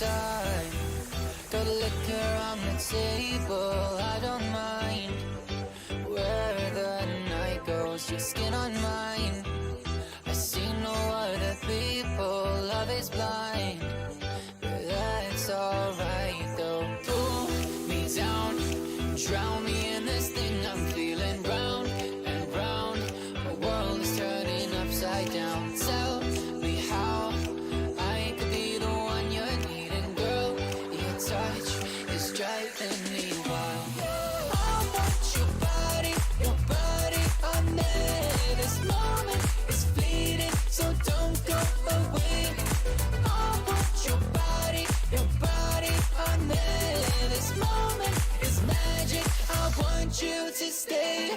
time. Got liquor on the table, I don't mind. Where the night goes, your skin on mine. I see no other people, love is blind. But that's alright though. Pull me down, drown me in this thing I'm feeling. Round and round, the world is turning upside down. Tell me how I could be the one you're needing, girl. Your touch is driving me wild. I want your body on me. This moment is fleeting, so don't go away. I want your body on me. This moment is magic, I want you to stay.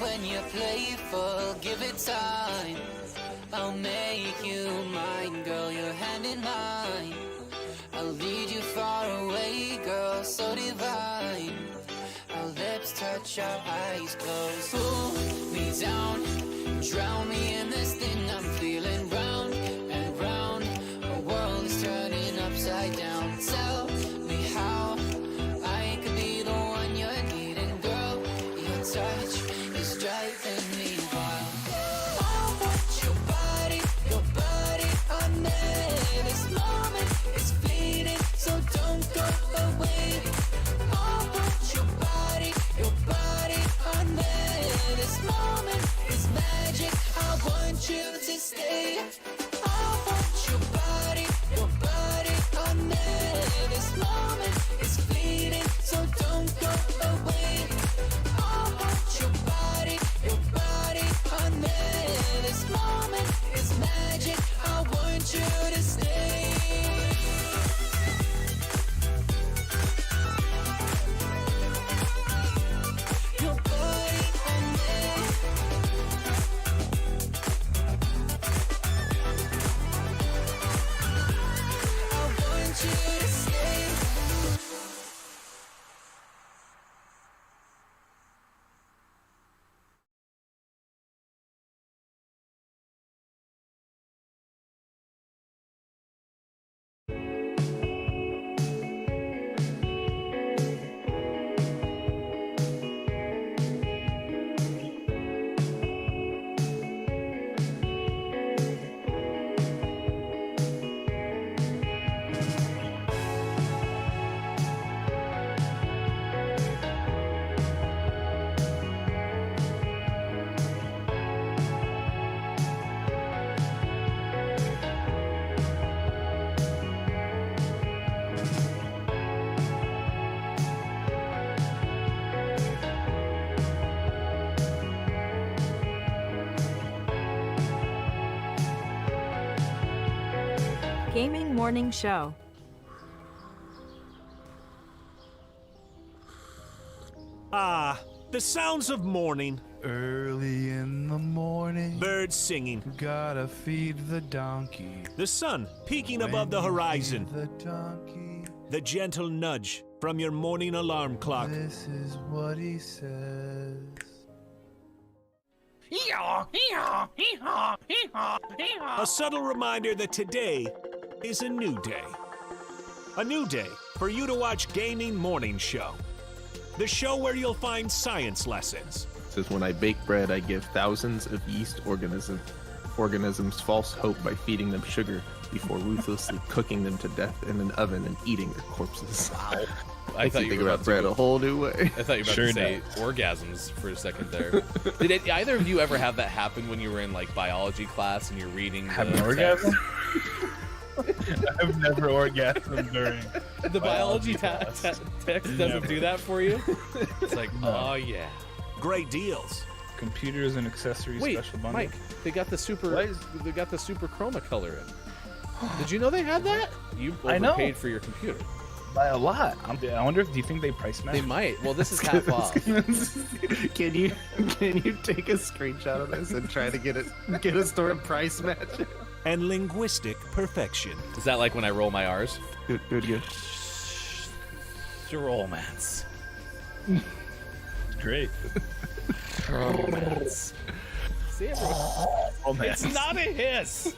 When you're playful, give it time. I'll make you mine, girl, your hand in mine. I'll lead you far away, girl, so divine. Our lips touch, our eyes close. Pull me down, drown me in this thing I'm feeling. Round and round, our world is turning upside down. Tell me how I could be the one you're needing, girl. Your touch is driving me wild. I want your body on me. This moment is fleeting, so don't go away. I want your body on me. This moment is magic, I want you to stay. I want your body on me. This moment is fleeting, so don't go away. I want your body on me. This moment is magic, I want you to stay. Your body on me. I want you to stay. Gaming Morning Show. Ah, the sounds of morning. Early in the morning, Birds singing. gotta feed the donkey. The sun peeking above the When you horizon. feed the donkey, The gentle nudge from your morning alarm clock. this is what he says. A subtle reminder that today is a new day. A new day for you to watch Gaming Morning Show. The show where you'll find science lessons. Says, when I bake bread, I give thousands of yeast organisms false hope by feeding them sugar before ruthlessly cooking them to death in an oven and eating their corpses. Wow. I thought you think about bread a whole new way. I thought you were about to say orgasms for a second there. Did either of you ever have that happen when you were in like biology class and you're reading? Have an orgasm? I've never orgasmed during The biology text doesn't do that for you? It's like, oh yeah. Great deals. Computers and accessories Wait, special bundle. Mike, they got the super. What is- They got the super chroma color in. Did you know they had that? You I know. overpaid for your computer. By a lot. I wonder if do you think they price match? They might. Well, this is half off. Can you take a screenshot of this and try to get a store price match? And linguistic perfection. Is that like when I roll my R's? Good. Romance. Great. Romance. See, everyone. It's not a hiss.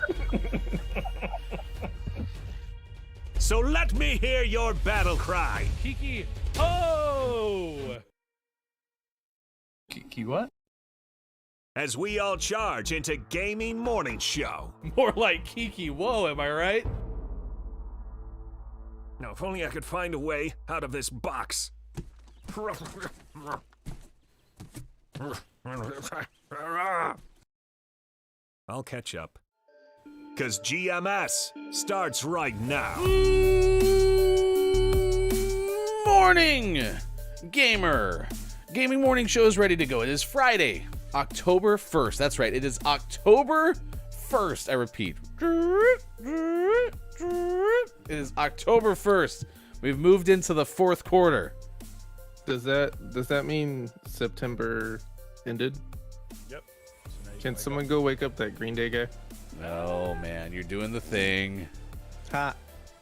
So let me hear your battle cry. Kiki. Oh. Key what? As we all charge into Gaming Morning Show. More like Kiki. Whoa, am I right? Now, if only I could find a way out of this box. I'll catch up. Because GMS starts right now. Morning, gamer. Gaming Morning Show is ready to go. It is Friday, October 1st. That's right. It is October 1st. I repeat. It is October 1st. We've moved into the fourth quarter. Does that mean September ended? Yep. Can someone go wake up that Green Day guy? Oh, man. You're doing the thing. Ha.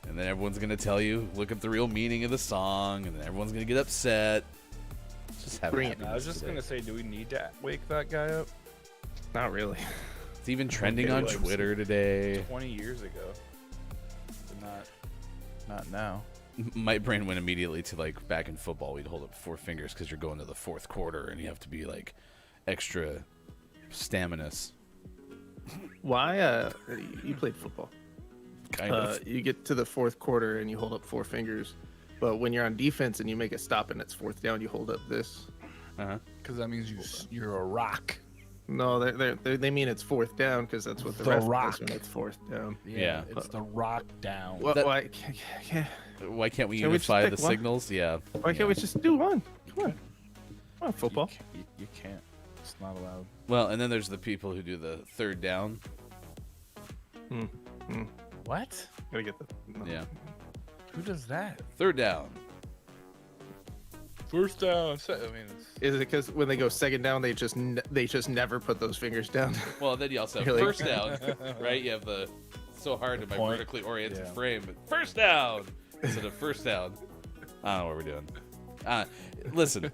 And then everyone's going to tell you, look at the real meaning of the song. And then everyone's going to get upset. Just have Bring it. I was just going to say, do we need to wake that guy up? Not really. It's even trending Okay, on like, Twitter today. 20 years ago. But not now. My brain went immediately to like back in football, we'd hold up four fingers because you're going to the fourth quarter and you have to be like extra staminous. Why? You played football. Kind of. You get to the fourth quarter and you hold up four fingers, but when you're on defense and you make a stop and it's fourth down, you hold up this. Uh-huh. Because that means you're a rock. No, they mean it's fourth down because that's what the The ref rock. does when it's fourth down. Yeah. It's the rock down. Why Why can't we Can we just unify pick the one? signals? Yeah. can't we just do one? Come on, football. You can't. It's not allowed. Well, and then there's the people who do the third down. What? Gotta get the. No. Yeah. Who does that? Third down. First down. I mean, Is it because when they go second down, they just never put those fingers down? Well, then you also have Really? first down, right? You have the so hard in my Point. vertically oriented Yeah. frame, but first down instead of first down. I don't know what we're doing. Listen,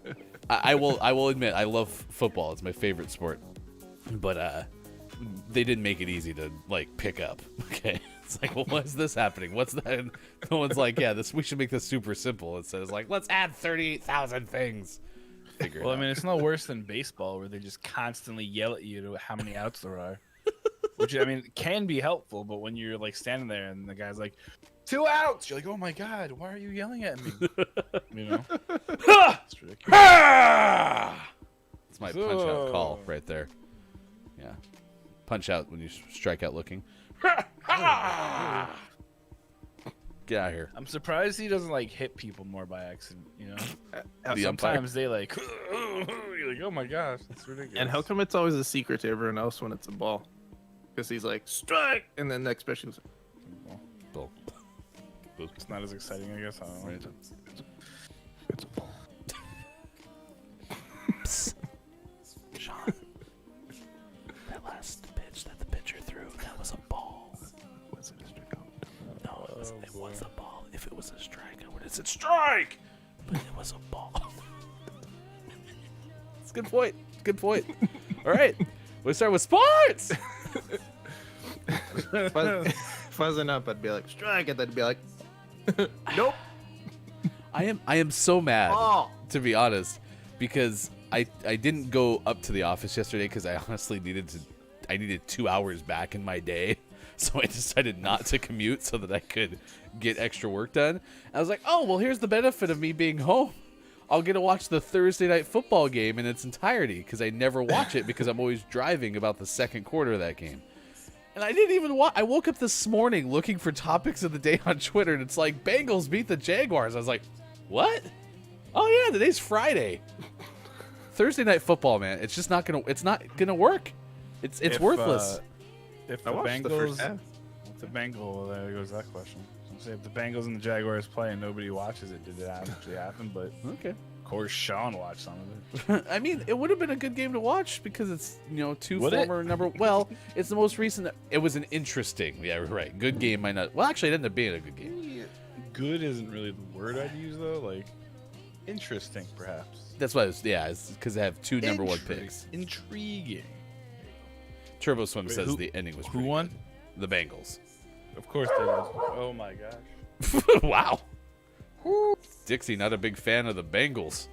I will admit I love football. It's my favorite sport, but they didn't make it easy to like pick up. Okay, it's like, well, what's this happening? What's that? And no one's like, yeah, we should make this super simple. It says like, let's add 38,000 things. Figure it well, I out. mean, it's no worse than baseball where they just constantly yell at you to how many outs there are. Which, I mean, can be helpful, but when you're like standing there and the guy's like, 2 outs, you're like, oh my God, why are you yelling at me? You know? It's ridiculous. It's my punch out call right there. Yeah. Punch out when you strike out looking. Get out of here. I'm surprised he doesn't like hit people more by accident, you know? The umpire. Sometimes they like, you're like, oh my gosh, that's ridiculous. And how come it's always a secret to everyone else when it's a ball? Because he's like, strike! And then next person was Bull. it's not as exciting, I guess. I don't know. Right. it's a ball. Sean, that last pitch that the pitcher threw, that was a ball. Was it a strike? No, it was a ball. If it was a strike, I would have said strike! But it was a ball. It's a good point. Good point. All right. We start with sports! If I wasn't up, I'd be like, strike! And then I'd be like, nope! I am so mad, Ball! to be honest, because I didn't go up to the office yesterday because I honestly needed 2 hours back in my day. So I decided not to commute so that I could get extra work done. I was like, oh, well, here's the benefit of me being home. I'll get to watch the Thursday night football game in its entirety because I never watch it because I'm always driving about the second quarter of that game. And I didn't even watch. I woke up this morning looking for topics of the day on Twitter, and it's like, Bengals beat the Jaguars. I was like, what? Oh, yeah, today's Friday. Thursday night football, man. It's just not gonna. It's not gonna work. It's worthless. If I the watched the first Bengals, half. if the Bengals, there goes that question. Say if the Bengals and the Jaguars play and nobody watches it, did it actually happen? But Okay. of course, Sean watched some of it. I mean, it would have been a good game to watch because it's two Would it? former number. Well, it's the most recent. It was an interesting. Yeah, right. Good game might not. Well, actually, it ended up being a good game. Good isn't really the word I'd use though. Like interesting, perhaps. That's why. It's because I have 2 number 1 picks. Intriguing. Turbo Swim Wait, says who- the ending was. Who pretty won? good. The Bengals. Of course they did. Oh my gosh. Wow. Dixie, not a big fan of the Bengals.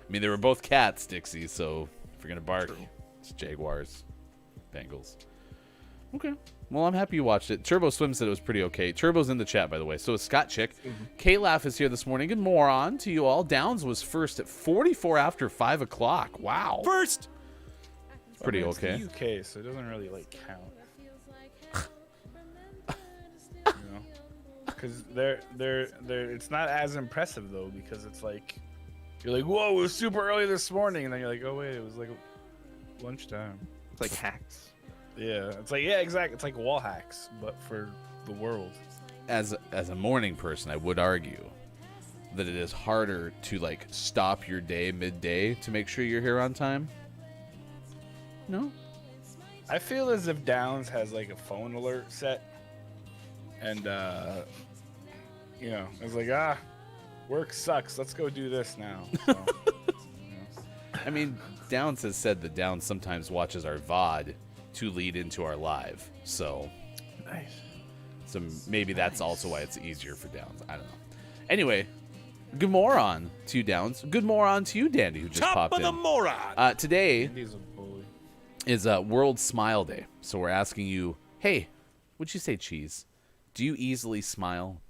I mean, they were both cats, Dixie, so if you're going to bark, it's Jaguars, Bengals. Okay. Well, I'm happy you watched it. Turbo Swim said it was pretty okay. Turbo's in the chat, by the way. So is Scott Chick. K-Laugh is here this morning. Good morning to you all. Downs was first at 44 after 5 o'clock. Wow. First! Pretty I mean, it's okay. the UK, so it doesn't really like count. You know, because they're it's not as impressive though because it's like you're like, whoa, it was super early this morning, and then you're like, oh wait, it was like lunchtime. It's like hacks. Yeah, it's like exactly. It's like wall hacks, but for the world. As a morning person, I would argue that it is harder to like stop your day midday to make sure you're here on time. No? I feel as if Downs has like a phone alert set, and it's like work sucks. Let's go do this now. So, I mean, Downs has said that Downs sometimes watches our VOD to lead into our live. So maybe that's also why it's easier for Downs. I don't know. Anyway, good moron to you, Downs. Good moron to you, Dandy, who just Top popped of the in. moron! Today He's a bully. is World Smile Day. So we're asking you, hey, would you say cheese? Do you easily smile?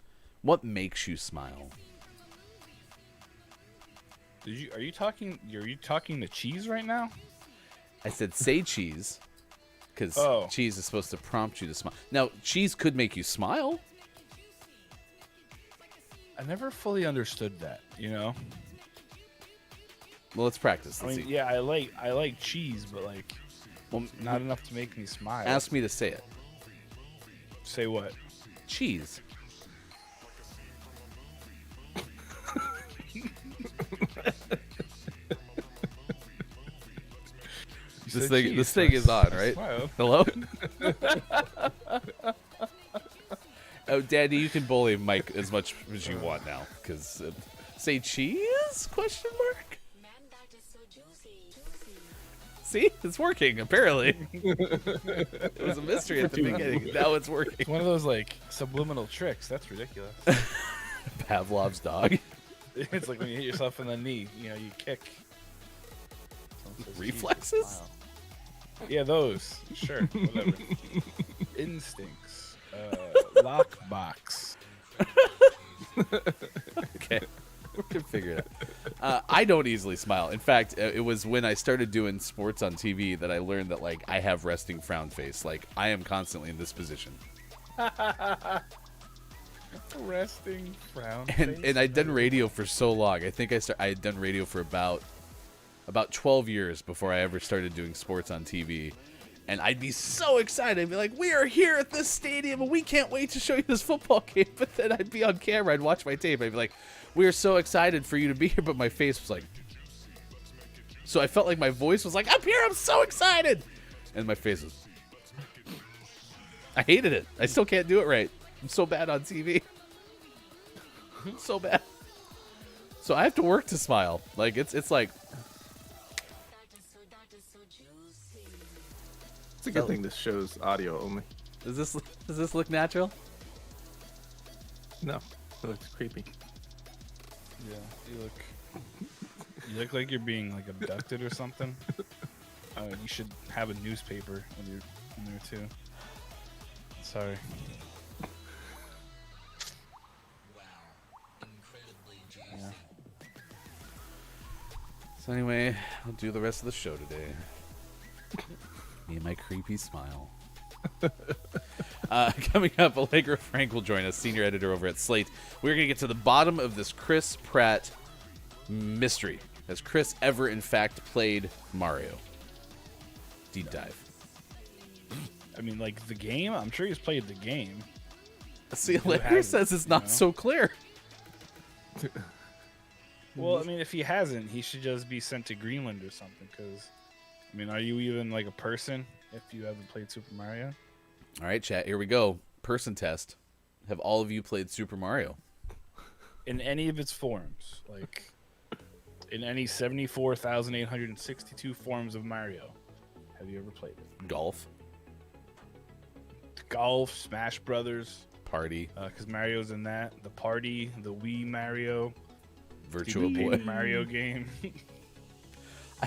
What makes you smile? Are you talking to cheese right now? I said say cheese because Oh. cheese is supposed to prompt you to smile. Now, cheese could make you smile. I never fully understood that, you know? Well, let's practice. I Let's mean, see. yeah, I like cheese, but like Well, not enough to make me smile. ask me to say it. Say what? Cheese. This thing is on, right? Smile. Hello? Oh, Daddy, you can bully Mike as much as you want now, because say cheese? Question mark. See, it's working. Apparently, it was a mystery at the beginning. Now it's working. It's one of those like subliminal tricks. That's ridiculous. Pavlov's dog. It's like when you hit yourself in the knee. You know, you kick. Someone says, Reflexes? "Jesus, smile." Yeah, those. Sure, whatever. Instincts. Lockbox. Okay, we can figure it out. I don't easily smile. In fact, it was when I started doing sports on TV that I learned that like I have resting frown face. Like I am constantly in this position. Resting frown. And I'd done radio for so long. I think I had done radio for about 12 years before I ever started doing sports on TV. And I'd be so excited. I'd be like, we are here at this stadium and we can't wait to show you this football game. But then I'd be on camera. I'd watch my tape. I'd be like, we are so excited for you to be here. But my face was like... So I felt like my voice was like, I'm here. I'm so excited. And my face was... I hated it. I still can't do it right. I'm so bad on TV. So bad. So I have to work to smile. Like, it's like... It's a good thing this show's audio only. Does this look natural? No, it looks creepy. Yeah, you look like you're being like abducted or something. You should have a newspaper when you're in there too. Sorry. Yeah. So anyway, I'll do the rest of the show today. Me and my creepy smile. Coming up, Allegra Frank will join us, senior editor over at Slate. We're going to get to the bottom of this Chris Pratt Mystery. Has Chris ever, in fact, played Mario? Deep dive. I mean, like the game. I'm sure he's played the game. See, Who Larry hasn't, says it's you not know? so clear. Well, I mean, if he hasn't, he should just be sent to Greenland or something. Because, I mean, are you even like a person if you haven't played Super Mario? All right, chat. Here we go. Person test. Have all of you played Super Mario? In any of its forms, like in any 74,862 forms of Mario, have you ever played it? Golf. Golf, Smash Brothers, Party. because Mario's in that. The Party, the Wii Mario, Virtua the Boy. Mario game.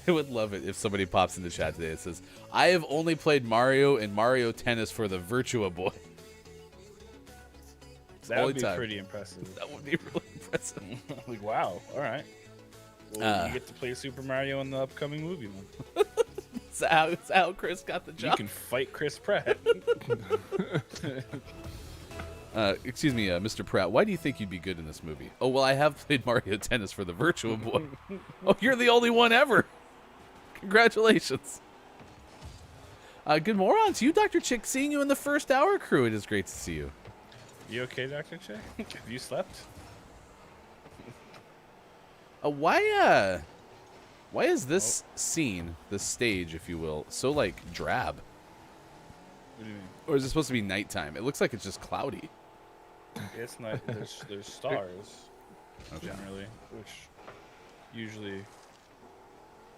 I would love it if somebody pops in the chat today and says, I have only played Mario and Mario Tennis for the Virtua Boy. That would Only be time. pretty impressive. That would be really impressive. Like, wow, all right. Well, you get to play Super Mario in the upcoming movie, then. That's how Chris got the You job. can fight Chris Pratt. Excuse me, Mr. Pratt, why do you think you'd be good in this movie? Oh, well, I have played Mario Tennis for the Virtua Boy. Oh, you're the only one ever. Congratulations. Good morning to you, Dr. Chick. Seeing you in the first hour crew, it is great to see you. You okay, Dr. Chick? Have you slept? Why is this scene, this stage, if you will, so, like, drab? What do you mean? Or is it supposed to be nighttime? It looks like it's just cloudy. It's not. There's stars, generally, which usually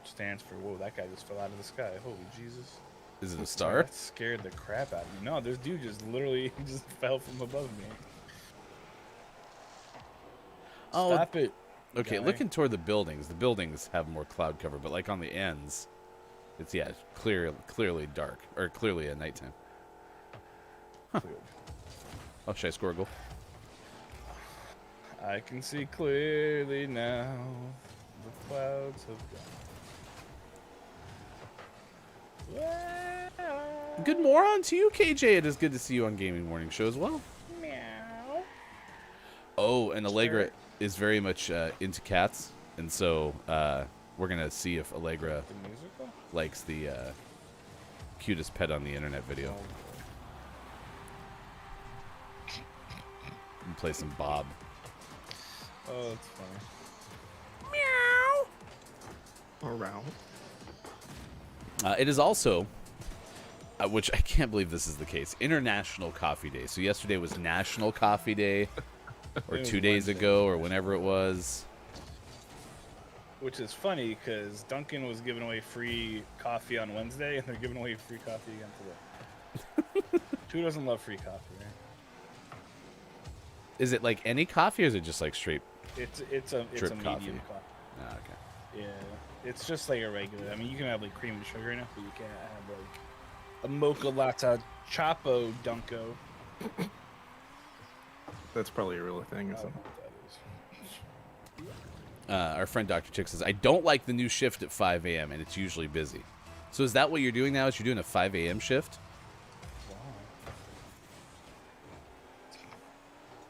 stands for, whoa, that guy just fell out of the sky. Holy Jesus. Is it a star? That scared the crap out of me. No, this dude just literally just fell from above me. Oh, Stop it. okay, guy. looking toward the buildings have more cloud cover, but like on the ends, it's clearly dark, or clearly at nighttime. Huh. Oh, should I score a goal? I can see clearly now. The clouds have gone. Good morning to you, KJ. It is good to see you on Gaming Morning Show as well. Meow. Oh, and Allegra is very much into cats, and so we're gonna see if Allegra The musical? likes the cutest pet on the internet video. And play some Bob. Oh, that's funny. Around. It is also, which I can't believe this is the case, International Coffee Day. So yesterday was National Coffee Day, or It was 2 days Wednesday. ago, or whenever it was. Which is funny because Dunkin' was giving away free coffee on Wednesday, and they're giving away free coffee again today. Who doesn't love free coffee, right? Is it like any coffee, or is it just like straight? It's a Drip medium coffee. coffee. Ah, okay. Yeah, it's just like a regular. I mean, you can have like cream and sugar in it, but you can't have like a mocha latte chapo dunko. That's probably a real thing, I isn't don't it? know what that is. Our friend Dr. Chick says, I don't like the new shift at 5 a.m. and it's usually busy. So is that what you're doing now? Is you're doing a 5 a.m. shift? Wow.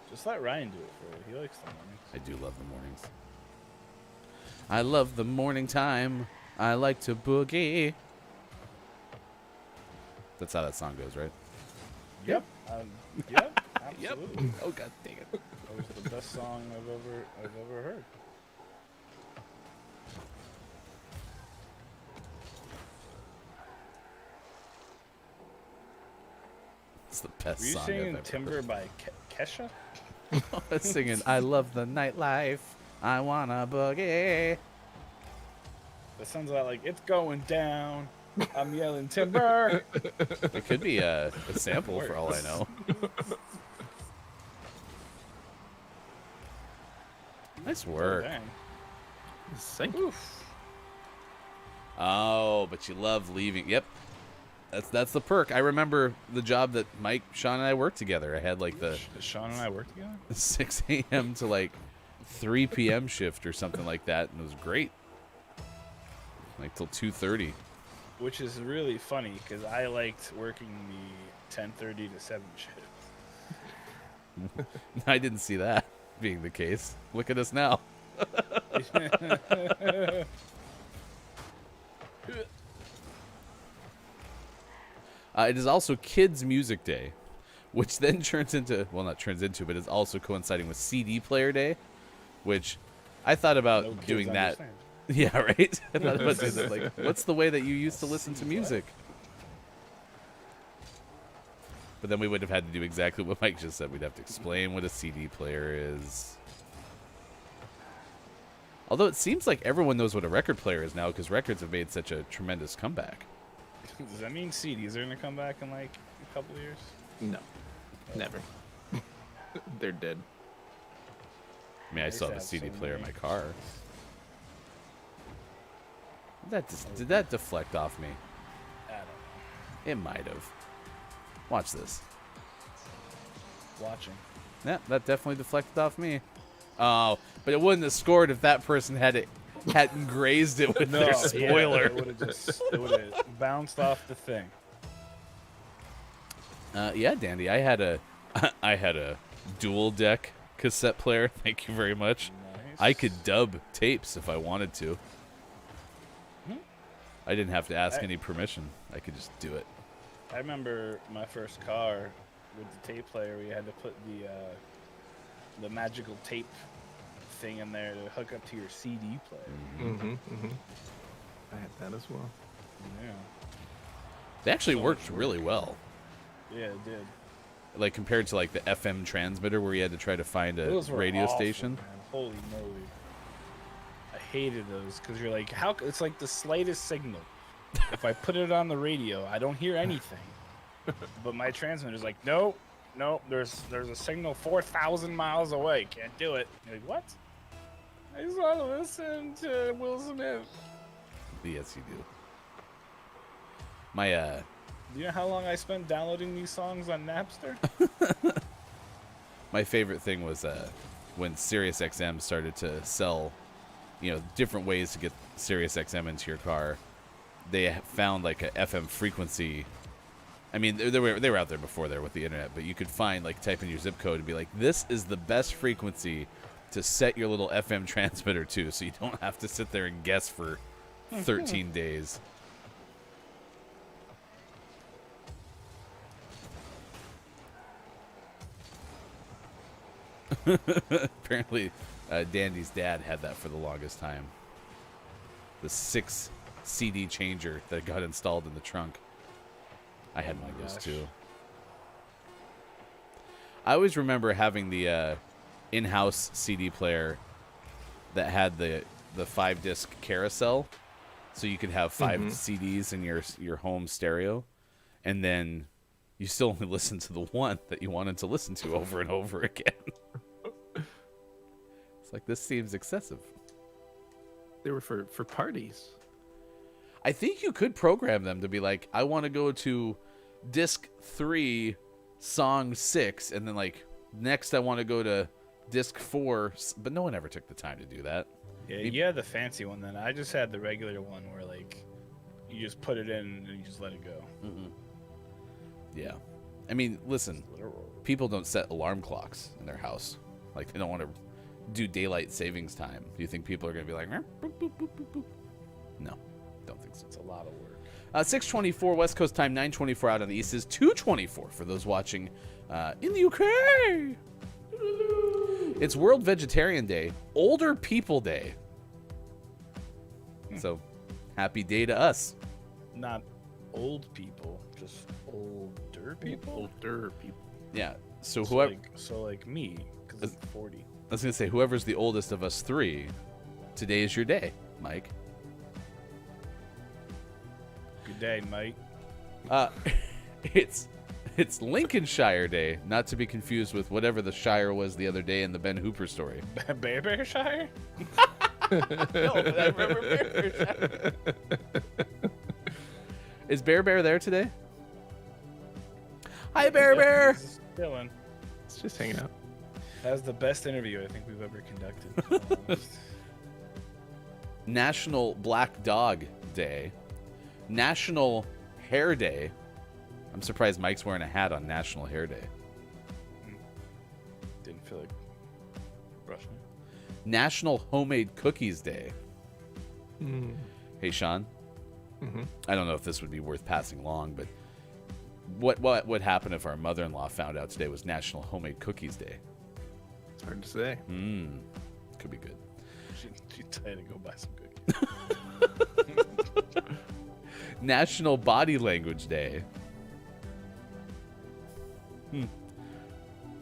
Just let Ryan do it for you. He likes the mornings. I do love the mornings. I love the morning time. I like to boogie. That's how that song goes, right? Yep. Yep. Absolutely. Oh, god dang it. That was the best song I've ever heard. It's the best Were you song I've singing ever Timber heard. by Kesha? I was singing, I love the nightlife. I wanna boogie. That sounds a lot like it's going down. I'm yelling timber. It could be a sample for all I know. Nice work. Dang. Thank you. Oof. Oh, but you love leaving. Yep. That's the perk. I remember the job that Mike, Sean, and I worked together. I had like the Does Sean and I work together? 6 a.m. to like 3 p.m. shift or something like that, and it was great. Like till 2:30. Which is really funny because I liked working the 10:30 to 7 shift. I didn't see that being the case. Look at us now. It is also Kids Music Day, which then turns into, well, not turns into, but is also coinciding with CD Player Day, which I thought about No kids doing that. understand. Yeah, right? I thought about doing that. Like, what's the way that you used to listen to music? But then we would have had to do exactly what Mike just said. We'd have to explain what a CD player is. Although it seems like everyone knows what a record player is now because records have made such a tremendous comeback. Does that mean CDs are gonna come back in like a couple of years? No, never. They're dead. I mean, I used still to have a have CD so player in my many. car. Did that deflect off me? I don't know. It might have. Watch this. Watching. Yeah, that definitely deflected off me. Oh, but it wouldn't have scored if that person hadn't grazed it with their spoiler. It would have bounced off the thing. Yeah, Dandy, I had a dual deck cassette player. Thank you very much. Nice. I could dub tapes if I wanted to. I didn't have to ask any permission. I could just do it. I remember my first car with the tape player. We had to put the magical tape thing in there to hook up to your CD player. Mm-hmm. I had that as well. Yeah. They actually worked really well. Yeah, it did. Like compared to like the FM transmitter where you had to try to find a Those were radio awful, station. man. Holy moly. I hated those because you're like, how? It's like the slightest signal. If I put it on the radio, I don't hear anything. But my transmitter's like, nope, there's a signal 4,000 miles away. Can't do it. You're like, what? I just want to listen to Will Smith. Yes, you do. My Do you know how long I spent downloading these songs on Napster? my favorite thing was when SiriusXM started to sell, different ways to get SiriusXM into your car. They found like a FM frequency. I mean, they were out there before there with the internet, but you could find, like, type in your zip code and be like, this is the best frequency to set your little FM transmitter to, so you don't have to sit there and guess for 13 days. Apparently, Dandy's dad had that for the longest time. The 6 CD changer that got installed in the trunk. I had one of those too. I always remember having the in-house CD player that had the 5-disc carousel, so you could have 5 CDs in your home stereo, and then you still only listen to the one that you wanted to listen to over and over again. It's like, this seems excessive. They were for parties. I think you could program them to be like, I want to go to disc 3, song 6, and then like next I want to go to disc 4, but no one ever took the time to do that. Yeah, you had the fancy one then. I just had the regular one where like you just put it in and you just let it go. Yeah. I mean, listen, people don't set alarm clocks in their house. Like, they don't want to do daylight savings time. Do you think people are going to be like, boop, boop, boop, boop, boop? No, don't think so. It's a lot of work. 6:24 West Coast time, 9:24 out on the East is 2:24 for those watching in the UK. It's World Vegetarian Day, Older People Day. So, happy day to us. Not old people, just older people. Older people. Yeah. So So whoever like me, because I'm 40. I was gonna say, whoever's the oldest of us three, today is your day, Mike. Good day, mate. It's Lincolnshire Day, not to be confused with whatever the Shire was the other day in the Ben Hooper story. Bearshire? No, but I remember Bear. Is Bear there today? Hi, Bear. Dylan. It's just hanging out. That was the best interview I think we've ever conducted. National Black Dog Day. National Hair Day. I'm surprised Mike's wearing a hat on National Hair Day. Didn't feel like brushing National Homemade Cookies Day. Hey, Sean. I don't know if this would be worth passing along, but what would happen if our mother-in-law found out today was National Homemade Cookies Day? It's hard to say. Could be good. She's trying to go buy some cookies. National Body Language Day.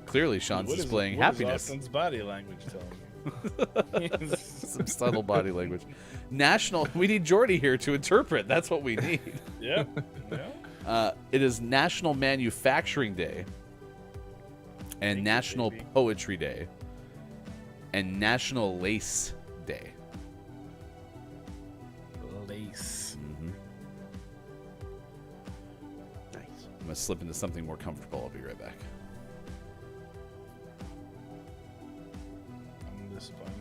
Clearly, Sean's displaying happiness. Austin's body language telling you? Some subtle body language. We need Jordy here to interpret. That's what we need. Yeah. It is National Manufacturing Day, and National Poetry Day, and National Lace Day. Lace. Nice. I'm going to slip into something more comfortable. I'll be right back. I'm disappointed.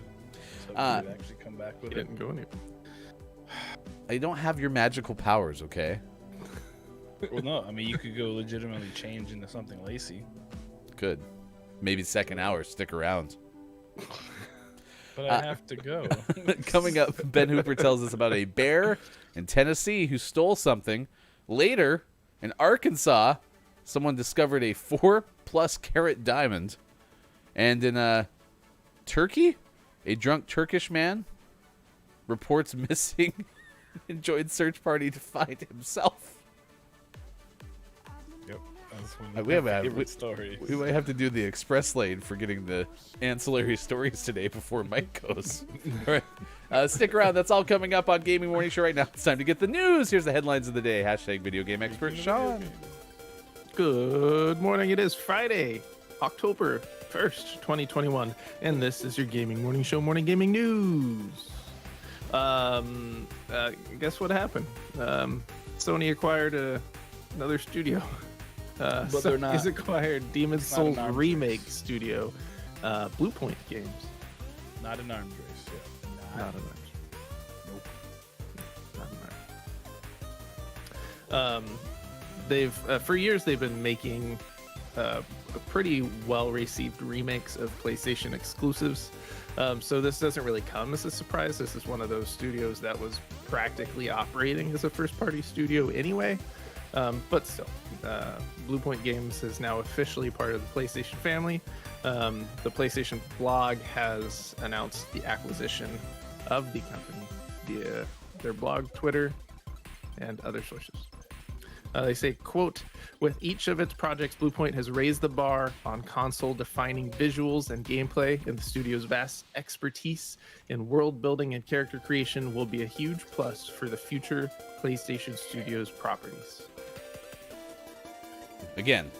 So you actually come back with He it. didn't go anywhere. I don't have your magical powers, okay? Well, no. I mean, you could go legitimately change into something lacy. Good. Maybe second hour. Stick around. But I have to go. Coming up, Ben Hooper tells us about a bear in Tennessee who stole something. Later, in Arkansas, someone discovered a 4+ carat diamond. And in Turkey, a drunk Turkish man reports missing and joined search party to find himself. Yep. That's one of We have my favorite stories. We might have to do the express lane for getting the ancillary stories today before Mike goes. All right. Stick around. That's all coming up on Gaming Morning Show right now. It's time to get the news. Here's the headlines of the day. Hashtag video game expert Sean. Good morning. It is Friday, October 1st, 2021, and this is your Gaming Morning Show morning gaming news. Guess what happened? Sony acquired another studio. But they're not. Sony's acquired Demon's not an Souls arms remake race. studio, Blue Point Games. Not an arms race. Yeah. Not an arms. Nope. Not an arms. They've for years they've been making a pretty well-received remakes of PlayStation exclusives. So this doesn't really come as a surprise. This is one of those studios that was practically operating as a first-party studio anyway. But still, Blue Point Games is now officially part of the PlayStation family. The PlayStation blog has announced the acquisition of the company via their blog, Twitter, and other sources. They say, quote, with each of its projects, Blue Point has raised the bar on console-defining visuals and gameplay, and the studio's vast expertise in world building and character creation will be a huge plus for the future PlayStation Studios properties. Again,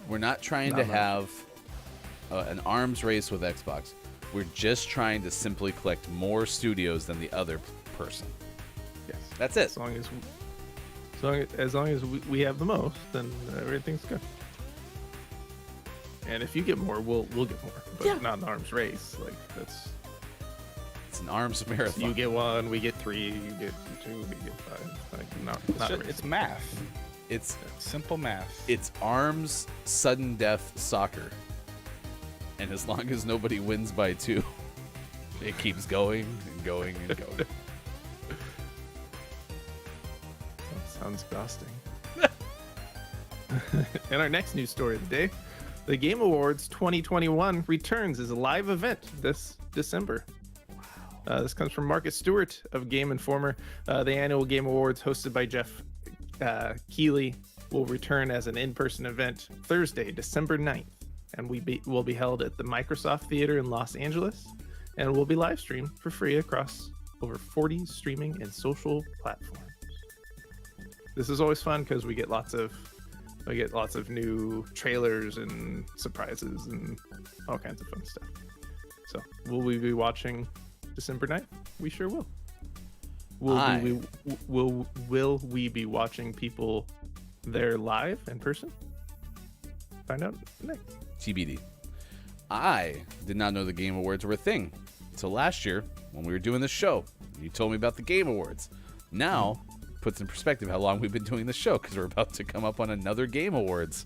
we're not trying to have an arms race with Xbox. We're just trying to simply collect more studios than the other person. Yes. That's it. As long as we have the most, then everything's good. And if you get more, we'll get more. But not an arms race. Like It's an arms marathon. you get 1, we get 3, you get 2, we get 5. Like not a race. It's math. It's Simple math. It's arms sudden death soccer. And as long as nobody wins by 2, it keeps going and going and going. Sounds exhausting. And our next news story of the day, the Game Awards 2021 returns as a live event this December. This comes from Marcus Stewart of Game Informer. The annual Game Awards, hosted by Jeff Keighley, will return as an in-person event Thursday, December 9th, and will be held at the Microsoft Theater in Los Angeles, and will be live streamed for free across over 40 streaming and social platforms. This is always fun because we get lots of new trailers and surprises and all kinds of fun stuff. So, will we be watching December 9th? We sure will. Will we be watching people there live in person? Find out next. TBD. I did not know the Game Awards were a thing until last year when we were doing this show. You told me about the Game Awards. Now, puts in perspective how long we've been doing this show, because we're about to come up on another Game Awards.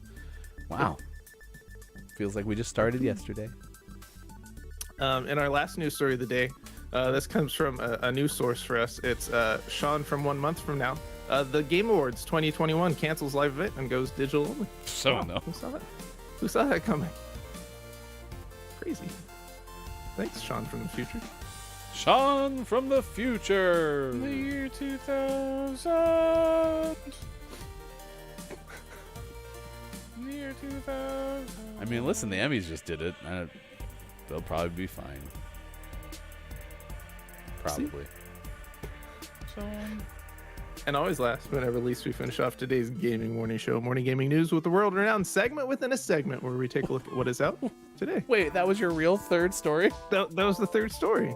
Wow. Feels like we just started yesterday. In our last news story of the day, this comes from a news source for us. It's Sean from 1 month from now. The Game Awards 2021 cancels live event and goes digital only. So no. Who saw that? Who saw that coming? Crazy. Thanks, Sean from the future. Sean from the future. The year 2000. The year 2000. I mean, listen, the Emmys just did it. They'll probably be fine. Probably. And always last but never least, we finish off today's gaming morning show, morning gaming news with the world-renowned segment within a segment where we take a look at what is out today. Wait, that was your real third story? That was the third story.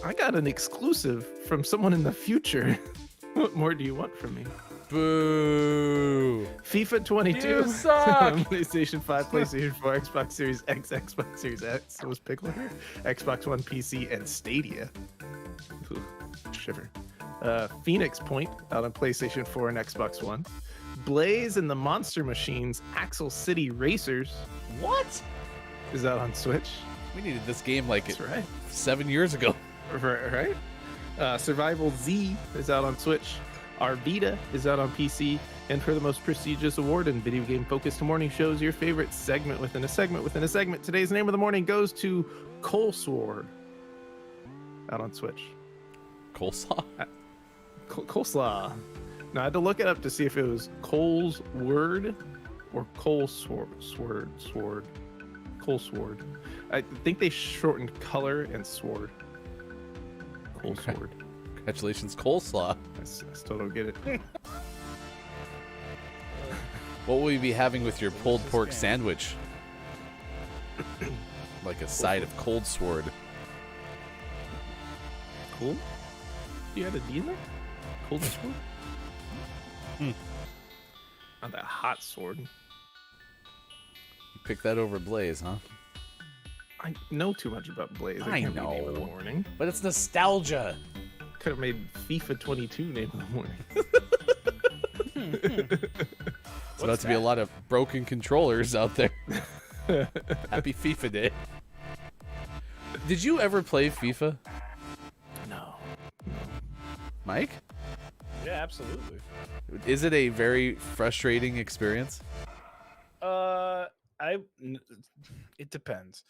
I got an exclusive from someone in the future. What more do you want from me? Boo! FIFA 22 You suck! on PlayStation 5, PlayStation 4, Xbox Series X, Xbox Series X, was Pickle here, Xbox One, PC, and Stadia. Ooh, shiver. Phoenix Point out on PlayStation 4 and Xbox One. Blaze and the Monster Machines Axle City Racers. What? Is out on Switch. We needed this game like That's right. 7 years ago. Right? Survival Z is out on Switch. Arvita is out on PC. And for the most prestigious award in video game focused morning shows, your favorite segment within a segment within a segment, today's name of the morning goes to Coleslaw out on Switch. Coleslaw? Coleslaw. Now I had to look it up to see if it was Cole's Word or Sword. Colesword. I think they shortened color and sword. Colesword. Congratulations, Coleslaw. I still don't get it. What will you be having with your pulled pork sandwich? Like a side of cold sword. Cool? You had a D in there? Cold sword? Not that hot sword. You picked that over Blaze, huh? I know too much about Blaze. I can't be know. name of the morning. But it's nostalgia. Could have made FIFA 22 name of the morning. It's about to be a lot of broken controllers out there. Happy FIFA Day. Did you ever play FIFA, No. Mike? Yeah, absolutely. Is it a very frustrating experience? It depends.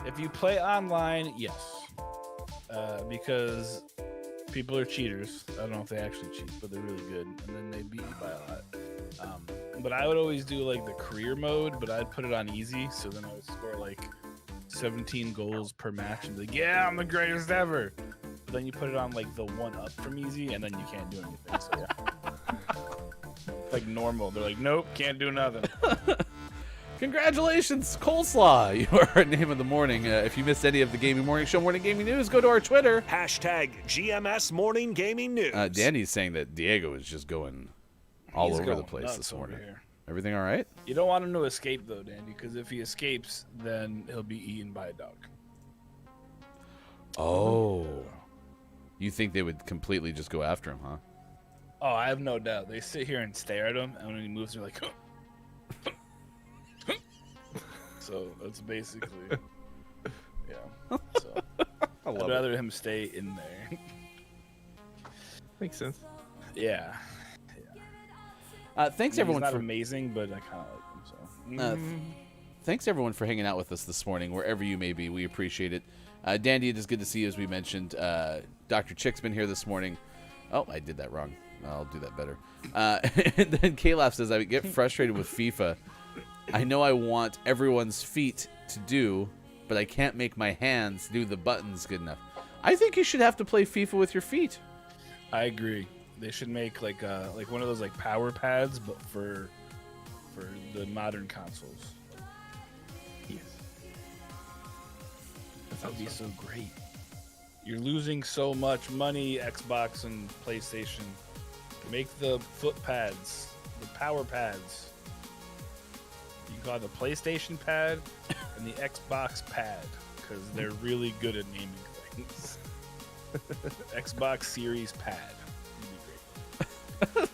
If you play online, yes, because people are cheaters. I don't know if they actually cheat, but they're really good, and then they beat you by a lot. But I would always do like the career mode, but I'd put it on easy, so then I would score like 17 goals per match and be like, yeah, I'm the greatest ever. But then you put it on like the one up from easy, and then you can't do anything. So yeah, like normal. They're like, nope, can't do nothing. Congratulations, Coleslaw! You are our name of the morning. If you missed any of the Gaming Morning Show Morning Gaming News, go to our Twitter. Hashtag GMS Morning Gaming News. Danny's saying that Diego is just going all He's over going the place nuts this over morning. here. Everything all right? You don't want him to escape though, Dandy, because if he escapes, then he'll be eaten by a dog. Oh. You think they would completely just go after him, huh? Oh, I have no doubt. They sit here and stare at him, and when he moves, they're like, so that's basically, yeah. So I'd rather him stay in there. Makes sense. Yeah. Thanks I mean, everyone he's not for amazing, but I kind of like him. So. Thanks everyone for hanging out with us this morning, wherever you may be. We appreciate it. Dandy, it is good to see you, as we mentioned. Dr. Chick's been here this morning. Oh, I did that wrong. I'll do that better. And then Calaf says, I get frustrated with FIFA. I know I want everyone's feet to do, but I can't make my hands do the buttons good enough. I think you should have to play FIFA with your feet. I agree. They should make like one of those like power pads, but for the modern consoles. Yes. That would be so great. You're losing so much money, Xbox and PlayStation. Make the foot pads, the power pads. You can call it the PlayStation pad and the Xbox pad, because they're really good at naming things. Xbox Series pad. Would be great.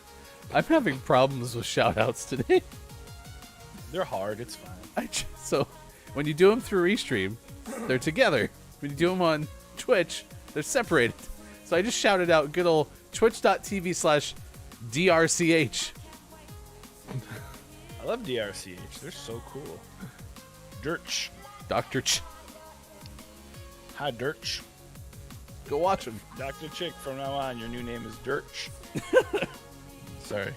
I'm having problems with shout-outs today. They're hard, it's fine. So when you do them through Restream, they're together. When you do them on Twitch, they're separated. So I just shouted out good old twitch.tv/DRCH. I love DRCH. They're so cool. Dirch. Dr. Ch. Hi, Dirch. Go watch them. Dr. Chick, from now on, your new name is Dirch. Sorry.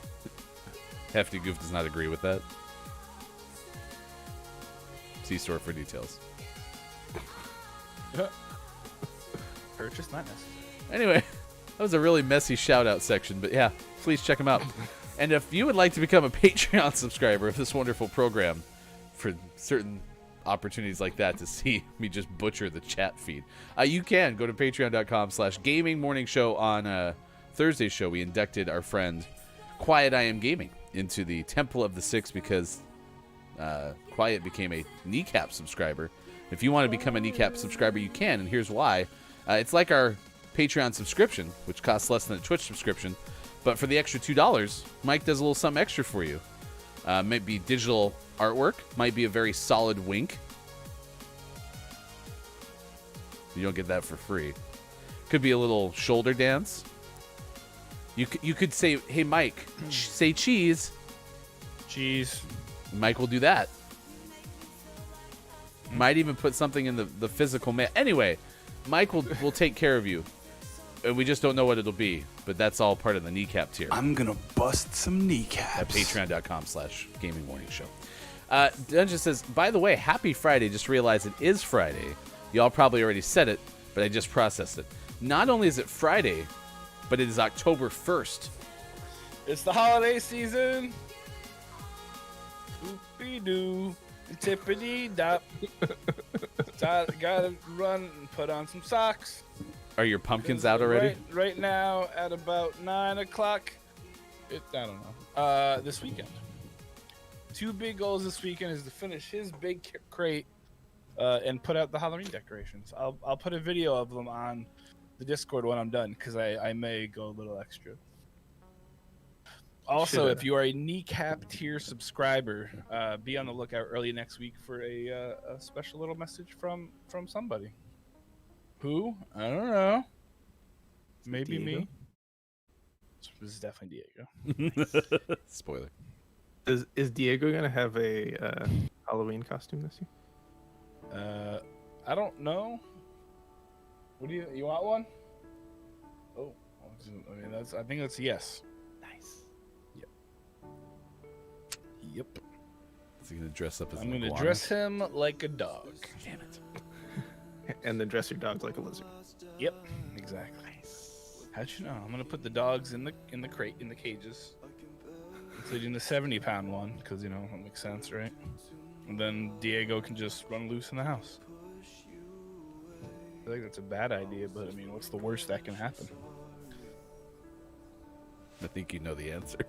Hefty Goof does not agree with that. See store for details. Purchase not necessary. Anyway, that was a really messy shout-out section, but yeah, please check them out. And if you would like to become a Patreon subscriber of this wonderful program for certain opportunities like that to see me just butcher the chat feed, you can go to patreon.com/gaming morning show. On Thursday's show, we inducted our friend Quiet I Am Gaming into the Temple of the Six because Quiet became a Kneecap subscriber. If you want to become a Kneecap subscriber, you can, and here's why. It's like our Patreon subscription, which costs less than a Twitch subscription, but for the extra $2, Mike does a little something extra for you. Might be digital artwork, might be a very solid wink. You don't get that for free. Could be a little shoulder dance. You could say, hey, Mike, say cheese. Cheese. Mike will do that. Might even put something in the physical mail. Anyway, Mike will take care of you. And we just don't know what it'll be. But that's all part of the Kneecap tier. I'm gonna bust some kneecaps. At patreon.com/gaming morning show. Dungeon says, by the way, happy Friday. Just realized it is Friday. Y'all probably already said it, but I just processed it. Not only is it Friday, but it is October 1st. It's the holiday season. Oopie-doo. Tippity-dop. Gotta run and put on some socks. Are your pumpkins out already? Right now at about 9 o'clock. I don't know. This weekend. 2 big goals this weekend is to finish his big crate and put out the Halloween decorations. I'll put a video of them on the Discord when I'm done because I may go a little extra. Also, if you are a Kneecap tier subscriber, be on the lookout early next week for a special little message from somebody. Who? I don't know. Maybe Diego? me. This is definitely Diego. Spoiler. Is Diego gonna have a Halloween costume this year? I don't know. What do you want one? Oh, I mean I think that's yes. Nice. Yep. Is he gonna dress up as I'm an gonna iguana? dress him like a dog. Damn it. And then dress your dogs like a lizard. Yep, exactly. How'd you know? I'm gonna put the dogs in the crate in the cages, including the 70-pound one, because you know that makes sense, right? And then Diego can just run loose in the house. I think that's a bad idea, but I mean, what's the worst that can happen? I think you know the answer.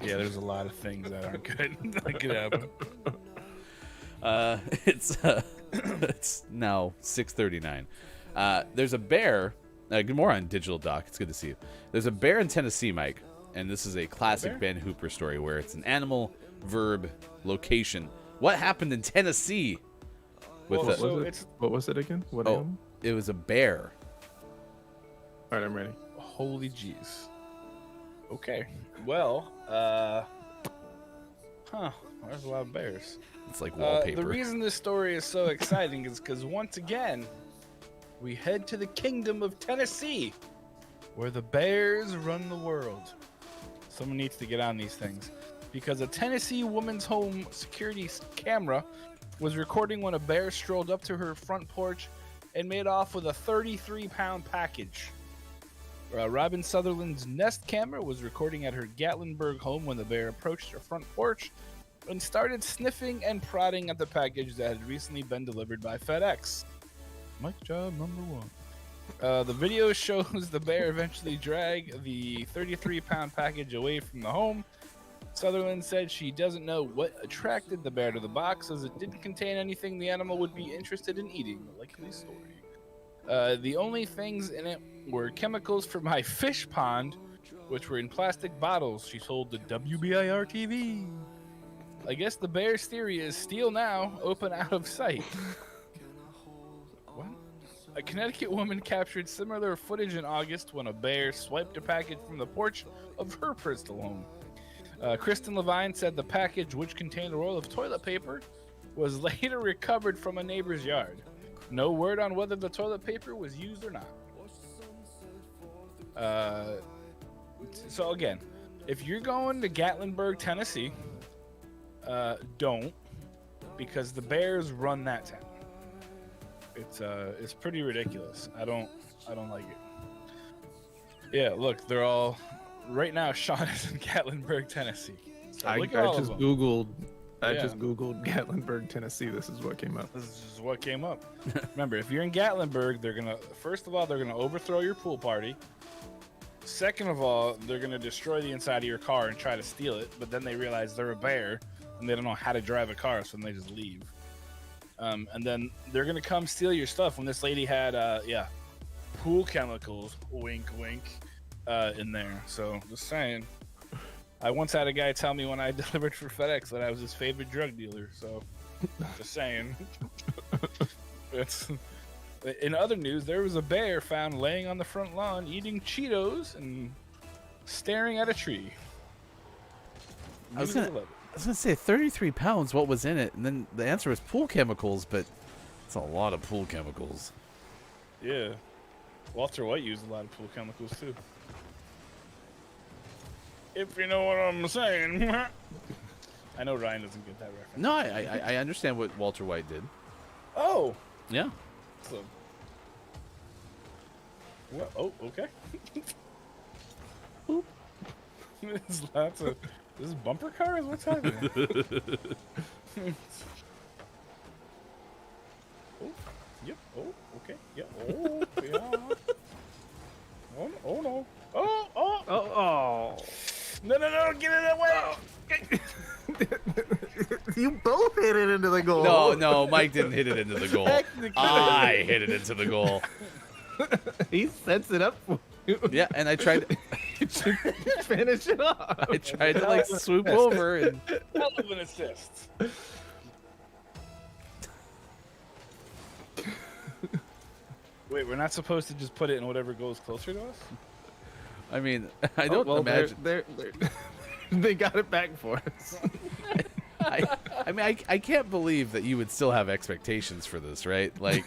Yeah, there's a lot of things that aren't good that could happen. It's now 6:39. There's a bear. Good morning on Digital Doc. It's good to see you. There's a bear in Tennessee, Mike, and this is a classic Ben Hooper story where it's an animal, verb, location. What happened in Tennessee? With What was it again? What oh, animal? it was a bear. All right, I'm ready. Holy jeez. Okay. Well, there's a lot of bears. It's like wallpaper. The reason this story is so exciting is because once again, we head to the kingdom of Tennessee, where the bears run the world. Someone needs to get on these things, because a Tennessee woman's home security camera was recording when a bear strolled up to her front porch and made off with a 33-pound package. Robin Sutherland's Nest camera was recording at her Gatlinburg home when the bear approached her front porch and started sniffing and prodding at the package that had recently been delivered by FedEx. Mic job number 1. The video shows the bear eventually drag the 33-pound package away from the home. Sutherland said she doesn't know what attracted the bear to the box, as it didn't contain anything the animal would be interested in eating, like the story. The only things in it were chemicals for my fish pond, which were in plastic bottles, she told the WBIR-TV. I guess the bear's theory is steal now, open out of sight. What? A Connecticut woman captured similar footage in August when a bear swiped a package from the porch of her Bristol home. Kristen Levine said the package, which contained a roll of toilet paper, was later recovered from a neighbor's yard. No word on whether the toilet paper was used or not. So again, if you're going to Gatlinburg, Tennessee, don't, because the Bears run that town. It's pretty ridiculous. I don't like it. Yeah, look, they're all right now. Sean is in Gatlinburg, Tennessee. So I look at all just of them. googled. I Yeah. just googled Gatlinburg, Tennessee. This is what came up. This is what came up. Remember, if you're in Gatlinburg, they're gonna first of all they're gonna overthrow your pool party. Second of all, they're gonna destroy the inside of your car and try to steal it. But then they realize they're a bear and they don't know how to drive a car, so then they just leave. And then they're gonna come steal your stuff. When this lady had pool chemicals, wink wink, in there. So just saying. I once had a guy tell me when I delivered for FedEx that I was his favorite drug dealer. So just saying. In other news, there was a bear found laying on the front lawn eating Cheetos and staring at a tree. I was gonna say 33 pounds. What was in it? And then the answer was pool chemicals, but it's a lot of pool chemicals. Yeah. Walter White used a lot of pool chemicals too. If you know what I'm saying. I know Ryan doesn't get that reference. No, I understand what Walter White did. Oh. Yeah. So. What? Oh, okay. Boop. This is bumper cars? What's happening? Oh, yep. Oh, okay. Yeah. Oh, yeah. Oh no. Oh. No, get it away. You both hit it into the goal. No, Mike didn't hit it into the goal. I hit it into the goal. He sets it up for you. Yeah, and I tried to Finish it off. I tried to like swoop over and Hell of an assist. Wait, we're not supposed to just put it in whatever goes closer to us? I mean, I don't imagine. They got it back for us. I can't believe that you would still have expectations for this, right? Like,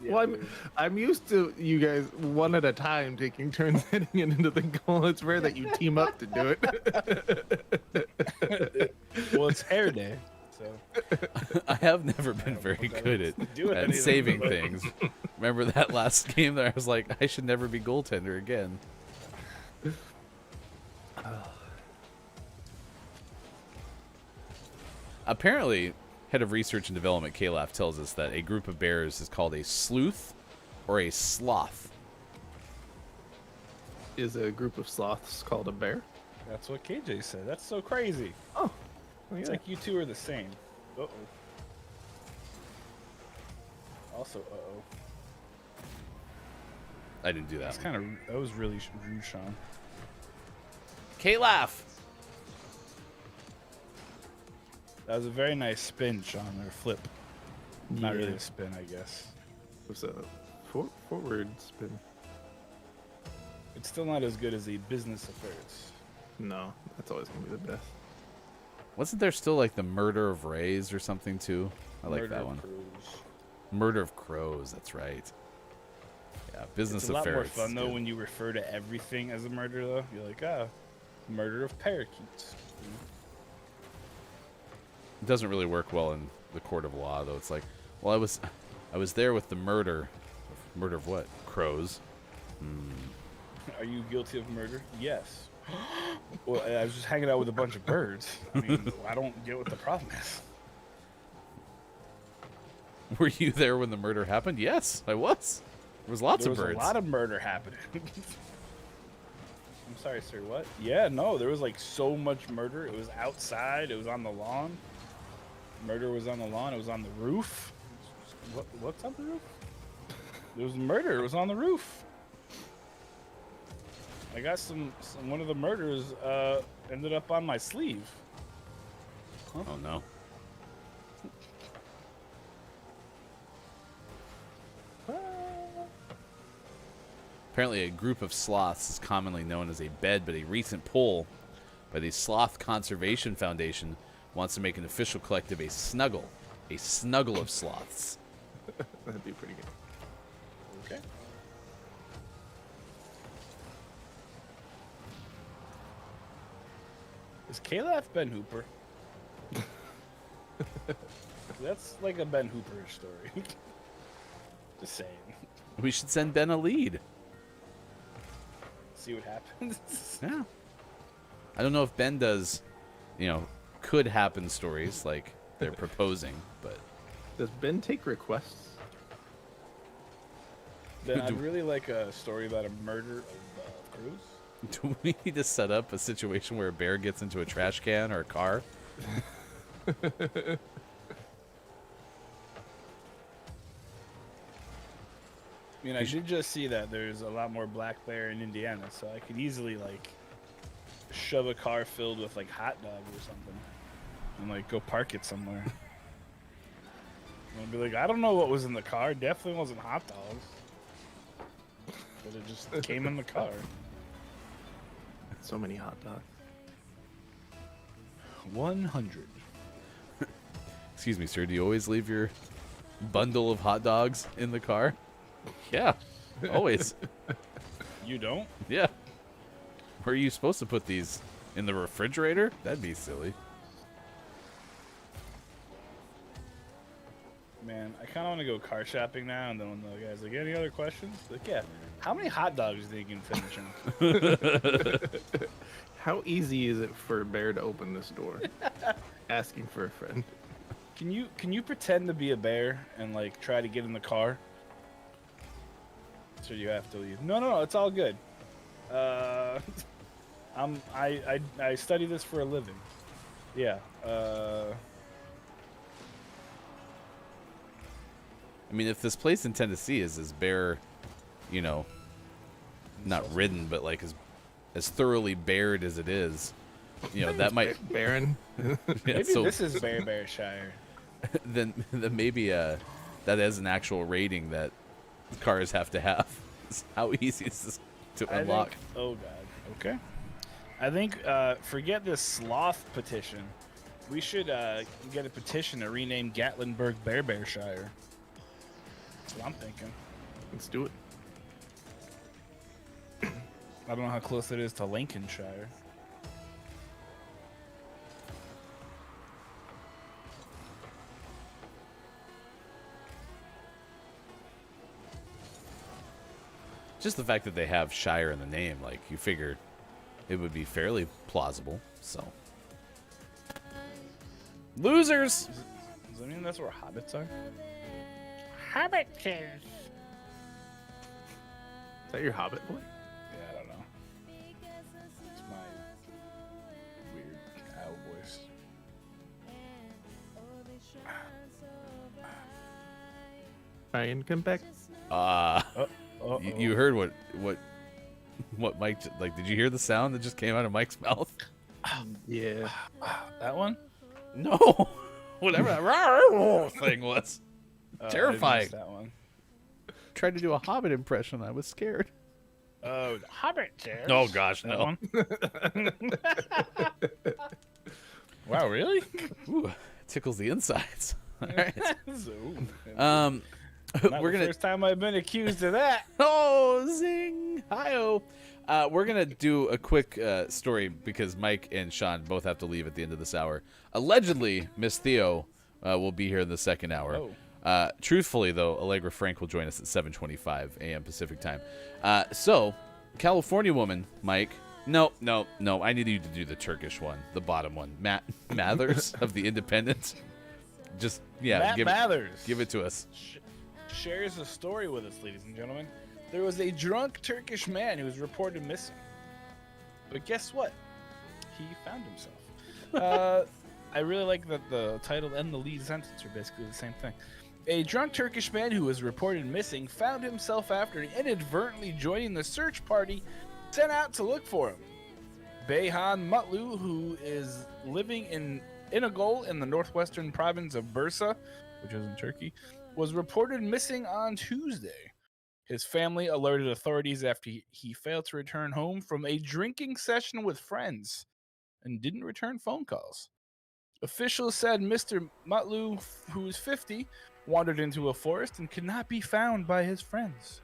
Well, I'm used to you guys one at a time taking turns hitting it into the goal. It's rare that you team up to do it. Well, it's hair day, so. I have never been very good at saving things. Remember that last game that I was like, I should never be goaltender again. Apparently, head of research and development Calaf tells us that a group of bears is called a sleuth or a sloth. Is a group of sloths called a bear? That's what KJ said. That's so crazy. Oh, It's like you two are the same. Uh-oh. Also, uh-oh. I didn't do that. That was really rude, Sean. Calaf! That was a very nice spin, Sean, or flip. Not really Yeah. a spin, I guess. It was a forward spin. It's still not as good as the business affairs. No, that's always gonna be the best. Wasn't there still like the murder of Rays or something too? I like Murder that of one. Crows. Murder of Crows, that's right. Yeah, business It's a lot more affairs. fun is though good. when you refer to everything as a murder though. You're like, murder of parakeets. It doesn't really work well in the court of law though. It's like, well, I was there with the murder. Murder of what? Crows. Are you guilty of murder? Yes. Well, I was just hanging out with a bunch of birds. I mean, I don't get what the problem is. Were you there when the murder happened? Yes, I was. There was lots There of was birds. a lot of murder happening. I'm sorry, sir. What? Yeah, no, there was like so much murder. It was outside. It was on the lawn. Murder was on the lawn. It was on the roof. What's on the roof? There was murder. It was on the roof. I got one of the murders ended up on my sleeve. Oh no. Apparently, a group of sloths is commonly known as a bed, but a recent poll by the Sloth Conservation Foundation wants to make an official collective a snuggle of sloths. That'd be pretty good. Okay. Is Caleb Ben Hooper? That's like a Ben Hooper story. Just saying. We should send Ben a lead. See what happens. Yeah. I don't know if Ben does, could happen stories like they're proposing, but Does Ben take requests? Then I'd really like a story about a murder of Cruz. do we need to set up a situation where a bear gets into a trash can or a car? I mean, I did just see that there's a lot more black bear in Indiana, so I could easily shove a car filled with hot dogs or something, and go park it somewhere. And be like, I don't know what was in the car. Definitely wasn't hot dogs, but it just came in the car. So many hot dogs. 100. Excuse me, sir. Do you always leave your bundle of hot dogs in the car? Yeah, always. You don't? Yeah. Where are you supposed to put these? In the refrigerator? That'd be silly. Man, I kind of want to go car shopping now, and then when the guy's like, any other questions? Like, yeah. How many hot dogs do you can finish in? How easy is it for a bear to open this door? Asking for a friend. Can you pretend to be a bear and try to get in the car? So you have to leave. No, it's all good. I study this for a living. Yeah. I mean, if this place in Tennessee is as bear, not ridden, but as thoroughly bared as it is, that might Baron. Yeah, Maybe so this is Bearshire. then maybe that has an actual rating that cars have to have. How easy is this to unlock? Oh god. Okay. I think forget this sloth petition. We should get a petition to rename Gatlinburg Bearshire. That's what I'm thinking. Let's do it. I don't know how close it is to Lincolnshire. Just the fact that they have Shire in the name, you figure it would be fairly plausible. So, losers. Does that mean that's where hobbits are? Is that your Hobbit boy? Yeah, I don't know. It's my weird owl voice. Ryan, come back. You heard what Mike did you hear the sound that just came out of Mike's mouth? Yeah. That one? No. Whatever that thing was. Terrifying. That one. Tried to do a Hobbit impression. I was scared. Oh, the Hobbit chair. Oh gosh, That no. one? Wow, really? Ooh, tickles the insides. All right. Ooh, We're the gonna. first time I've been accused of that. Oh, zing! Hi-oh. We're gonna do a quick story because Mike and Sean both have to leave at the end of this hour. Allegedly, Miss Theo will be here in the second hour. Oh. Truthfully, though, Allegra Frank will join us at 7:25 a.m. Pacific time. So, California woman, Mike. No. I need you to do the Turkish one, the bottom one. Matt Mathers of the Independent. Just Matt Mathers give it to us. Shares a story with us, ladies and gentlemen. There was a drunk Turkish man who was reported missing. But guess what? He found himself. I really like that the title and the lead sentence are basically the same thing. A drunk Turkish man who was reported missing found himself after inadvertently joining the search party sent out to look for him. Beyhan Mutlu, who is living in Inegöl in the northwestern province of Bursa, which is in Turkey, was reported missing on Tuesday. His family alerted authorities after he failed to return home from a drinking session with friends and didn't return phone calls. Officials said Mr. Mutlu, who is 50, wandered into a forest and could not be found by his friends.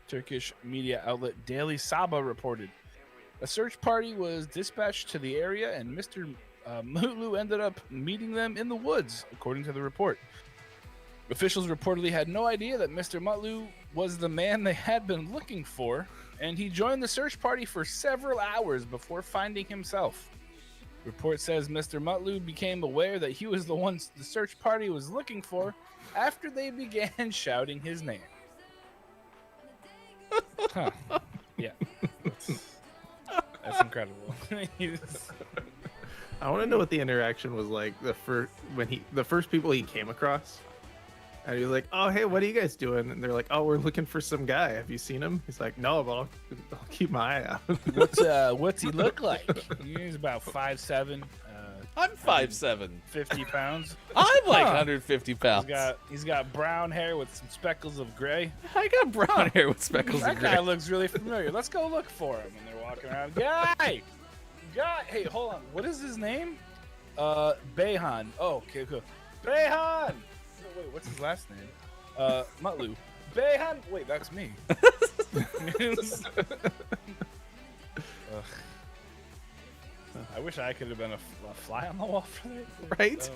Turkish media outlet Daily Sabah reported. A search party was dispatched to the area, and Mr. Mutlu ended up meeting them in the woods, according to the report. Officials reportedly had no idea that Mr. Mutlu was the man they had been looking for, and he joined the search party for several hours before finding himself. Report says Mr. Mutlu became aware that he was the one the search party was looking for after they began shouting his name. Huh. Yeah. That's incredible. I want to know what the interaction was like the first people he came across. And he was like, "Oh, hey, what are you guys doing?" And they're like, "Oh, we're looking for some guy. Have you seen him?" He's like, "No, but I'll keep my eye out." What's he look like? He's about 5'7". I'm 5'7". 50 pounds. I'm like 150 pounds. He's got brown hair with some speckles of gray. I got brown hair with speckles That of gray. guy looks really familiar. Let's go look for him. And they're walking around. Guy! Hey, hold on. What is his name? Behan. Oh, okay, cool. Behan! No, wait, what's his last name? Mutlu. Behan! Wait, that's me. Ugh. I wish I could have been a fly on the wall for that. Right?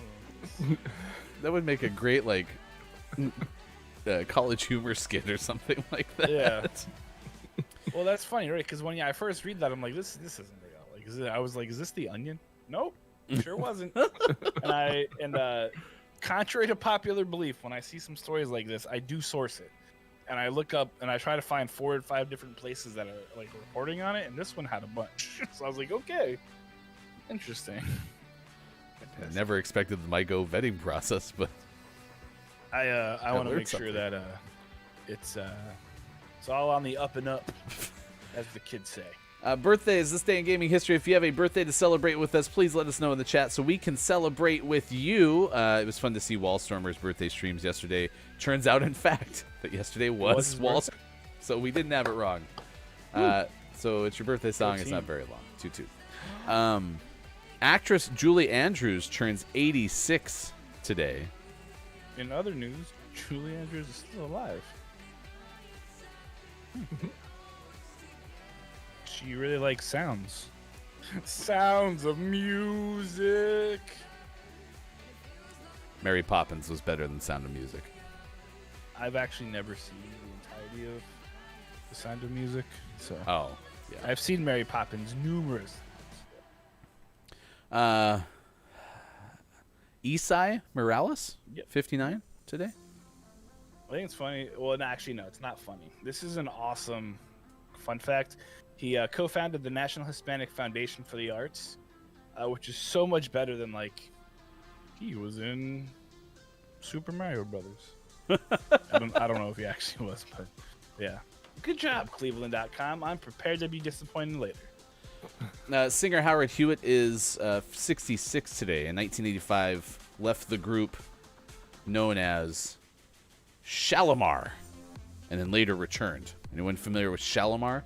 That would make a great like college humor skit or something like that. Yeah. Well, that's funny, right? Because when I first read that, I'm like, this isn't real. Like, I was like, is this the Onion? Nope, sure wasn't. and contrary to popular belief, when I see some stories like this, I do source it, and I look up and I try to find 4 or 5 different places that are like reporting on it, and this one had a bunch. So I was like, okay, interesting. I never expected the MyGo vetting process, but I want to make sure something. that it's all on the up and up, as the kids say. Birthdays this day in gaming history. If you have a birthday to celebrate with us, please let us know in the chat so we can celebrate with you. It was fun to see Wallstormer's birthday streams yesterday. Turns out, in fact, that yesterday was Wallstormer, so we didn't have it wrong. So it's your birthday song. It's not very long. 2-2. Actress Julie Andrews turns 86 today. In other news, Julie Andrews is still alive. She really likes sounds. Sounds of music. Mary Poppins was better than Sound of Music. I've actually never seen the entirety of The Sound of Music. So Oh, yeah. I've seen Mary Poppins numerous Isai Morales, Yep. 59 today. I think it's funny. Well, no, actually, no, it's not funny. This is an awesome fun fact. He co-founded the National Hispanic Foundation for the Arts, which is so much better than, like, he was in Super Mario Brothers. I don't know if he actually was, but yeah. Good job, Cleveland.com. I'm prepared to be disappointed later. Singer Howard Hewett is 66 today. In 1985, left the group known as Shalimar, and then later returned. Anyone familiar with Shalimar?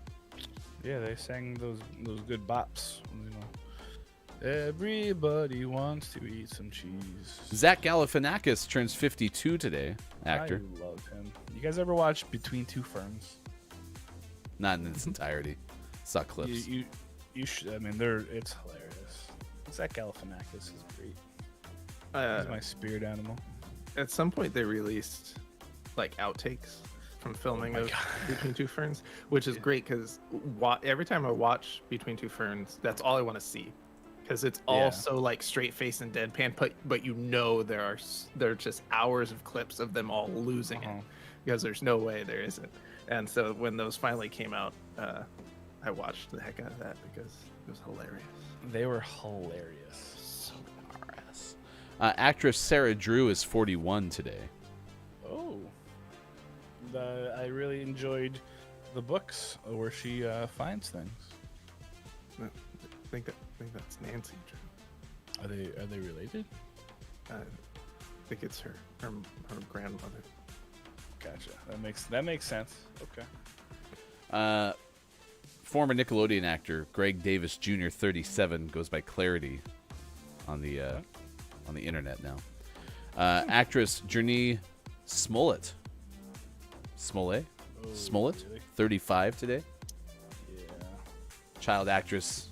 Yeah, they sang those good bops. You know, everybody wants to eat some cheese. Zach Galifianakis turns 52 today. Actor. I love him. You guys ever watch Between Two Ferns? Not in its entirety. Saw clips. You should. I mean, it's hilarious. Zach Galifianakis is great. He's my spirit animal. At some point, they released like outtakes from filming of Between Two Ferns, which is great because every time I watch Between Two Ferns, that's all I want to see, because it's all so like straight face and deadpan, but you know there are just hours of clips of them all losing it, because there's no way there isn't. And so when those finally came out, I watched the heck out of that because it was hilarious. They were hilarious. So RS. Actress Sarah Drew is 41 today. Oh. I really enjoyed the books where she finds things. I think that's Nancy Drew. Are they related? I think it's her grandmother. Gotcha. That makes sense. Okay. Former Nickelodeon actor Greg Davis Jr., 37, goes by Clarity on the internet now. Actress Jurnee Smollett, 35 today. Yeah. Child actress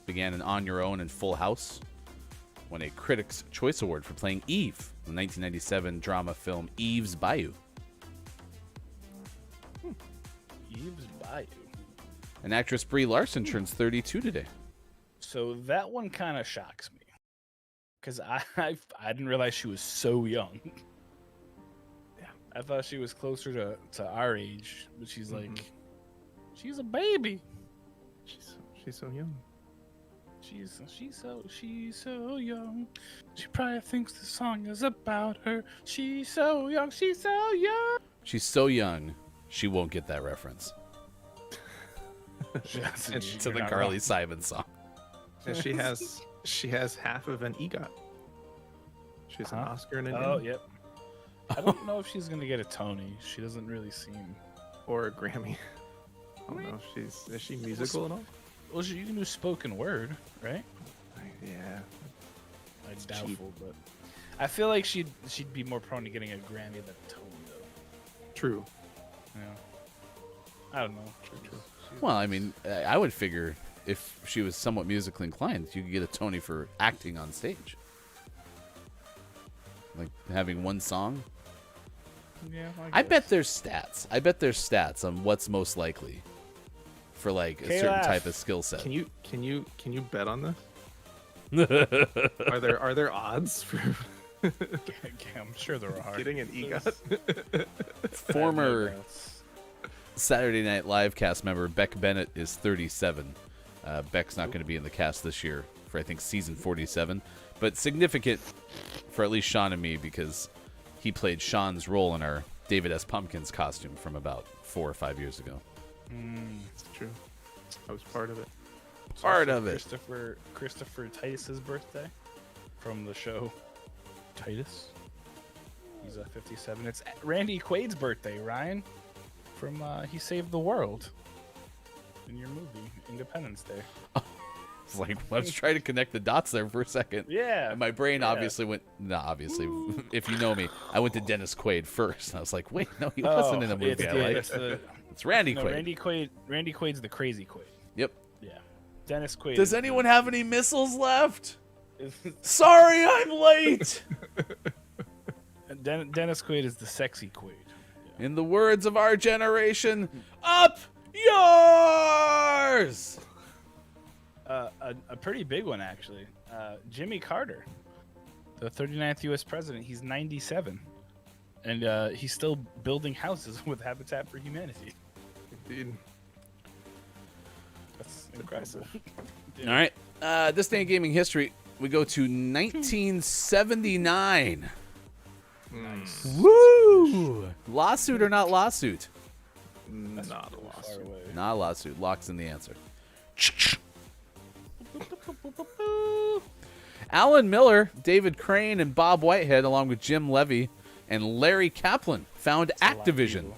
began in On Your Own and Full House. Won a Critics' Choice Award for playing Eve in the 1997 drama film Eve's Bayou. Eve's Bayou. And actress Bree Larson turns 32 today. So that one kind of shocks me, because I didn't realize she was so young. Yeah, I thought she was closer to our age, but she's like, she's a baby. She's so young. She's so young. She probably thinks the song is about her. She's so young. She's so young. She's so young, she won't get that reference. To the Carly Simon song. And she has half of an EGOT. She's an Oscar and an Oh, Emmy. yep. I don't know if she's gonna get a Tony. She doesn't really seem. Or a Grammy. I don't know. Is she musical at all? Well, you can do spoken word, right? Yeah. It's doubtful, but I feel like she'd be more prone to getting a Grammy than a Tony, though. True. Yeah. I don't know. True. Well, I mean, I would figure if she was somewhat musically inclined, you could get a Tony for acting on stage. Like having one song. Yeah, I bet there's stats on what's most likely for like a certain type of skill set. Can you bet on this? Are there odds for I'm sure there are. getting an EGOT? Former Saturday Night Live cast member Beck Bennett is 37. Beck's not going to be in the cast this year for, I think, season 47. But significant for at least Sean and me because he played Sean's role in our David S. Pumpkins costume from about 4 or 5 years ago. It's true. I was part of it. Part of it. Christopher Titus's birthday from the show Titus. He's 57. It's Randy Quaid's birthday, Ryan. From He Saved the World in your movie Independence Day. It's like I was trying to connect the dots there for a second. Yeah. And my brain obviously went. No, obviously, if you know me, I went to Dennis Quaid first. And I was like, wait, no, he wasn't in the movie I like. It's Randy Quaid. Randy Quaid's the crazy Quaid. Yep. Yeah. Dennis Quaid. Does anyone have any missiles left? Sorry, I'm late. Dennis Quaid is the sexy Quaid. In the words of our generation, up yours! A pretty big one, actually. Jimmy Carter, the 39th U.S. president, he's 97. And he's still building houses with Habitat for Humanity. Indeed. That's impressive. All right. This day in gaming history, we go to 1979. Nice. Woo! Lawsuit or not lawsuit? Not a lawsuit. Not a lawsuit. Locks in the answer. Alan Miller, David Crane, and Bob Whitehead, along with Jim Levy and Larry Kaplan, found Activision.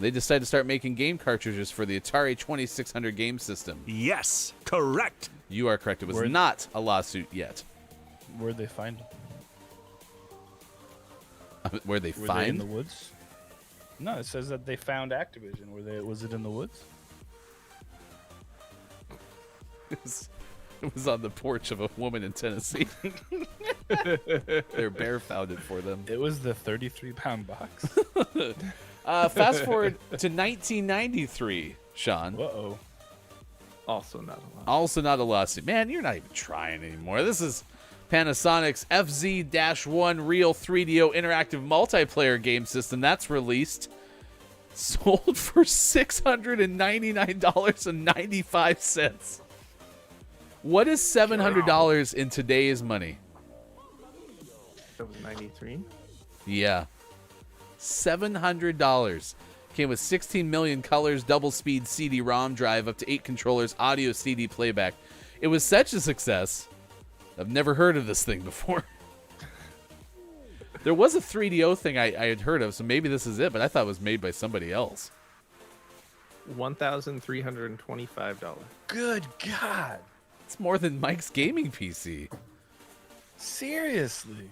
They decided to start making game cartridges for the Atari 2600 game system. Yes, correct. You are correct. It was not a lawsuit yet. Where'd they find them? Where they Were find? they in the woods? No, it says that they found Activision. Was it in the woods? It was on the porch of a woman in Tennessee. Their bear found it for them. It was the 33-pound box. Fast forward to 1993, Sean. Uh-oh. Also not a lawsuit. Also not a lawsuit. Man, you're not even trying anymore. This is Panasonic's FZ-1 Real 3DO interactive multiplayer game system that's released. Sold for $699.95. What is $700 in today's money? That was 93. Yeah. $700. Came with 16 million colors, double speed CD-ROM drive, up to 8 controllers, audio CD playback. It was such a success. I've never heard of this thing before. There was a 3DO thing I had heard of, so maybe this is it, but I thought it was made by somebody else. $1,325. Good God. It's more than Mike's gaming PC. Seriously.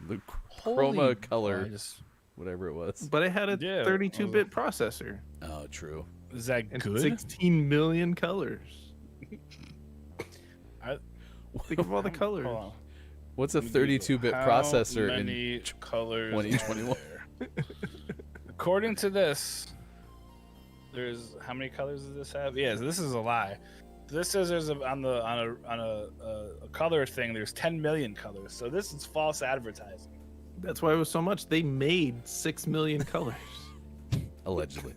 The Holy- chroma color, I just- whatever it was. But it had a Yeah, 32-bit processor Oh, true. Is that and good? 16 million colors. I- Think of all the colors. Hold on. What's a Let me Google. 32-bit How processor many in colors 2021? are there? According to this, there's how many colors does this have? Yeah, so this is a lie. This says there's on a color thing. There's 10 million colors. So this is false advertising. That's why it was so much. They made 6 million colors. Allegedly.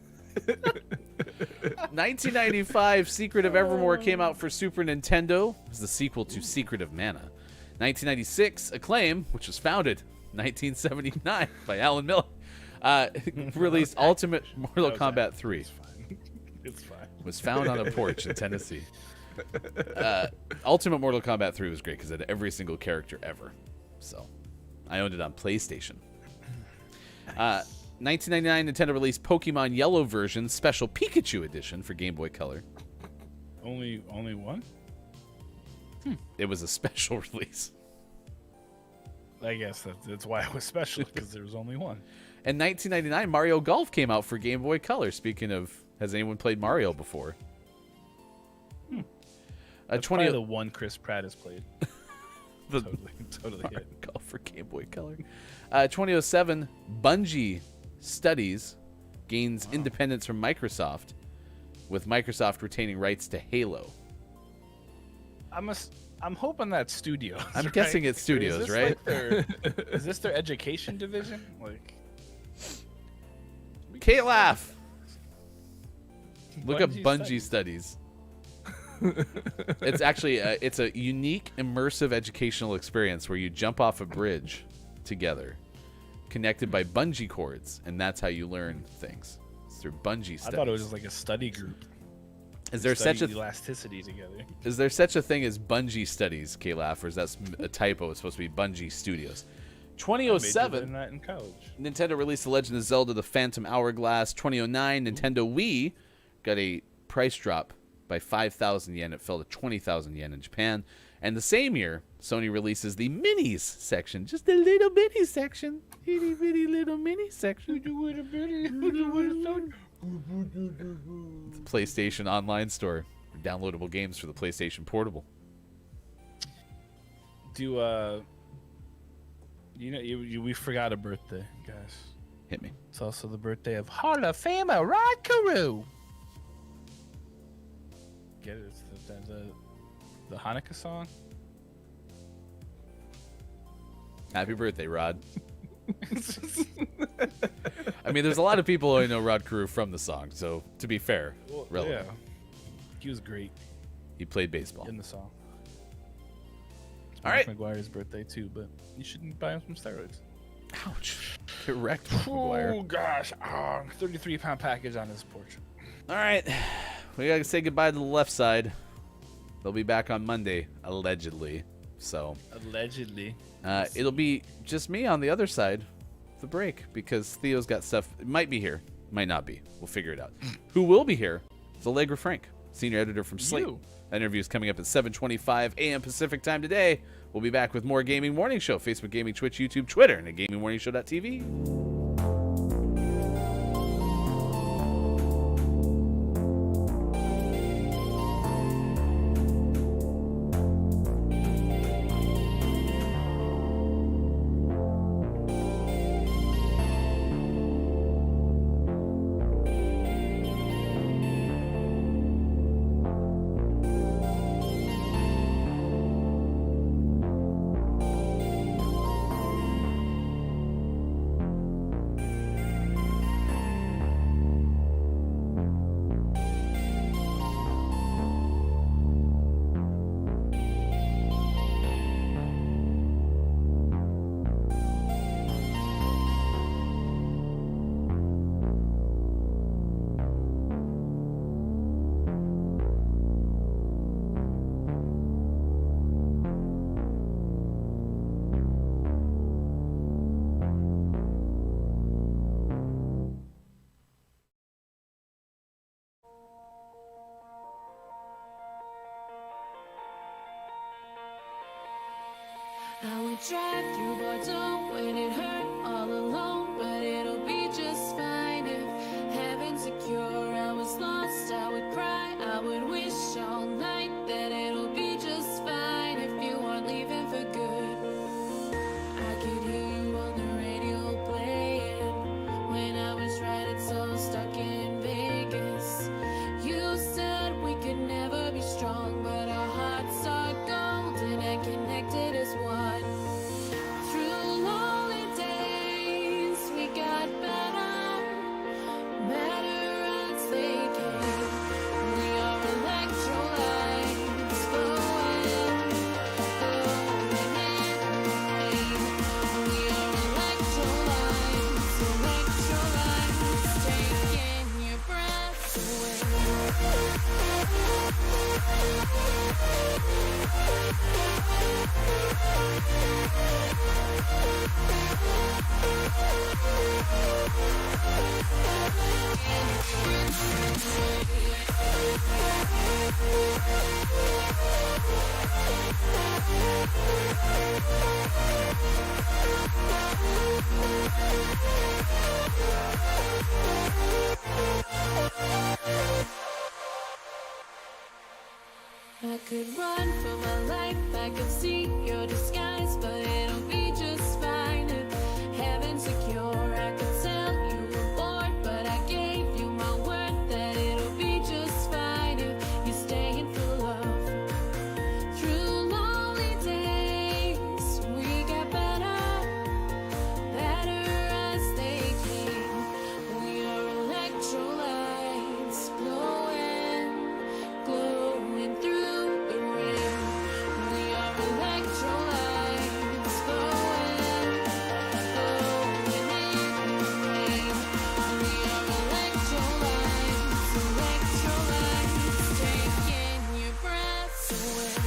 1995, Secret of Evermore came out for Super Nintendo. It was the sequel to Secret of Mana. 1996, Acclaim, which was founded 1979 by Alan Miller, released Ultimate Mortal Kombat 3. It's fine. It's fine. Was found on a porch in Tennessee. Ultimate Mortal Kombat 3 was great because it had every single character ever. So, I owned it on PlayStation. 1999, Nintendo released Pokemon Yellow version Special Pikachu Edition for Game Boy Color. Only one? It was a special release. I guess that's why it was special, because there was only one. In 1999, Mario Golf came out for Game Boy Color. Speaking of, has anyone played Mario before? That's probably the one Chris Pratt has played. The Totally Mario hit. Golf for Game Boy Color. 2007, Bungie Studies gains independence from Microsoft, with Microsoft retaining rights to Halo. I'm hoping that's studios. I'm right? guessing it's studios, Is this right? like is this their education division? Like, Kate Laugh. Look up Bungie Bungie Studies. It's actually it's a unique, immersive educational experience where you jump off a bridge together, connected by bungee cords, and that's how you learn things. It's through Bungie Studies. I thought it was just like a study group. Is there such a elasticity together? Is there such a thing as Bungie Studies, K-Laugh, or is that a typo? It's supposed to be Bungie Studios. I majored in 2007, that in college. Nintendo released The Legend of Zelda: The Phantom Hourglass. 2009, Nintendo Wii got a price drop by 5,000 yen. It fell to 20,000 yen in Japan. And the same year, Sony releases the minis section, just a little bitty section, itty bitty little mini section. The PlayStation Online Store for downloadable games for the PlayStation Portable. We forgot a birthday, guys. Hit me. It's also the birthday of Hall of Famer Rod Carew. Get it? It's the Hanukkah song. Happy birthday, Rod. I mean, there's a lot of people who only know Rod Carew from the song, so to be fair, relevant. Yeah, he was great He played baseball. in the song. It's All Mark right. McGuire's birthday too, but you shouldn't buy him some steroids. Ouch. Get wrecked, Mark McGuire. Oh gosh, 33-pound package on his porch. All right. We got to say goodbye to the left side. They'll be back on Monday, allegedly. So Allegedly. it'll be just me on the other side of the break because Theo's got stuff. It might be here, might not be. We'll figure it out. Who will be here is Allegra Frank, senior editor from Slate. You. That interview is coming up at 7:25 a.m. Pacific time today. We'll be back with more Gaming Morning Show, Facebook Gaming, Twitch, YouTube, Twitter, and at GamingMorningShow.tv. drive through Bordeaux when it hurt all alone, but it'll be just fine if heaven's secure. I was lost, I would cry, I would wish all night that it'll be just fine if you aren't leaving for good. I could hear you on the radio playing when I was riding so stuck in Vegas. You said we could never be strong, but our hearts are golden and connected as one. Through lonely days, we got better, better as they came. We are electrolytes flowing, flowing in rain. We are electrolytes, electrolytes, taking your breath away. I could run for my life, I could see your disguise, but it'll be just fine if heaven's secure. I could tell you were bored, but I gave you my word that it'll be just fine if you're staying for love. Through lonely days, we got better, better as they came. We are electrolytes glowing, glowing through the rain. We are electrolytes glowing, glowing in the rain. We are electrolytes, electrolytes, taking your breath away.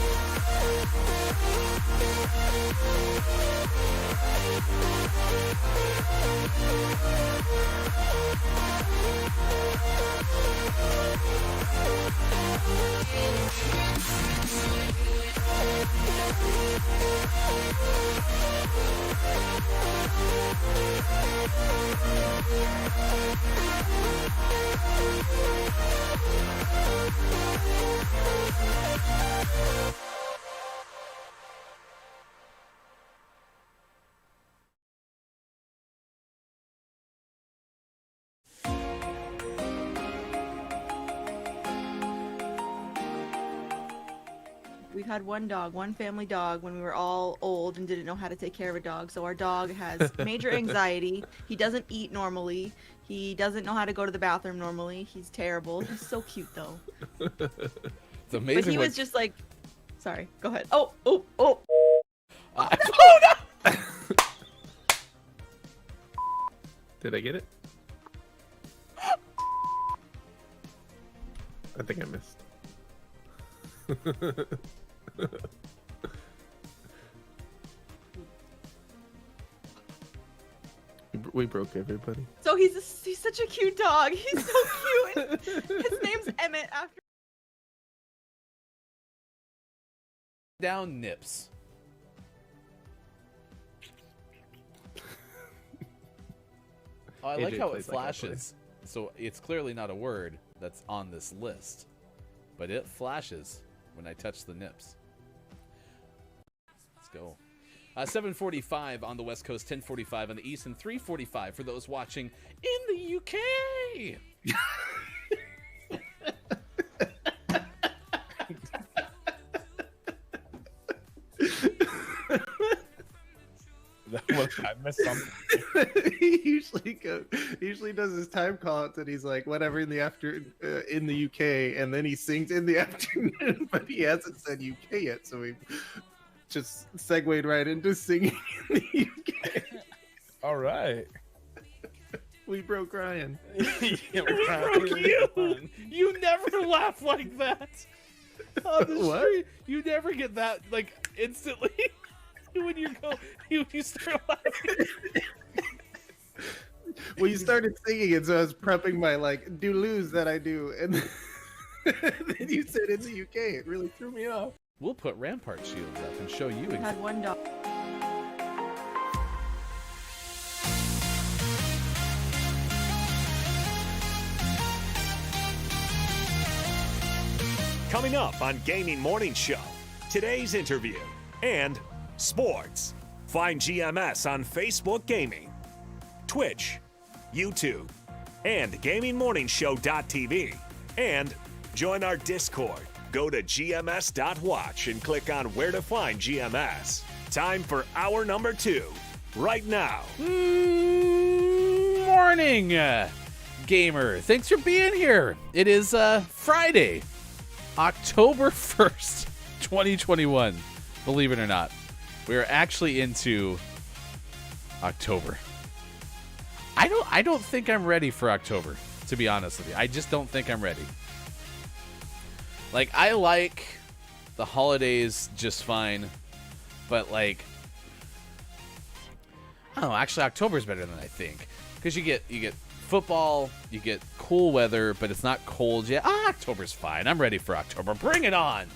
We had one family dog when we were all old and didn't know how to take care of a dog. So our dog has major anxiety. He doesn't eat normally. He doesn't know how to go to the bathroom normally. He's terrible. He's so cute though. It's amazing. But he was just like, sorry, go ahead. Oh. Oh no! Did I get it? I think I missed. We broke everybody. So he's such a cute dog. He's so cute. His name's Emmett after. Down nips. Oh, I like AJ how it plays like I play. flashes. So it's clearly not a word that's on this list, but it flashes when I touch the nips. Let's go. 7:45 on the West Coast, 10:45 on the East, and 3:45 for those watching in the UK. I missed something. He usually does his time call outs and he's like whatever in the in the UK, and then he sings in the afternoon, but he hasn't said UK yet, so we just segued right into singing in the UK. All right. We broke Ryan. Yeah, Broke you. You never laugh like that. On the What? street. You never get that like instantly when you start laughing. Well, you started singing it, so I was prepping my like do-loos that I do, and then you said in the UK. It really threw me off. We'll put Rampart shields up and show you. Had one dog. Coming up on Gaming Morning Show, today's interview and sports. Find GMS on Facebook Gaming, Twitch, YouTube, and GamingMorningShow.tv. And join our Discord. Go to GMS.watch and click on where to find GMS. Time for hour number 2, right now. Morning, gamer. Thanks for being here. It is Friday, October 1st, 2021. Believe it or not, we are actually into October. I don't think I'm ready for October, to be honest with you. I just don't think I'm ready. Like, I like the holidays just fine, but like, I don't know, actually October's better than I think. Because you get football, you get cool weather, but it's not cold yet. October's fine. I'm ready for October. Bring it on.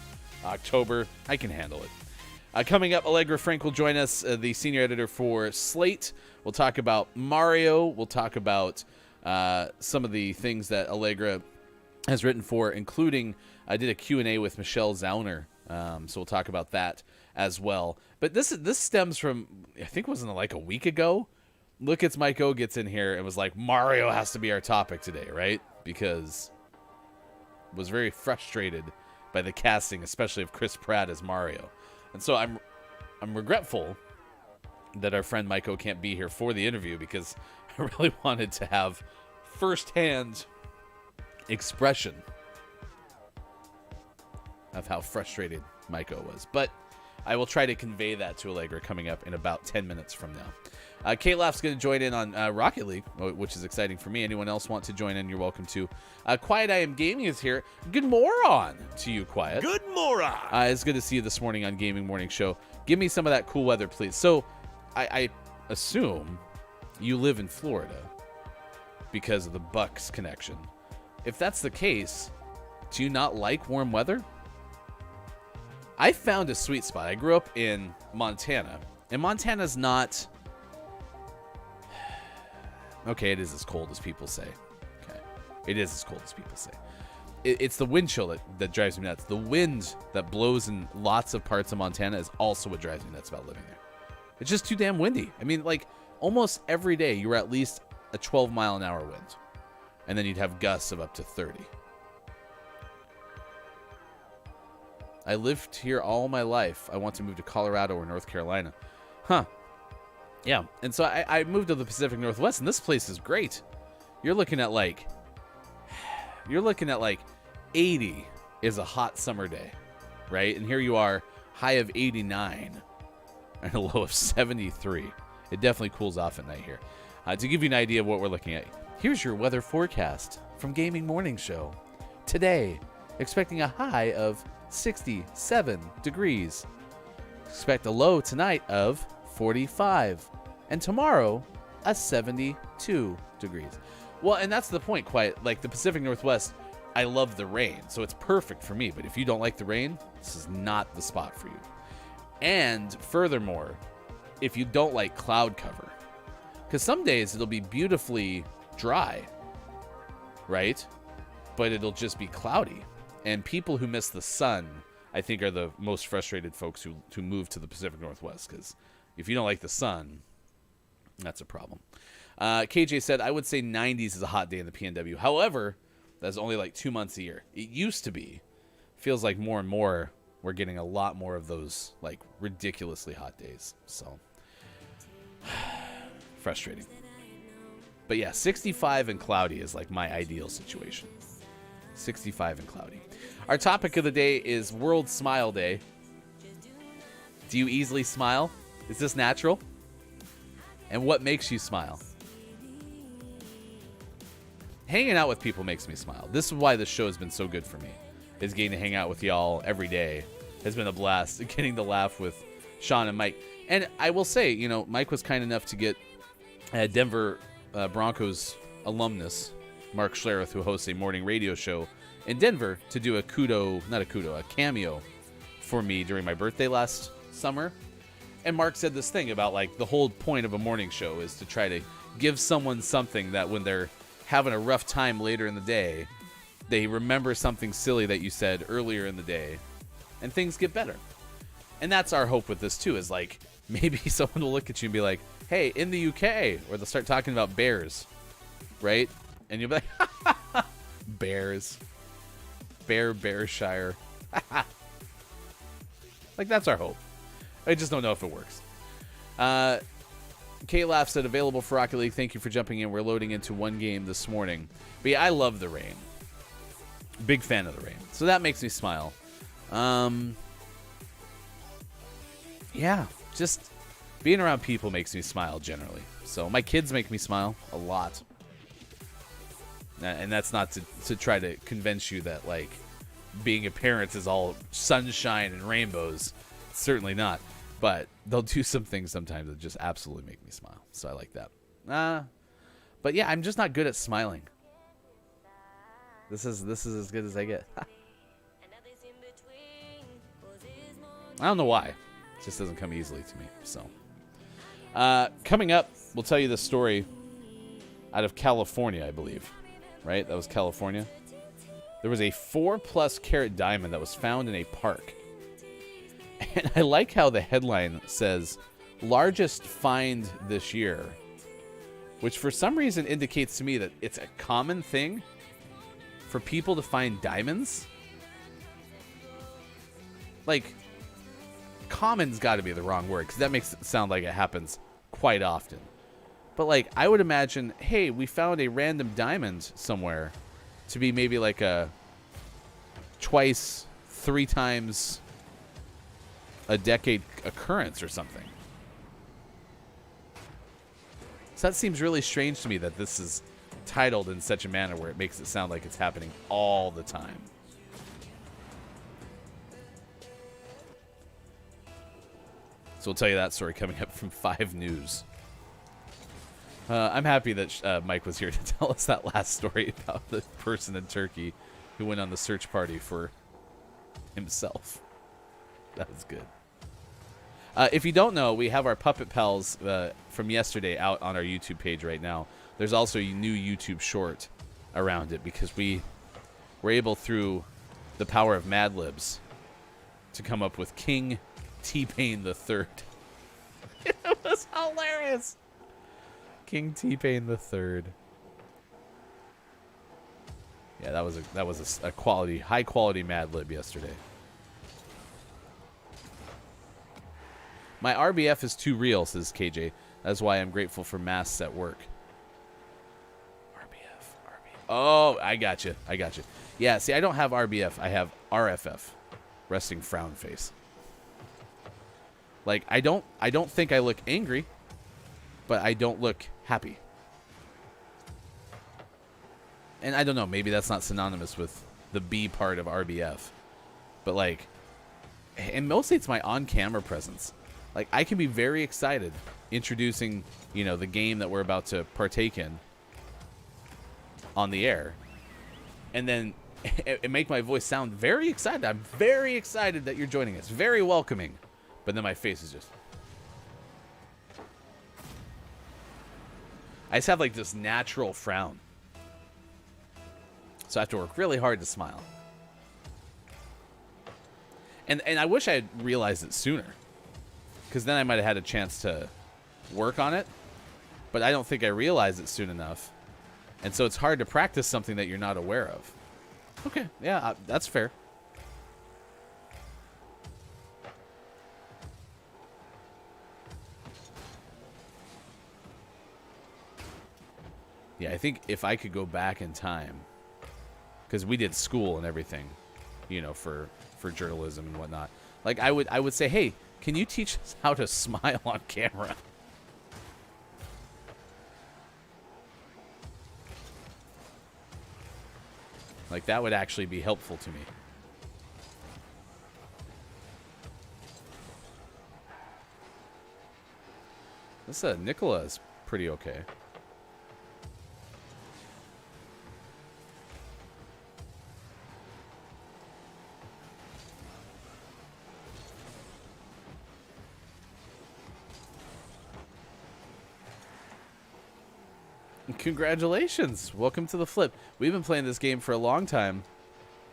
October, I can handle it. Coming up, Allegra Frank will join us, the senior editor for Slate. We'll talk about Mario. We'll talk about some of the things that Allegra has written for, including I did a Q&A with Michelle Zauner, so we'll talk about that as well. But this stems from, I think it wasn't like a week ago. Look, it's Mike O gets in here and was like, Mario has to be our topic today, right? Because was very frustrated by the casting, especially of Chris Pratt as Mario. And so I'm regretful that our friend Mike O can't be here for the interview, because I really wanted to have firsthand expression of how frustrated Mike O was. But I will try to convey that to Allegra coming up in about 10 minutes from now. Kate Laugh's going to join in on Rocket League, which is exciting for me. Anyone else want to join in, you're welcome to. Quiet I Am Gaming is here. Good moron to you, Quiet. Good moron. It's good to see you this morning on Gaming Morning Show. Give me some of that cool weather, please. So I assume you live in Florida because of the Bucks connection. If that's the case, do you not like warm weather? I found a sweet spot. I grew up in Montana, and Montana's not... Okay, it is as cold as people say. Okay, it is as cold as people say. It's the wind chill that drives me nuts. The wind that blows in lots of parts of Montana is also what drives me nuts about living there. It's just too damn windy. I mean, like, almost every day you were at least a 12-mile-an-hour wind. And then you'd have gusts of up to 30. I lived here all my life. I want to move to Colorado or North Carolina. Huh. Yeah, and so I moved to the Pacific Northwest, and this place is great. You're looking at like 80 is a hot summer day, right? And here you are, high of 89 and a low of 73. It definitely cools off at night here. To give you an idea of what we're looking at, here's your weather forecast from Gaming Morning Show. Today, expecting a high of 67 degrees. Expect a low tonight of 45, and tomorrow a 72 degrees. Well, and that's the point, Quiet. Like, the Pacific Northwest, I love the rain, so it's perfect for me. But if you don't like the rain, this is not the spot for you. And furthermore, if you don't like cloud cover, because some days it'll be beautifully dry, right? But it'll just be cloudy. And people who miss the sun, I think, are the most frustrated folks who move to the Pacific Northwest, because if you don't like the sun, that's a problem. KJ said, I would say 90s is a hot day in the PNW. However, that's only like 2 months a year. It used to be. Feels like more and more we're getting a lot more of those like ridiculously hot days. So, frustrating. But yeah, 65 and cloudy is like my ideal situation. 65 and cloudy. Our topic of the day is World Smile Day. Do you easily smile? Is this natural? And what makes you smile? Hanging out with people makes me smile. This is why this show has been so good for me. Is getting to hang out with y'all every day has been a blast. Getting to laugh with Sean and Mike. And I will say, you know, Mike was kind enough to get Denver Broncos alumnus Mark Schlereth, who hosts a morning radio show in Denver, to do a cameo for me during my birthday last summer. And Mark said this thing about, like, the whole point of a morning show is to try to give someone something that when they're having a rough time later in the day, They remember something silly that you said earlier in the day, and things get better. And that's our hope with this too, is like maybe someone will look at you and be like, hey, in the UK, or they'll start talking about bears, right? And you'll be like, bears. Bearshire. Like, that's our hope. I just don't know if it works. K-Laugh said, available for Rocket League. Thank you for jumping in. We're loading into one game this morning. But yeah, I love the rain. Big fan of the rain. So that makes me smile. Yeah, just being around people makes me smile generally. So my kids make me smile a lot. And that's not to try to convince you that, like, being a parent is all sunshine and rainbows. Certainly not. But they'll do some things sometimes that just absolutely make me smile. So I like that. But yeah, I'm just not good at smiling. This is as good as I get. I don't know why. It just doesn't come easily to me. So coming up, we'll tell you this story out of California, I believe. Right? That was California. There was a 4+ carat diamond that was found in a park. And I like how the headline says, largest find this year, which for some reason indicates to me that it's a common thing for people to find diamonds. Like, common's got to be the wrong word, because that makes it sound like it happens quite often. But, like, I would imagine, hey, we found a random diamond somewhere to be maybe like a twice, 3 times a decade occurrence or something. So that seems really strange to me that this is titled in such a manner where it makes it sound like it's happening all the time. So we'll tell you that story coming up from 5 News. I'm happy that Mike was here to tell us that last story about the person in Turkey who went on the search party for himself. That was good. If you don't know, we have our Puppet Pals from yesterday out on our YouTube page right now. There's also a new YouTube short around it because we were able, through the power of Mad Libs, to come up with King T-Pain the Third. It was hilarious. King T-Pain the Third. Yeah, that was a quality, high quality Mad Lib yesterday. My RBF is too real, says KJ. That's why I'm grateful for masks at work. RBF. Oh, I got you. Yeah, see, I don't have RBF. I have RFF, resting frown face. Like, I don't think I look angry, but I don't look happy. And I don't know, maybe that's not synonymous with the B part of RBF. But, like, and mostly it's my on-camera presence. Like, I can be very excited introducing, you know, the game that we're about to partake in on the air. And then it make my voice sound very excited. I'm very excited that you're joining us. Very welcoming. But then my face is just... I just have, like, this natural frown. So I have to work really hard to smile. And I wish I had realized it sooner. Because then I might have had a chance to work on it. But I don't think I realized it soon enough. And so it's hard to practice something that you're not aware of. Okay, yeah, that's fair. Yeah, I think if I could go back in time, because we did school and everything, you know, for journalism and whatnot. Like, I would say, hey, can you teach us how to smile on camera? Like, that would actually be helpful to me. This Nicola is pretty okay. Congratulations. Welcome to the flip. We've been playing this game for a long time.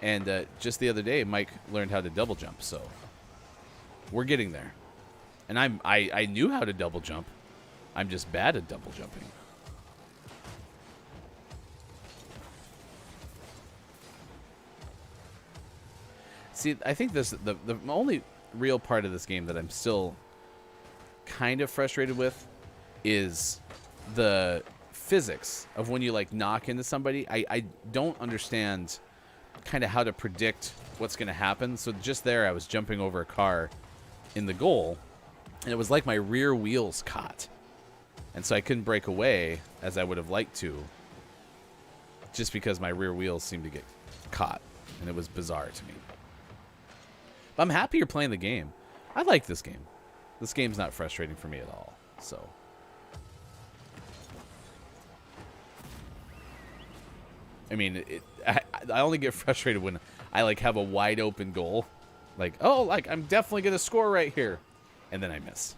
And just the other day, Mike learned how to double jump. So we're getting there. And I knew how to double jump. I'm just bad at double jumping. See, I think the only real part of this game that I'm still kind of frustrated with is the physics of when you like knock into somebody. I don't understand kind of how to predict what's going to happen. So just there, I was jumping over a car in the goal, and it was like my rear wheels caught. And so I couldn't break away as I would have liked to, just because my rear wheels seemed to get caught, and it was bizarre to me. But I'm happy you're playing the game. I like this game. This game's not frustrating for me at all. So I mean, I only get frustrated when I like have a wide open goal, like, oh, like I'm definitely gonna score right here, and then I miss.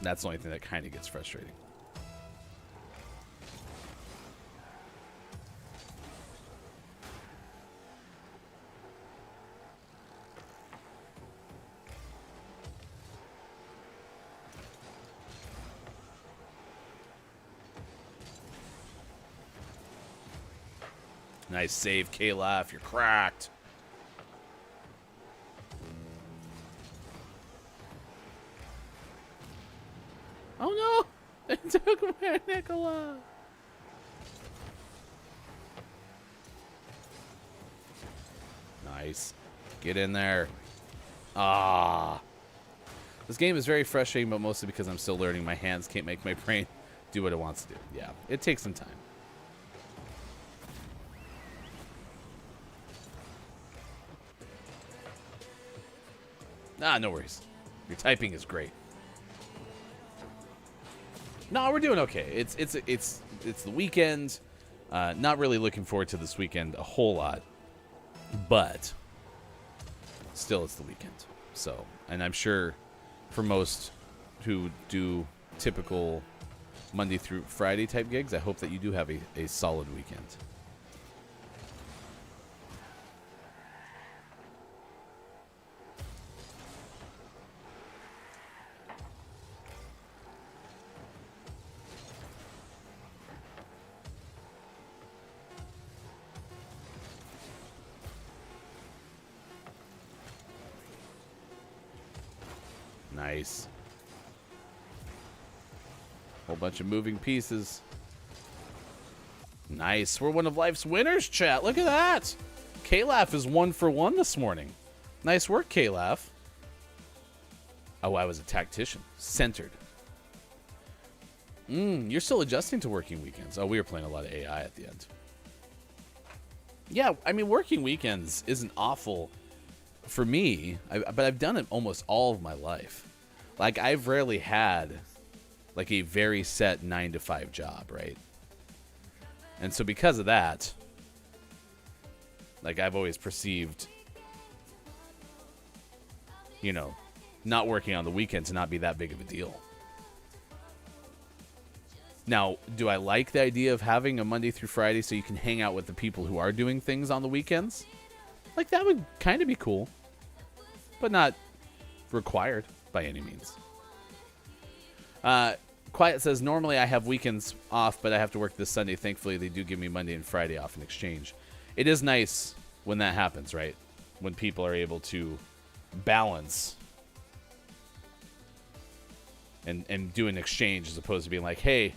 That's the only thing that kind of gets frustrating. Nice save, K-Laugh. You're cracked. Oh no! They took away Nicola. Nice. Get in there. Ah. This game is very frustrating, but mostly because I'm still learning. My hands can't make my brain do what it wants to do. Yeah, it takes some time. Ah, no worries. Your typing is great. No, we're doing okay. It's the weekend. Not really looking forward to this weekend a whole lot, but still, it's the weekend. So, and I'm sure for most who do typical Monday through Friday type gigs, I hope that you do have a solid weekend. Nice. Whole bunch of moving pieces. Nice. We're one of life's winners, chat. Look at that. K-Laugh is 1 for 1 this morning. Nice work, K-Laugh. Oh, I was a tactician. Centered. You're still adjusting to working weekends. Oh, we were playing a lot of AI at the end. Yeah, I mean, working weekends isn't awful for me, but I've done it almost all of my life. Like, I've rarely had like a very set 9-to-5 job, right? And so because of that, like, I've always perceived, you know, not working on the weekend to not be that big of a deal. Now, do I like the idea of having a Monday through Friday so you can hang out with the people who are doing things on the weekends? Like, that would kind of be cool, but not required by any means. Quiet says, normally I have weekends off, but I have to work this Sunday. Thankfully, they do give me Monday and Friday off in exchange. It is nice when that happens, right? When people are able to balance and do an exchange as opposed to being like, hey,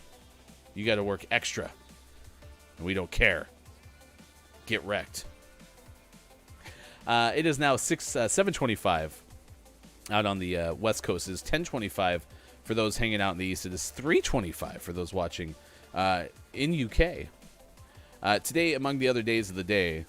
you got to work extra, and we don't care. Get wrecked. It is now 7:25 out on the West Coast. It is 10:25 for those hanging out in the East. It is 3:25 for those watching in UK. Today, among the other days of the day,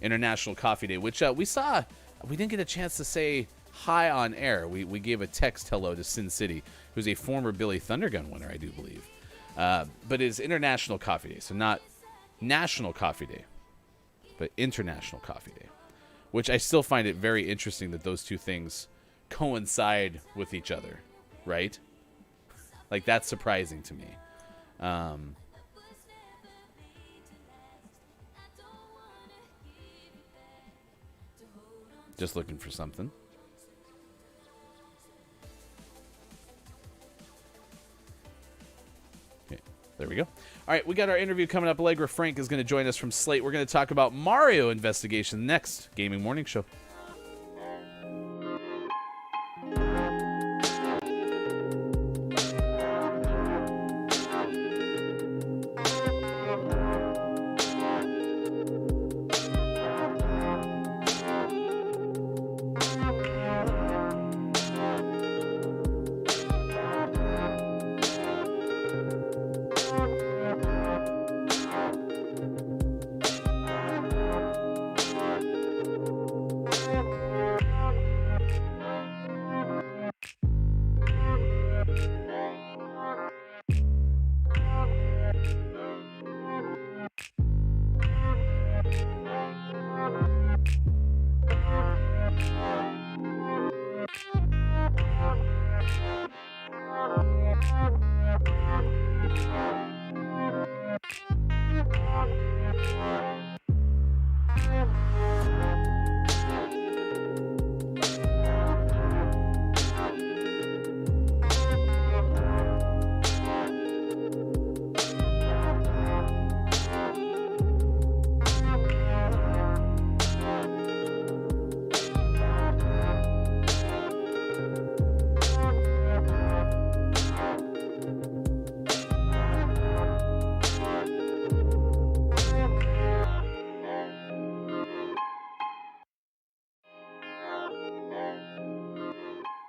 International Coffee Day, which we saw. We didn't get a chance to say hi on air. We gave a text hello to Sin City, who's a former Billy Thundergun winner, I do believe. But it's International Coffee Day, so not National Coffee Day, but International Coffee Day, which I still find it very interesting that those two things coincide with each other, right? Like, that's surprising to me. Just looking for something. Okay, there we go. All right, we got our interview coming up. Allegra Frank is going to join us from Slate. We're going to talk about Mario investigation next. Gaming Morning Show.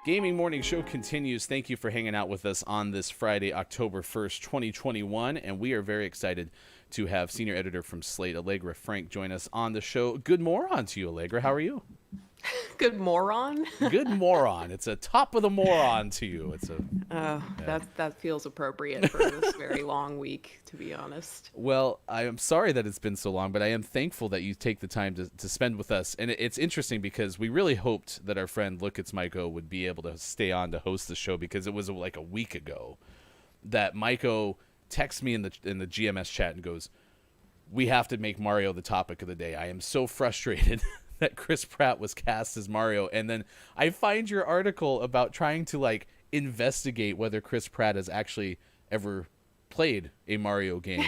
Gaming Morning Show continues. Thank you for hanging out with us on this Friday, October 1st, 2021. And we are very excited to have senior editor from Slate, Allegra Frank, join us on the show. Good moron to you, Allegra. How are you? Good moron? Good moron. It's a top of the moron to you. It's a that feels appropriate for this very long week, to be honest. Well, I am sorry that it's been so long, but I am thankful that you take the time to spend with us. And it's interesting because we really hoped that our friend Look It's Maiko would be able to stay on to host the show, because it was like a week ago that Maiko texts me in the GMS chat and goes, "We have to make Mario the topic of the day. I am so frustrated that Chris Pratt was cast as Mario." And then I find your article about trying to like investigate whether Chris Pratt has actually ever played a Mario game,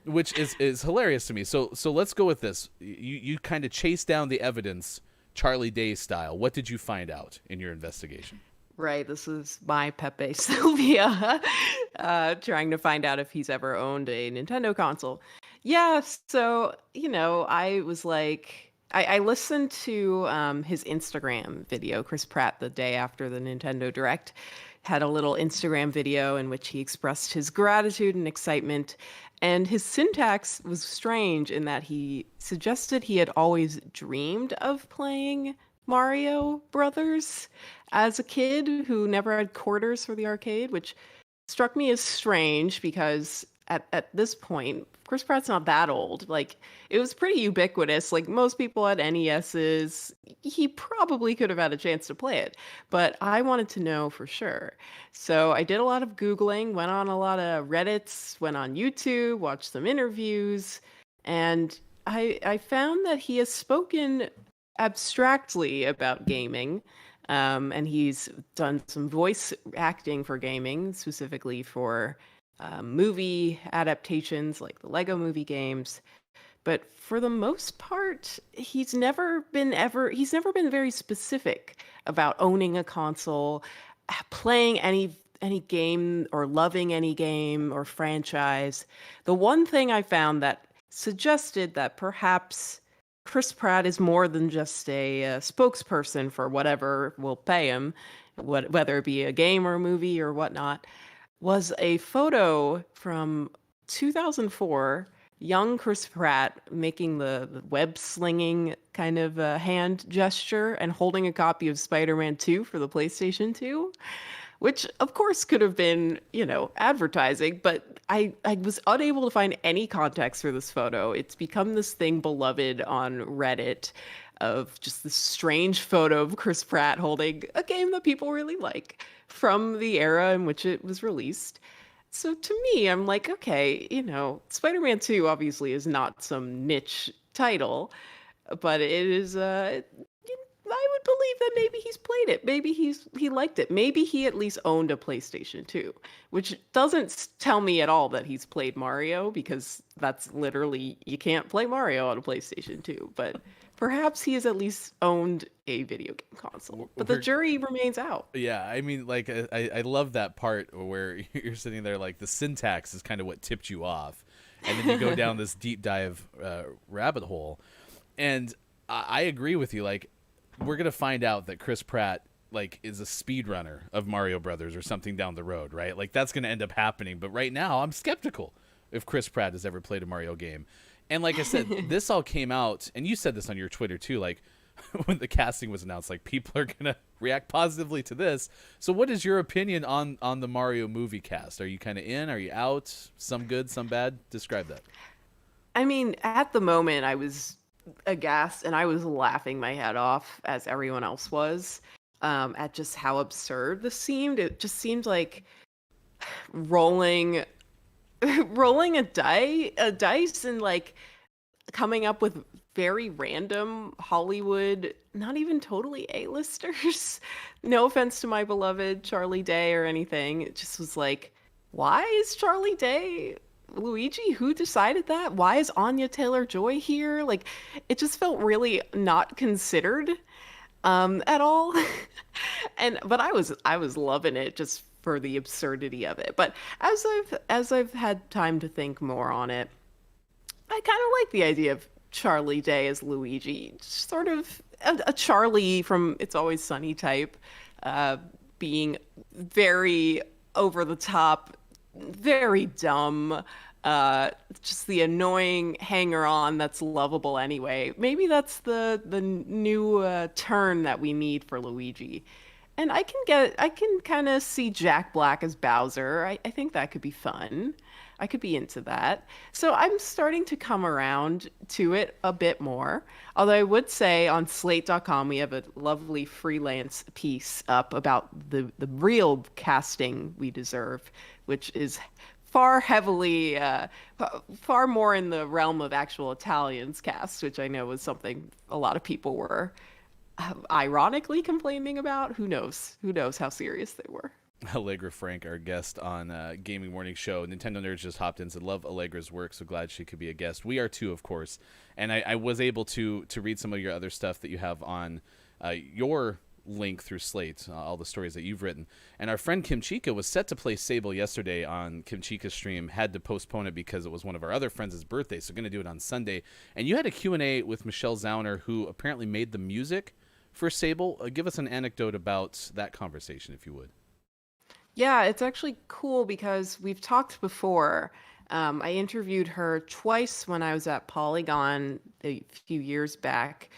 which is hilarious to me. So let's go with this. You kind of chase down the evidence, Charlie Day style. What did you find out in your investigation? Right, this is my Pepe Sylvia trying to find out if he's ever owned a Nintendo console. Yeah, so, I was like, I listened to his Instagram video. Chris Pratt, the day after the Nintendo Direct, had a little Instagram video in which he expressed his gratitude and excitement. And his syntax was strange in that he suggested he had always dreamed of playing Mario Brothers as a kid who never had quarters for the arcade, which struck me as strange because at this point, Chris Pratt's not that old. Like, it was pretty ubiquitous. Like, most people had NESs. He probably could have had a chance to play it, but I wanted to know for sure. So I did a lot of Googling, went on a lot of Reddits, went on YouTube, watched some interviews, and I found that he has spoken abstractly about gaming. And he's done some voice acting for gaming, specifically for movie adaptations like the Lego movie games. But for the most part, he's never been very specific about owning a console, playing any game, or loving any game or franchise. The one thing I found that suggested that perhaps Chris Pratt is more than just a spokesperson for whatever will pay him, whether it be a game or a movie or whatnot, was a photo from 2004, young Chris Pratt making the web slinging kind of hand gesture and holding a copy of Spider-Man 2 for the PlayStation 2, which of course could have been, advertising, but I was unable to find any context for this photo. It's become this thing beloved on Reddit. of just this strange photo of Chris Pratt holding a game that people really like from the era in which it was released. So to me, I'm like, okay, Spider-Man 2 obviously is not some niche title, but it is I would believe that maybe he's played it. Maybe he liked it. Maybe he at least owned a PlayStation 2, which doesn't tell me at all that he's played Mario, because that's literally, you can't play Mario on a PlayStation 2, but perhaps he has at least owned a video game console. But the jury remains out. Yeah, I mean, like, I love that part where you're sitting there, like, the syntax is kind of what tipped you off, and then you go down this deep dive rabbit hole, and I agree with you. Like, we're gonna find out that Chris Pratt, like, is a speedrunner of Mario Brothers or something down the road, right? Like, that's gonna end up happening. But right now, I'm skeptical if Chris Pratt has ever played a Mario game. And like I said, this all came out, and you said this on your Twitter too, like, when the casting was announced, like, people are gonna react positively to this. So what is your opinion on the Mario movie cast? Are you kind of in? Are you out? Some good, some bad? Describe that. I mean, at the moment, I was aghast and I was laughing my head off, as everyone else was, at just how absurd this seemed. It just seemed like rolling a dice and, like, coming up with very random Hollywood, not even totally A-listers. No offense to my beloved Charlie Day or anything. It just was like, why is Charlie Day Luigi? Who decided that? Why is Anya Taylor-Joy here? Like, it just felt really not considered at all. But I was loving it just for the absurdity of it. But as I've had time to think more on it, I kind of like the idea of Charlie Day as Luigi, sort of a Charlie from It's Always Sunny type, being very over the top, very dumb, just the annoying hanger-on that's lovable anyway. Maybe that's the new turn that we need for Luigi. And I can kind of see Jack Black as Bowser. I think that could be fun. I could be into that. So I'm starting to come around to it a bit more. Although I would say on Slate.com, we have a lovely freelance piece up about the real casting we deserve, which is far more in the realm of actual Italians cast, which I know was something a lot of people were ironically complaining about. Who knows how serious they were. Allegra Frank, our guest on Gaming Morning Show. Nintendo Nerds just hopped in and said, love Allegra's work, so glad she could be a guest. We are too, of course. And I was able to read some of your other stuff that you have on your link through Slate, all the stories that you've written. And our friend Kim Chica was set to play Sable yesterday on Kim Chica's stream, had to postpone it because it was one of our other friends' birthday, so going to do it on Sunday. And you had a Q&A with Michelle Zauner, who apparently made the music for Sable. Give us an anecdote about that conversation, if you would. Yeah, it's actually cool because we've talked before. I interviewed her twice when I was at Polygon a few years back.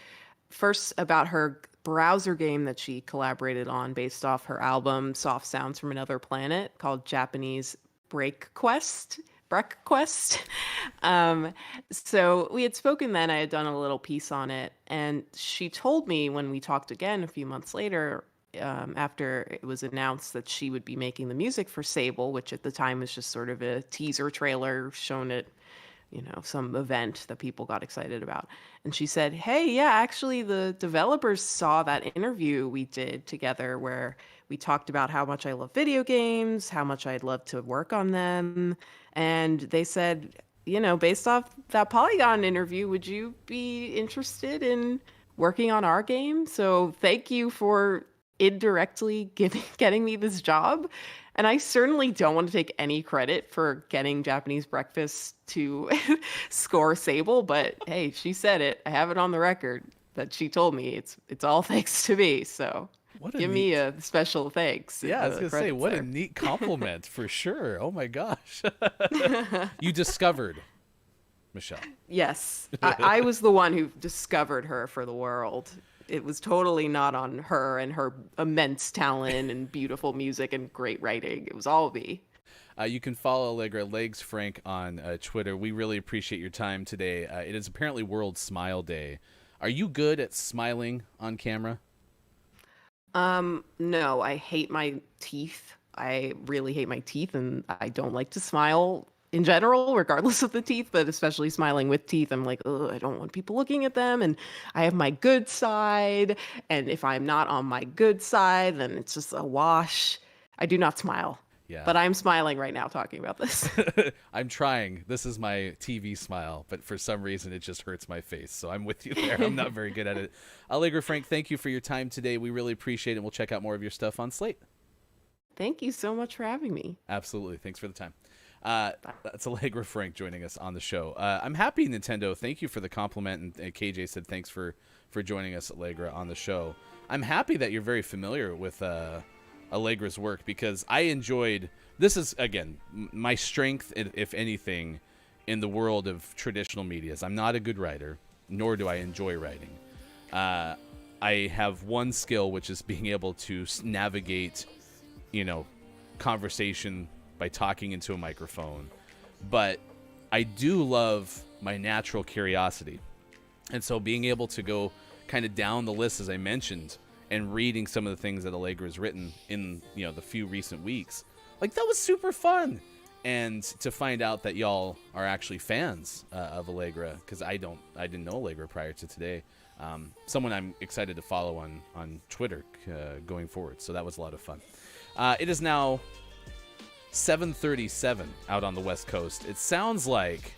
First about her browser game that she collaborated on based off her album Soft Sounds from Another Planet, called Japanese Break Quest. So we had spoken then. I had done a little piece on it, and she told me when we talked again a few months later, after it was announced that she would be making the music for Sable, which at the time was just sort of a teaser trailer shown at, some event that people got excited about. And she said, hey, yeah, actually the developers saw that interview we did together where we talked about how much I love video games, how much I'd love to work on them. And they said, based off that Polygon interview, would you be interested in working on our game? So thank you for indirectly getting me this job. And I certainly don't want to take any credit for getting Japanese Breakfast to score Sable, but hey, she said it. I have it on the record that she told me it's all thanks to me. So give me a special thanks. Yeah, I was going to say, what a neat compliment for sure. Oh my gosh. You discovered Michelle. Yes. I was the one who discovered her for the world. It was totally not on her and her immense talent and beautiful music and great writing. It was all me. You can follow Allegra Legs Frank on Twitter. We really appreciate your time today. It is apparently World Smile Day Are you good at smiling on camera? No, I hate my teeth. I really hate my teeth, and I don't like to smile in general, regardless of the teeth, but especially smiling with teeth. I'm like, oh, I don't want people looking at them. And I have my good side. And if I'm not on my good side, then it's just a wash. I do not smile. Yeah. But I'm smiling right now talking about this. I'm trying. This is my TV smile, but for some reason it just hurts my face. So I'm with you there. I'm not very good at it. Allegra Frank, thank you for your time today. We really appreciate it. We'll check out more of your stuff on Slate. Thank you so much for having me. Absolutely. Thanks for the time. That's Allegra Frank joining us on the show. I'm happy, Nintendo. Thank you for the compliment. And KJ said thanks for joining us, Allegra, on the show. I'm happy that you're very familiar with Allegra's work, because I enjoyed, this is, again, my strength, if anything, in the world of traditional medias. I'm not a good writer, nor do I enjoy writing. I have one skill, which is being able to navigate, conversation by talking into a microphone. But I do love my natural curiosity. And so being able to go kind of down the list, as I mentioned, and reading some of the things that Allegra has written in, the few recent weeks, like, that was super fun. And to find out that y'all are actually fans of Allegra, because I didn't know Allegra prior to today. Someone I'm excited to follow on Twitter going forward. So that was a lot of fun. It is now 7:37 out on the West Coast. It sounds like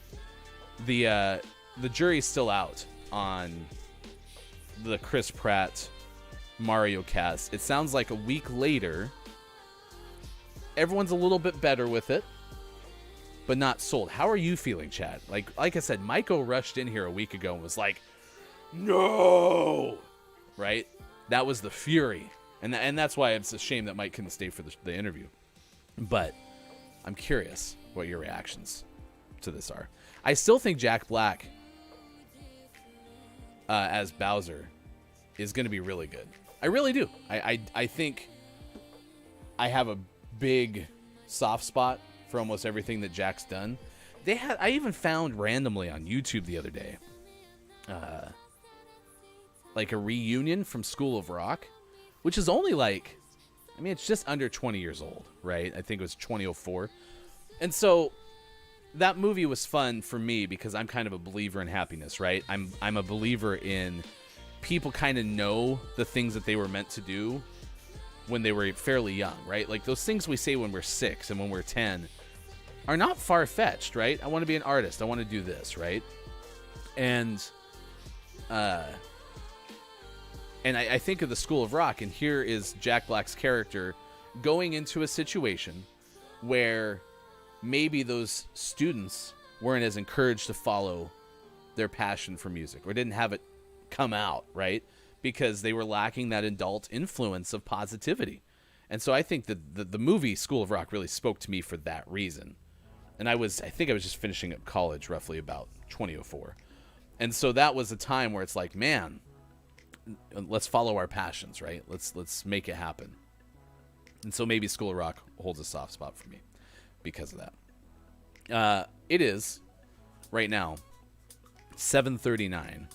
the jury's still out on the Chris Pratt Mario cast. It sounds like a week later, everyone's a little bit better with it, but not sold. How are you feeling, Chad? Like I said, Maiko rushed in here a week ago and was like, no, right? That was the fury. And that's why it's a shame that Mike couldn't stay for the interview. But I'm curious what your reactions to this are. I still think Jack Black as Bowser is going to be really good. I really do. I think I have a big soft spot for almost everything that Jack's done. I even found randomly on YouTube the other day, like a reunion from School of Rock, which is only it's just under 20 years old, right? I think it was 2004. And so that movie was fun for me because I'm kind of a believer in happiness, right? I'm a believer in people kind of know the things that they were meant to do when they were fairly young, right? Like those things we say when we're 6 and when we're 10 are not far-fetched, right? I want to be an artist. I want to do this, right? And I think of the School of Rock, and here is Jack Black's character going into a situation where maybe those students weren't as encouraged to follow their passion for music or didn't have it come out, right? Because they were lacking that adult influence of positivity. And so I think that the movie School of Rock really spoke to me for that reason. And I think I was just finishing up college roughly about 2004. And so that was a time where it's like, man, let's follow our passions, right? Let's make it happen. And so maybe School of Rock holds a soft spot for me because of that. It is right now 7:39.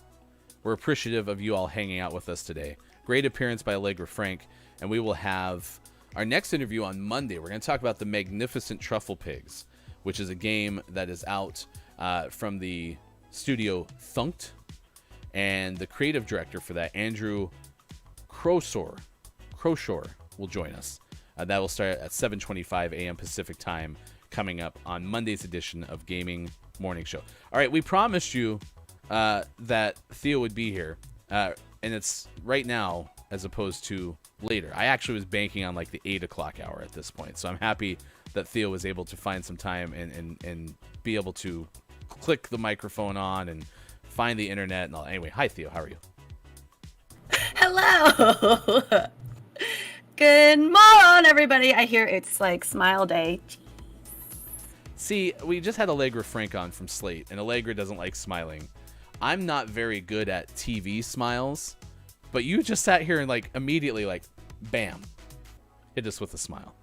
We're appreciative of you all hanging out with us today. Great appearance by Allegra Frank, and we will have our next interview on Monday. We're going to talk about the Magnificent Truffle Pigs, which is a game that is out from the studio Thunked. And the creative director for that, Andrew Crowshore, will join us. That will start at 7:25 a.m. Pacific time, coming up on Monday's edition of Gaming Morning Show. All right, we promised you that Theo would be here, and it's right now as opposed to later. I actually was banking on like the 8 o'clock hour at this point, so I'm happy that Theo was able to find some time and be able to click the microphone on and find the internet and all. Anyway, hi Theo, how are you? Hello. Good morning, everybody. I hear it's like Smile Day. See, we just had Allegra Frank on from Slate, and Allegra doesn't like smiling. I'm not very good at TV smiles, but you just sat here and like immediately like, bam, hit us with a smile.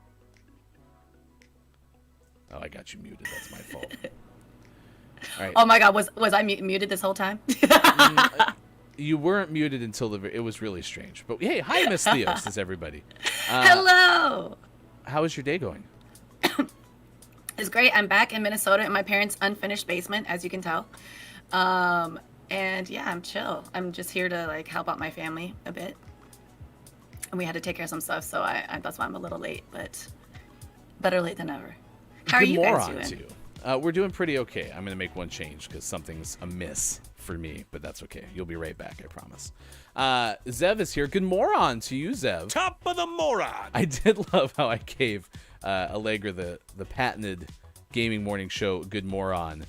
Oh, I got you muted. That's my fault. All right. Oh my God, was I muted this whole time? You weren't muted until it was really strange. But hey, hi, Miss Theo, says everybody. Hello. How is your day going? It's great. I'm back in Minnesota in my parents' unfinished basement, as you can tell. And yeah, I'm chill. I'm just here to like help out my family a bit. And we had to take care of some stuff, so I that's why I'm a little late, but better late than never. How are you guys doing? To you. We're doing pretty okay. I'm going to make one change because something's amiss for me, but that's okay. You'll be right back, I promise. Zev is here. Good moron to you, Zev. Top of the moron. I did love how I gave Allegra the patented gaming morning show good moron.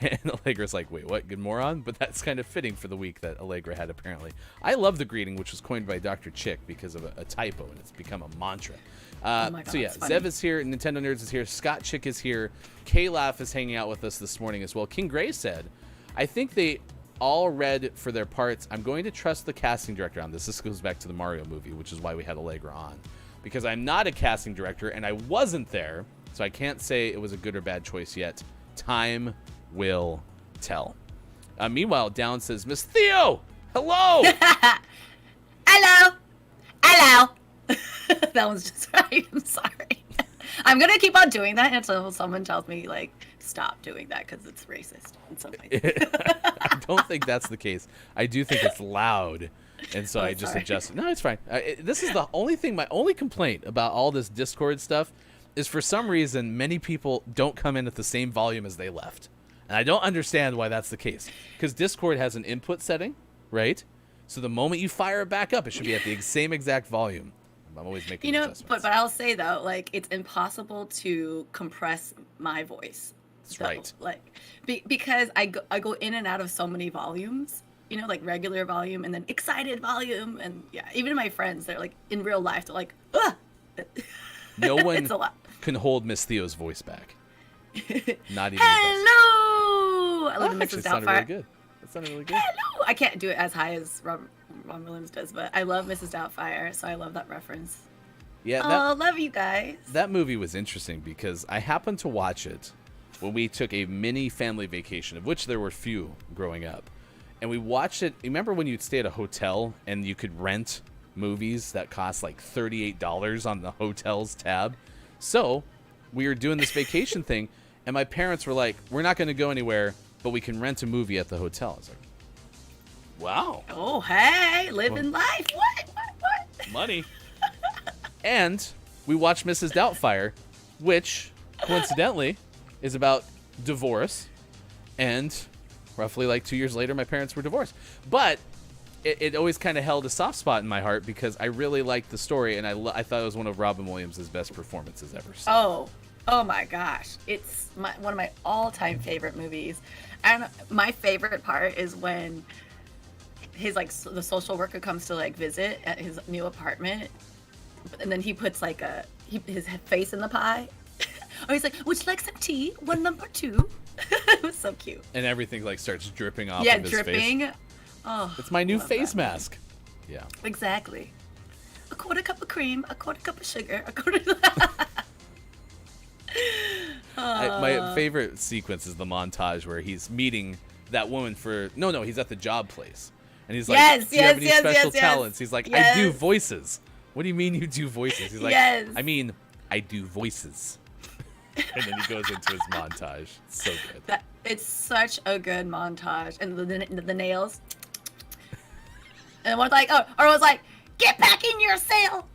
And Allegra's like, wait, what? Good moron? But that's kind of fitting for the week that Allegra had, apparently. I love the greeting, which was coined by Dr. Chick because of a typo, and it's become a mantra. Oh my God, so yeah, Zev is here, Nintendo Nerds is here, Scott Chick is here, K-Laugh is hanging out with us this morning as well. King Gray said, I think they all read for their parts. I'm going to trust the casting director on this. This goes back to the Mario movie, which is why we had Allegra on. Because I'm not a casting director, and I wasn't there, so I can't say it was a good or bad choice yet. Time will tell. Meanwhile, Down says, Miss Theo, hello! Hello! Hello! That was just right. I'm sorry. I'm going to keep on doing that until someone tells me, like, stop doing that because it's racist in some way. I don't think that's the case. I do think it's loud. And so I just adjusted. No, it's fine. This is the only thing, my only complaint about all this Discord stuff is for some reason, many people don't come in at the same volume as they left. And I don't understand why that's the case. Because Discord has an input setting, right? So the moment you fire it back up, it should be at the same exact volume. I'm always making adjustments. But I'll say, though, like, it's impossible to compress my voice. That's right. Like, because I go in and out of so many volumes. You know, like regular volume and then excited volume. And yeah, even my friends, they're like, in real life, they're like, ugh. No one It's a lot. can hold Miss Theo's voice back. Not even Hello! I love actually Mrs. sounded Doubtfire. really good. That sounded really good. Hello! I can't do it as high as Ron Williams does, but I love Mrs. Doubtfire, so I love that reference. Yeah, Love you guys. That movie was interesting because I happened to watch it when we took a mini family vacation, of which there were few growing up. And we watched it. Remember when you'd stay at a hotel and you could rent movies that cost like $38 on the hotel's tab? So we were doing this vacation thing, and my parents were like, we're not going to go anywhere, but we can rent a movie at the hotel. I was like, wow. Oh, hey, living life. What? Money. And we watched Mrs. Doubtfire, which, coincidentally, is about divorce. And roughly like 2 years later, my parents were divorced. But it always kind of held a soft spot in my heart because I really liked the story, and I thought it was one of Robin Williams' best performances ever. So. Oh my gosh. It's one of my all-time favorite movies. And my favorite part is when his the social worker comes to like visit at his new apartment, and then he puts like his face in the pie. Or he's like, would you like some tea? One number 2. It was so cute. And everything like starts dripping off of his dripping. face. Oh, it's my new face mask. Yeah. Exactly. A quarter cup of cream, a quarter cup of sugar, a quarter. My favorite sequence is the montage where he's meeting that woman he's at the job place. And he's like, do you have any special talents? He's like, I do voices. What do you mean you do voices? He's like, I mean, I do voices. And then he goes into his montage. It's so good. It's such a good montage. And the nails. And one's like, get back in your cell.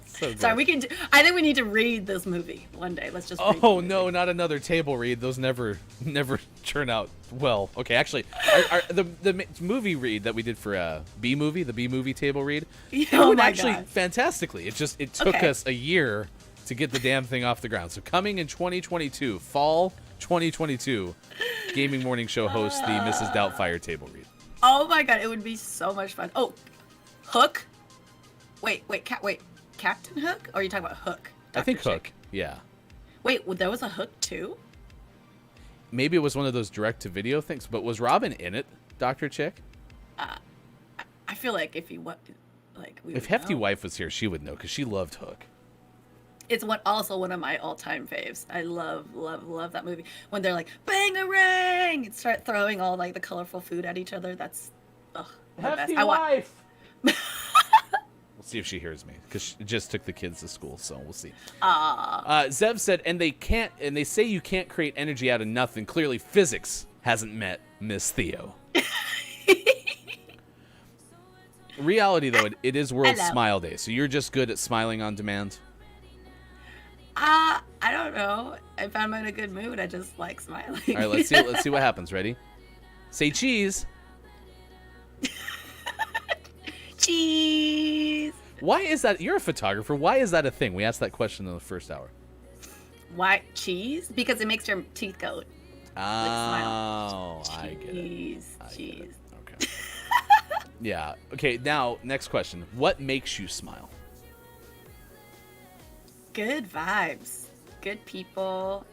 So good. Sorry, I think we need to read this movie one day. Let's just read Oh no, not another table read. Those never turn out well. Okay, actually, the movie read that we did for the B movie table read, it went actually fantastically. It took us a year to get the damn thing off the ground. So coming in 2022, fall 2022, Gaming Morning Show hosts the Mrs. Doubtfire table read. Oh my god, it would be so much fun. Oh, Hook? Wait, Captain Hook? Or are you talking about Hook? I think Hook, yeah. Wait, there was a Hook too? Maybe it was one of those direct-to-video things, but was Robin in it, Dr. Chick? I feel like if Hefty Wife was here, she would know, because she loved Hook. It's also one of my all-time faves. I love that movie. When they're like, bang-a-rang! And start throwing all like the colorful food at each other. That's the best. Wife. We'll see if she hears me, because she just took the kids to school, so we'll see. Zev said, and they say you can't create energy out of nothing. Clearly, physics hasn't met Miss Theo. Reality, though, it is World Smile Day, so you're just good at smiling on demand? I don't know. If I'm in a good mood, I just like smiling. All right, let's see what happens. Ready? Say cheese. Cheese. Why is that? You're a photographer. Why is that a thing? We asked that question in the first hour. Why cheese? Because it makes your teeth go. Oh, I get it. Cheese. Okay. Yeah. Okay, now, next question. What makes you smile? Good vibes. Good people.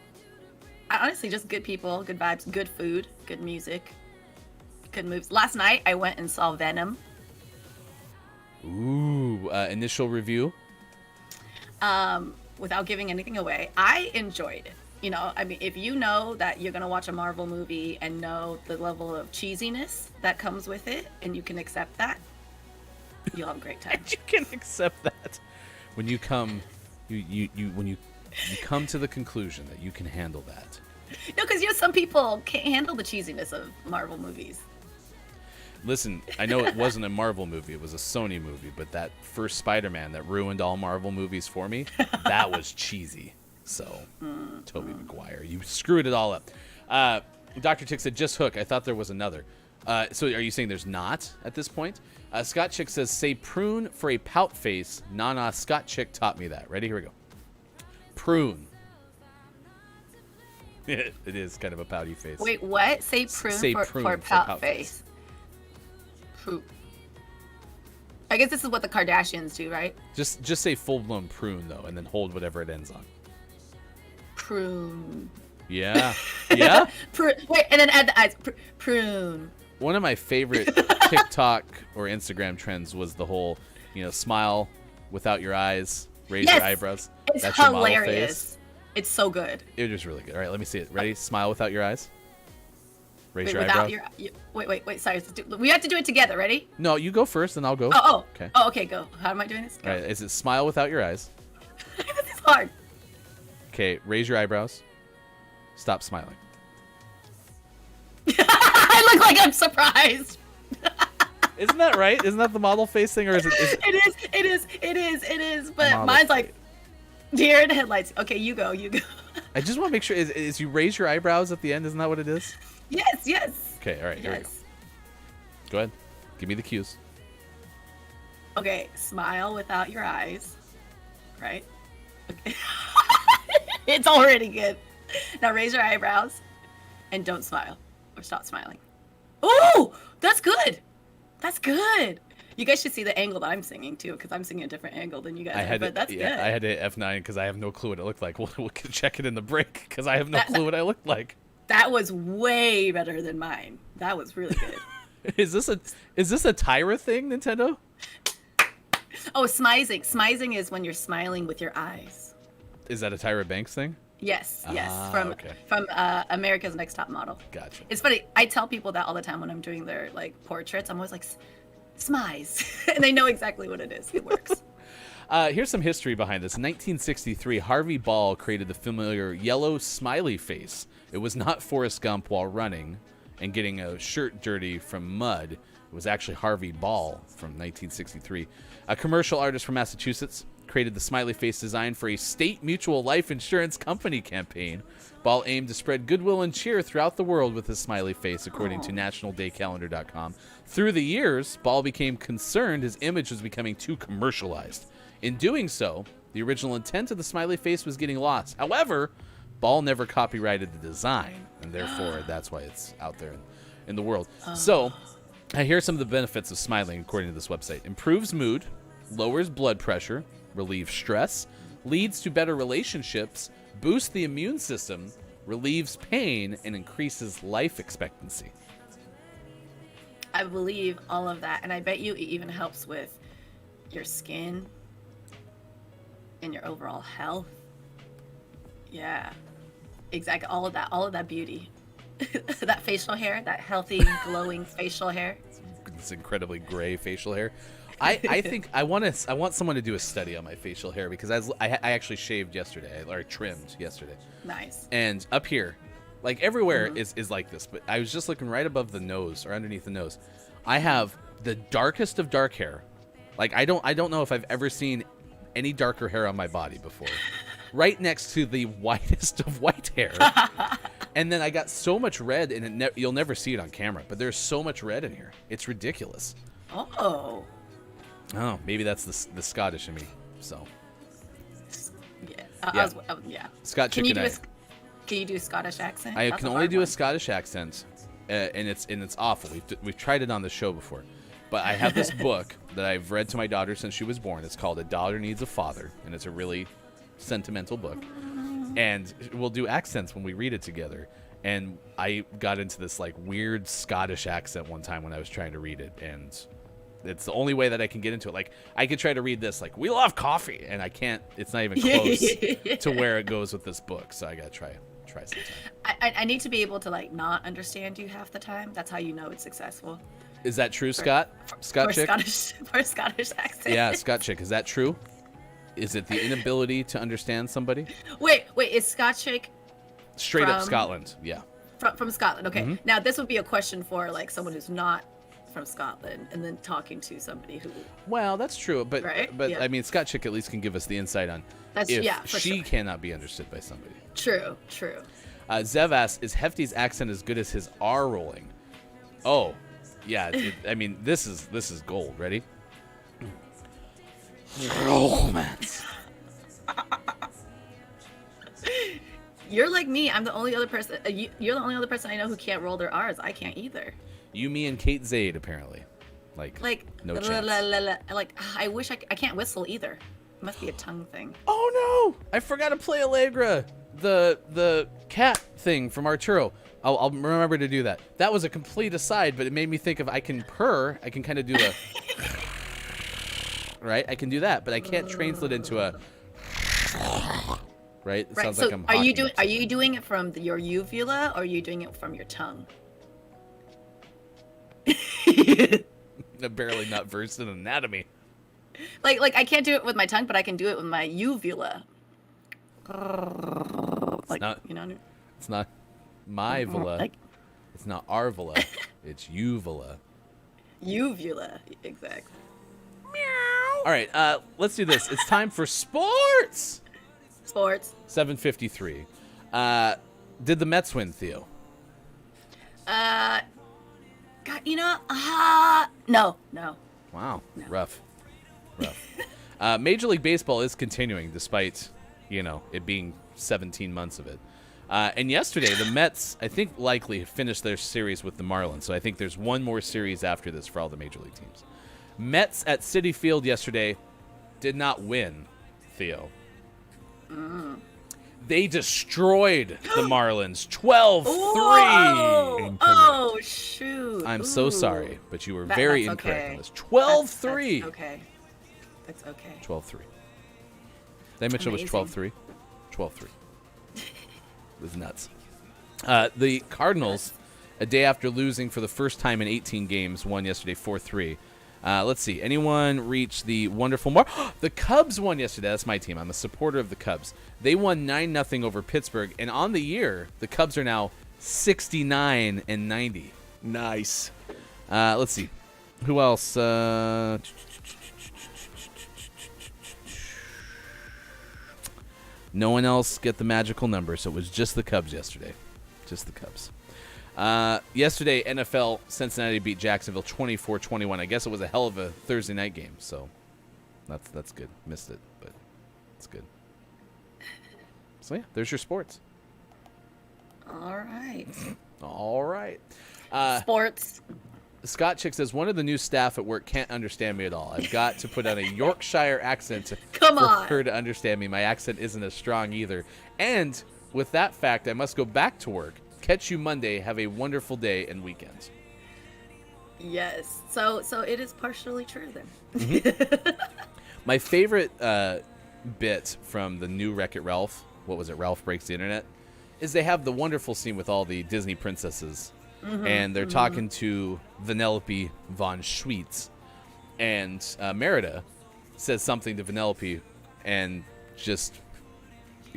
Honestly, just good people, good vibes, good food, good music, good moves. Last night, I went and saw Venom. Ooh, initial review? Without giving anything away, I enjoyed it. You know, I mean, if you know that you're going to watch a Marvel movie and know the level of cheesiness that comes with it, and you can accept that, you'll have a great time. You can accept that. When you come, when you come to the conclusion that you can handle that. No, because some people can't handle the cheesiness of Marvel movies. Listen, I know it wasn't a Marvel movie, it was a Sony movie, but that first Spider-Man that ruined all Marvel movies for me, that was cheesy. So, Tobey Maguire, you screwed it all up. Dr. Tick said, just Hook. I thought there was another. So are you saying there's not at this point? Scott Chick says, say prune for a pout face. Nah, Scott Chick taught me that. Ready? Here we go. Prune. It is kind of a pouty face. Wait, what? Say prune for pout face. I guess this is what the Kardashians do, right? Just say full-blown prune, though, and then hold whatever it ends on. Prune. Yeah. Yeah? Wait, and then add the eyes. Prune. One of my favorite TikTok or Instagram trends was the whole, smile without your eyes, raise your eyebrows. It's That's hilarious. Your model face. It's so good. It was really good. All right, let me see it. Ready? Smile without your eyes. Raise your without eyebrows. Wait. Sorry. We have to do it together. Ready? No, you go first, and I'll go. Okay. Oh, okay. Go. How am I doing this? Go. All right. Is it smile without your eyes? This is hard. Okay. Raise your eyebrows. Stop smiling. I look like I'm surprised. Isn't that right? Isn't that the model face thing, or is it? It is. But mine's like deer in headlights. Okay, you go. I just want to make sure. Is you raise your eyebrows at the end? Isn't that what it is? Yes. Okay. All right. Here we go. Go ahead. Give me the cues. Okay. Smile without your eyes. Right. Okay. It's already good. Now raise your eyebrows, and don't smile or stop smiling. Ooh, that's good. That's good. You guys should see the angle that I'm singing too, because I'm singing a different angle than you guys. But that's good. I had to hit F9 because I have no clue what it looked like. We'll check it in the break because I have no clue what I looked like. That was way better than mine. That was really good. Is this a Tyra thing, Nintendo? Oh, smizing. Smizing is when you're smiling with your eyes. Is that a Tyra Banks thing? Yes. From America's Next Top Model. Gotcha. It's funny. I tell people that all the time when I'm doing their portraits. I'm always like, smize, and they know exactly what it is. It works. Here's some history behind this. In 1963, Harvey Ball created the familiar yellow smiley face. It was not Forrest Gump while running and getting a shirt dirty from mud. It was actually Harvey Ball from 1963. A commercial artist from Massachusetts created the smiley face design for a state mutual life insurance company campaign. Ball aimed to spread goodwill and cheer throughout the world with his smiley face, according to nationaldaycalendar.com. Through the years, Ball became concerned his image was becoming too commercialized. In doing so, the original intent of the smiley face was getting lost. However, Ball never copyrighted the design, and therefore that's why it's out there in the world. So, here's some of the benefits of smiling, according to this website. Improves mood, lowers blood pressure, relieves stress, leads to better relationships, boosts the immune system, relieves pain, and increases life expectancy. I believe all of that, and I bet you it even helps with your skin and your overall health. Yeah, exactly. All of that beauty, that facial hair, that healthy, glowing facial hair. This incredibly gray facial hair. I think I want someone to do a study on my facial hair because I actually shaved yesterday or trimmed yesterday. Nice. And up here, like everywhere is like this, but I was just looking right above the nose or underneath the nose. I have the darkest of dark hair. Like I don't know if I've ever seen any darker hair on my body before. Right next to the whitest of white hair. And then I got so much red, and you'll never see it on camera, but there's so much red in here. It's ridiculous. Oh. Oh, maybe that's the Scottish in me. So. Yeah. Yeah. Scott Can Chicken. Can you do a Scottish accent? I can only do a Scottish accent, and it's awful. We've tried it on the show before, but I have this book that I've read to my daughter since she was born. It's called A Daughter Needs a Father, and it's a really sentimental book. And we'll do accents when we read it together. And I got into this like weird Scottish accent one time when I was trying to read it, and it's the only way that I can get into it. Like I could try to read this like we love coffee, and I can't. It's not even close to where it goes with this book. So I gotta try sometime. I need to be able to like not understand you half the time. That's how you know it's successful. Is that true, Scott? Scott Chick? For a Scottish accent. Yeah, Scott Chick. Is that true? Is it the inability to understand somebody? Wait, is Scott Chick straight up Scotland? Yeah. From Scotland. Okay. Now this would be a question for like someone who's not from Scotland, and then talking to somebody who. Well, that's true, but yeah. I mean, Scott Chick at least can give us the insight on if she cannot be understood by somebody. True. Zev asks, is Hefty's accent as good as his R rolling? Oh, yeah. I mean, this is gold. Ready? Romance. You're like me. I'm the only other person. You're the only other person I know who can't roll their R's. I can't either. You, me, and Kate Zaid apparently. Like no chance. Like I wish I can't whistle either. It must be a tongue thing. Oh no! I forgot to play Allegra, the cat thing from Arturo. I'll remember to do that. That was a complete aside, but it made me think of I can purr. I can kind of do a right. I can do that, but I can't translate into a right. It sounds so like I'm. Are you doing it from your uvula, or are you doing it from your tongue? I'm barely not versed in anatomy. Like I can't do it with my tongue, but I can do it with my uvula. Like, not, you know. It's not my villa. It's not our villa. It's uvula. Uvula, exactly. Meow. All right, let's do this. It's time for sports. Sports. 7:53. Did the Mets win, Theo? God, you know, no. Wow, no. Rough. Major League Baseball is continuing despite, it being 17 months of it. And yesterday, the Mets, I think, likely finished their series with the Marlins. So I think there's one more series after this for all the Major League teams. Mets at Citi Field yesterday did not win, Theo. They destroyed the Marlins 12-3. Oh, shoot. I'm so sorry, but you were very incorrect on this. 12-3. That's okay. That's okay. 12-3. Did I mention it was 12-3? 12-3. It was nuts. The Cardinals, a day after losing for the first time in 18 games, won yesterday 4-3. Let's see. Anyone reach the wonderful mark? The Cubs won yesterday. That's my team. I'm a supporter of the Cubs. They won 9-0 over Pittsburgh. And on the year, the Cubs are now 69-90. Nice. Let's see. Who else? No one else get the magical number, so it was just the Cubs yesterday. Just the Cubs. Yesterday, NFL Cincinnati beat Jacksonville 24-21. I guess it was a hell of a Thursday night game, so that's good. Missed it, but it's good. So yeah, there's your sports. All right. All right. Sports. Scott Chick says, one of the new staff at work can't understand me at all. I've got to put on a Yorkshire accent for her to understand me. My accent isn't as strong either. And with that fact, I must go back to work. Catch you Monday. Have a wonderful day and weekend. Yes. So it is partially true then. My favorite bit from the new Wreck-It Ralph, what was it, Ralph Breaks the Internet, is they have the wonderful scene with all the Disney princesses, and they're talking to Vanellope von Schweetz, and Merida says something to Vanellope, and just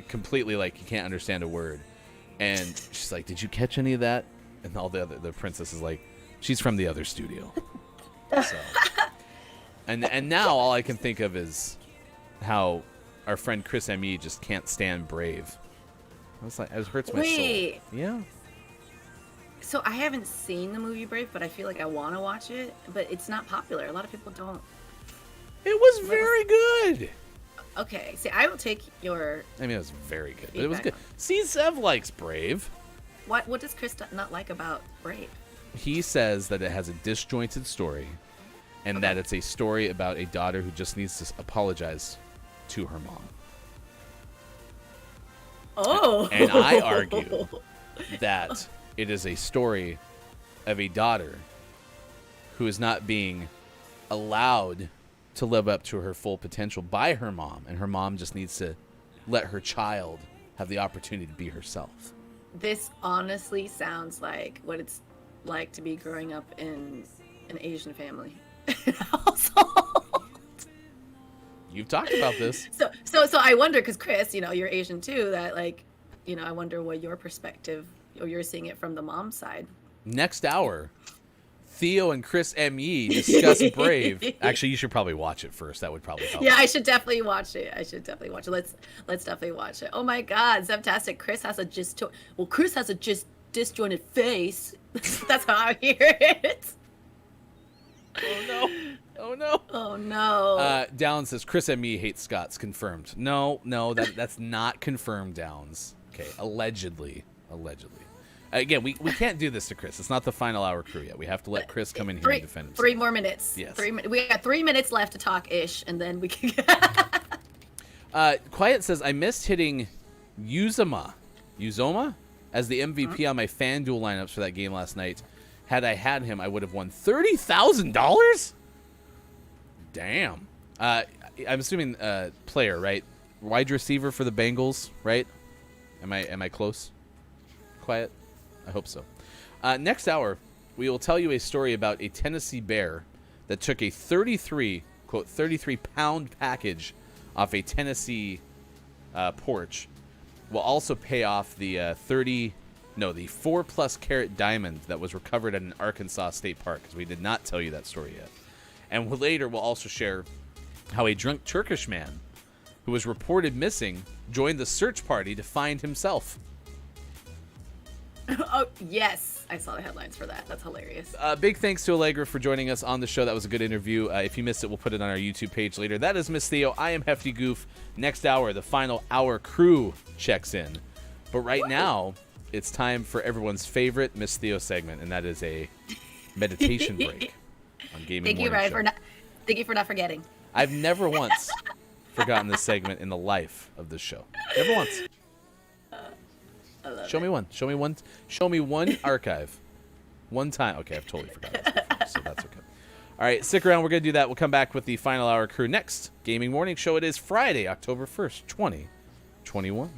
completely like you can't understand a word, and she's like, "Did you catch any of that?" And all the princess is like, "She's from the other studio." So, and now all I can think of is how our friend Chris M.E. just can't stand Brave. I was like, it hurts my soul. Yeah. So I haven't seen the movie Brave, but I feel like I want to watch it. But it's not popular. A lot of people don't. It was very good. Okay, see, I will take your. I mean, it was very good, but it was good. See, Sev likes Brave. What does Chris not like about Brave? He says that it has a disjointed story, and that it's a story about a daughter who just needs to apologize to her mom. Oh. And I argue that it is a story of a daughter who is not being allowed to live up to her full potential by her mom, and her mom just needs to let her child have the opportunity to be herself. This honestly sounds like what it's like to be growing up in an Asian family household. You've talked about this. So I wonder, because Chris, you're Asian too, that I wonder what your perspective, or you're seeing it from the mom side. Next hour, Theo and Chris M.E. discuss Brave. Actually, you should probably watch it first. That would probably help. Yeah, I should definitely watch it. Let's definitely watch it. Oh my God, Zevtastic. Chris has a disjointed face. That's how I hear it. Oh no. Oh no. Oh no. Downs says Chris M.E. hates Scots. Confirmed. No, that's not confirmed, Downs. Okay, allegedly. Again, we can't do this to Chris. It's not the final hour crew yet. We have to let Chris come in here and defend himself. 3 more minutes. Yes. We got 3 minutes left to talk ish, and then we can. Quiet says I missed hitting Uzoma as the MVP on my FanDuel lineups for that game last night. Had I had him, I would have won $30,000. Damn. I'm assuming player, right? Wide receiver for the Bengals, right? Am I close? Quiet? I hope so. Next hour, we will tell you a story about a Tennessee bear that took a 33-pound package off a Tennessee porch. We'll also pay off the 4+ carat diamond that was recovered at an Arkansas state park, because we did not tell you that story yet. And later, we'll also share how a drunk Turkish man who was reported missing joined the search party to find himself. Oh, yes. I saw the headlines for that. That's hilarious. Big thanks to Allegra for joining us on the show. That was a good interview. If you missed it, we'll put it on our YouTube page later. That is Miss Theo. I am Hefty Goof. Next hour, the final hour crew checks in. But right now, it's time for everyone's favorite Miss Theo segment, and that is a meditation break on Gaming Morning Show. Thank you for not forgetting. I've never once forgotten this segment in the life of this show. Never once. Show me one. Show me one archive. One time. Okay, I've totally forgotten this before, so that's okay. All right, stick around. We're going to do that. We'll come back with the final hour crew next. Gaming Morning Show. It is Friday, October 1st, 2021.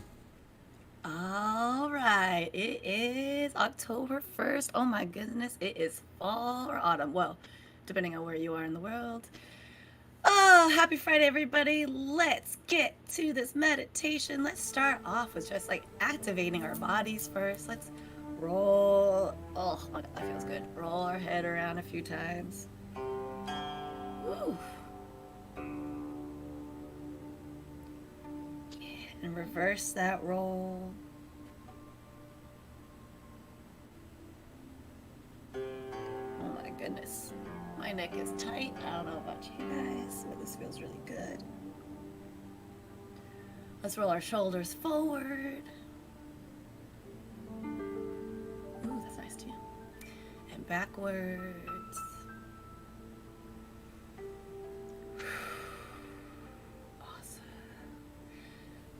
All right. It is October 1st. Oh, my goodness. It is fall or autumn. Well, depending on where you are in the world. Oh, happy Friday, everybody. Let's get to this meditation. Let's start off with just activating our bodies first. Let's roll. Oh, that feels good. Roll our head around a few times. Woo. And reverse that roll. Oh my goodness. My neck is tight. I don't know about you guys, but this feels really good. Let's roll our shoulders forward. Ooh, that's nice too. And backwards. Awesome.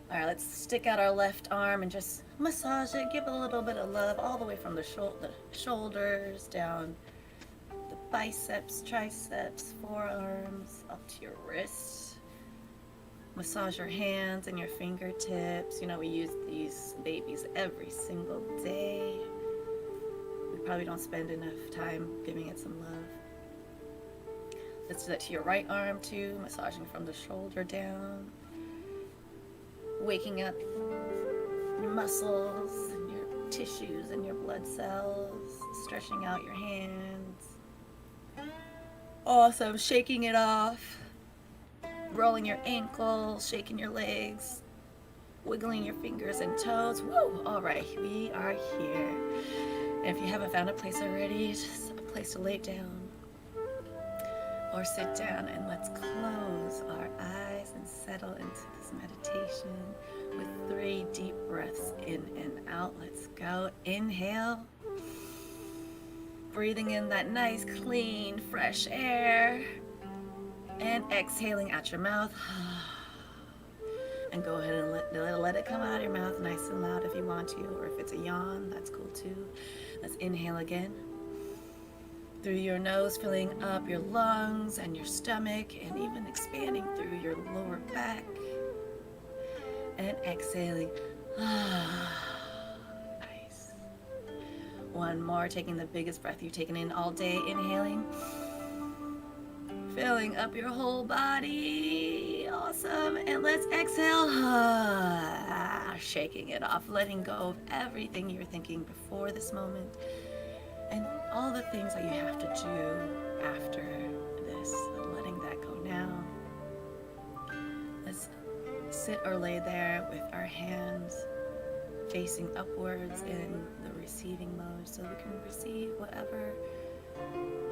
All right, let's stick out our left arm and just massage it. Give it a little bit of love all the way from the shoulders down the biceps, triceps, forearms, up to your wrists. Massage your hands and your fingertips. You know, we use these babies every single day. We probably don't spend enough time giving it some love. Let's do that to your right arm too, massaging from the shoulder down. Waking up your muscles and your tissues and your blood cells, stretching out your hands. Awesome, shaking it off. Rolling your ankles, shaking your legs, wiggling your fingers and toes. Woo! All right, we are here. And if you haven't found a place already, just a place to lay down or sit down, and let's close our eyes and settle into this meditation with 3 deep breaths in and out. Let's go. Inhale. Breathing in that nice, clean, fresh air. And exhaling out your mouth. And go ahead and let it come out of your mouth nice and loud if you want to, or if it's a yawn, that's cool too. Let's inhale again. Through your nose, filling up your lungs and your stomach, and even expanding through your lower back. And exhaling. Nice. One more, taking the biggest breath you've taken in all day. Inhaling. Filling up your whole body. Awesome. And let's exhale. Shaking it off, letting go of everything you were thinking before this moment and all the things that you have to do after this, letting that go now. Let's sit or lay there with our hands facing upwards in the receiving mode so we can receive whatever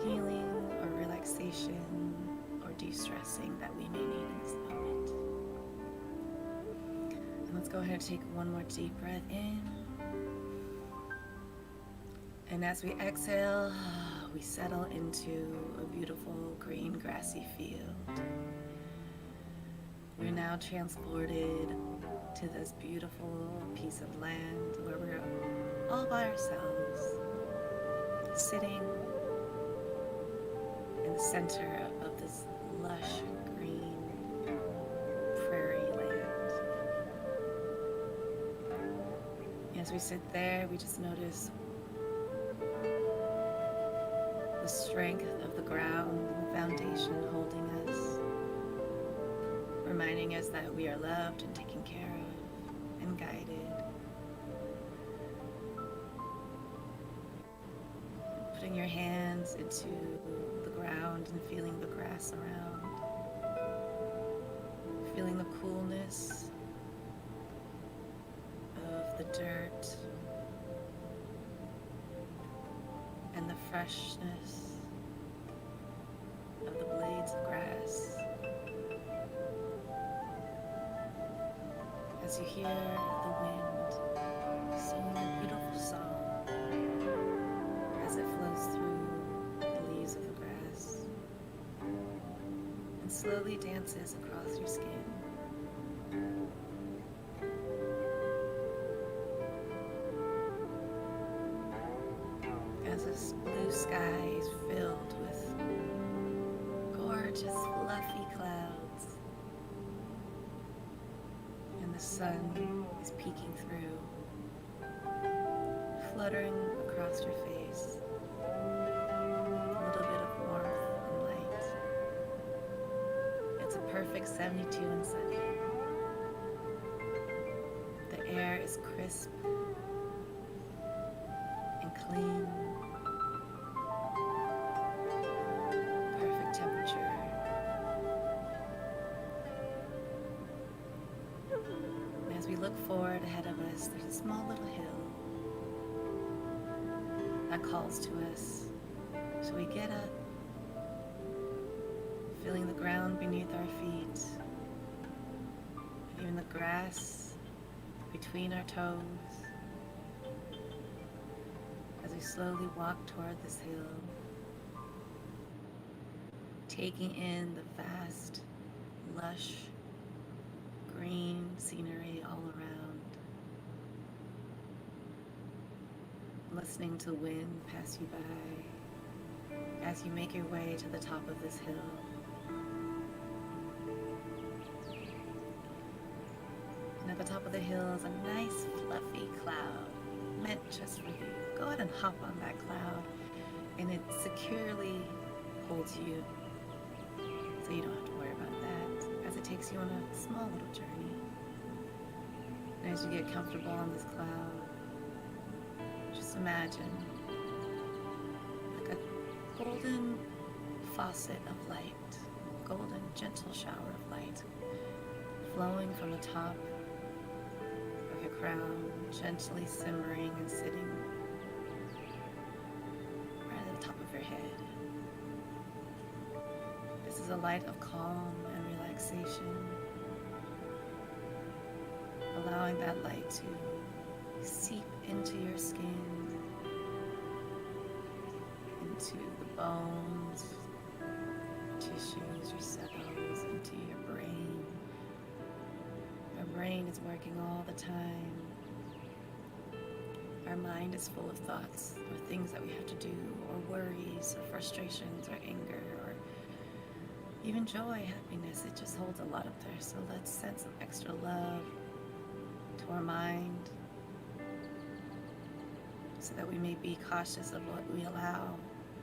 healing or relaxation or de-stressing that we may need in this moment. And let's go ahead and take one more deep breath in. And as we exhale, we settle into a beautiful green grassy field. We're now transported to this beautiful piece of land where we're all by ourselves, sitting in the center of this lush green prairie land. As we sit there, we just notice the strength of the ground and the foundation holding us, reminding us that we are loved and taken care of and guided. Putting your hands into the ground and feeling the grass around, feeling the coolness of the dirt and the freshness of the blades of grass. As you hear the wind singing a beautiful song as it flows through the leaves of the grass and slowly dances across your skin. As this blue sky is filled with gorgeous fluffy clouds and the sun is peeking through, fluttering across your face, a little bit of warmth and light. It's a perfect 72 and sunny. The air is crisp and clean. Perfect temperature. And as we look forward ahead of us, there's a small little hill that calls to us. So we get up, feeling the ground beneath our feet, even the grass between our toes, as we slowly walk toward this hill, taking in the vast, lush, green scenery all around, listening to wind pass you by as you make your way to the top of this hill. top of the hill is a nice fluffy cloud meant just for you. Go ahead and hop on that cloud, and it securely holds you, so you don't have to worry about that, as it takes you on a small little journey. And as you get comfortable on this cloud, just imagine like a golden faucet of light, golden gentle shower of light flowing from the top of your crown, gently simmering and sitting right at the top of your head. This is a light of calm and relaxation, allowing that light to seep into your skin, into the bones, tissues, your cells, into your brain. Our brain is working all the time. Our mind is full of thoughts or things that we have to do, or worries, or frustrations, or anger, or even joy, happiness. It just holds a lot up there. So let's send some extra love to our mind so that we may be cautious of what we allow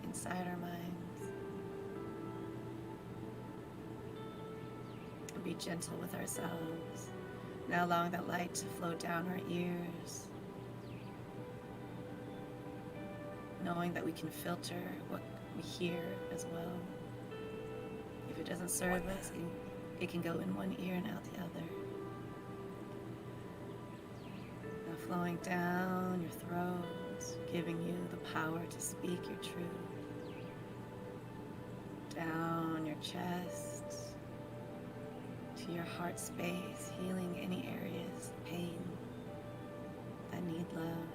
inside our minds. And be gentle with ourselves. Now allowing that light to flow down our ears, knowing that we can filter what we hear as well. If it doesn't serve us, it can go in one ear and out the other. Now flowing down your throat, giving you the power to speak your truth. Down your chest, to your heart space, healing any areas of pain that need love.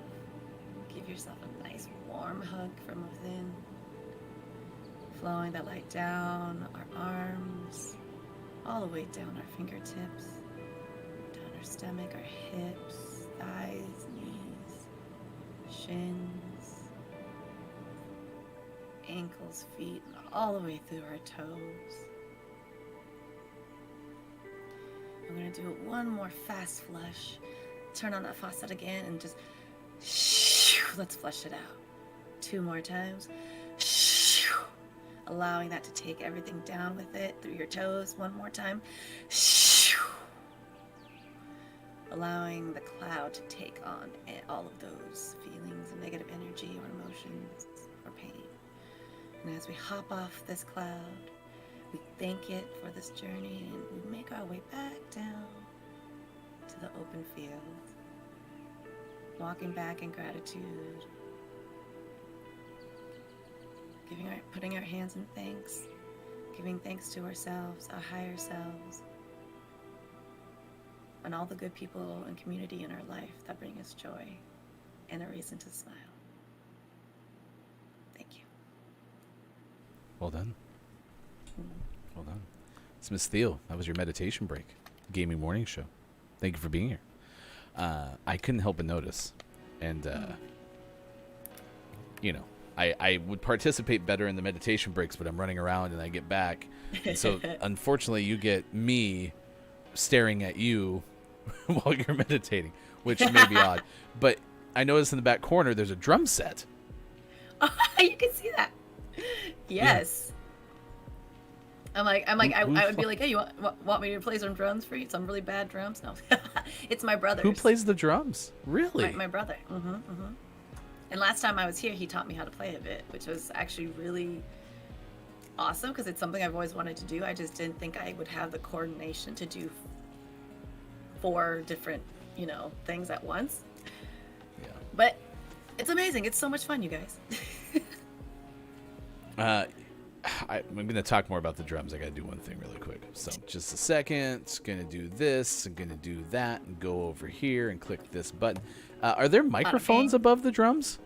Give yourself a nice warm hug from within. Flowing that light down our arms, all the way down our fingertips, down our stomach, our hips, thighs, knees, shins, ankles, feet, and all the way through our toes. I'm going to do one more fast flush. Turn on that faucet again and just let's flush it out. 2 more times. Allowing that to take everything down with it through your toes. 1 more time. Allowing the cloud to take on all of those feelings of negative energy or emotions or pain. And as we hop off this cloud, we thank it for this journey, and we make our way back down to the open field. Walking back in gratitude. Putting our hands in thanks, giving thanks to ourselves, our higher selves, and all the good people and community in our life that bring us joy and a reason to smile. Thank you. Well done. Well done. It's Miss Theo. That was your meditation break. Gaming morning show. Thank you for being here. I couldn't help but notice, and I would participate better in the meditation breaks, but I'm running around and I get back. And so unfortunately you get me staring at you while you're meditating, which may be odd. But I noticed in the back corner there's a drum set. Oh, you can see that. Yes. Yeah. I would be like, hey, you want me to play some drums for you? Some really bad drums? No. It's my brother's. Who plays the drums? Really? My brother. And last time I was here, he taught me how to play a bit, which was actually really awesome because it's something I've always wanted to do. I just didn't think I would have the coordination to do 4 different, things at once. Yeah. But it's amazing. It's so much fun, you guys. I'm going to talk more about the drums. I got to do one thing really quick. So just a second. Going to do this. I'm going to do that and go over here and click this button. Are there microphones above the drums?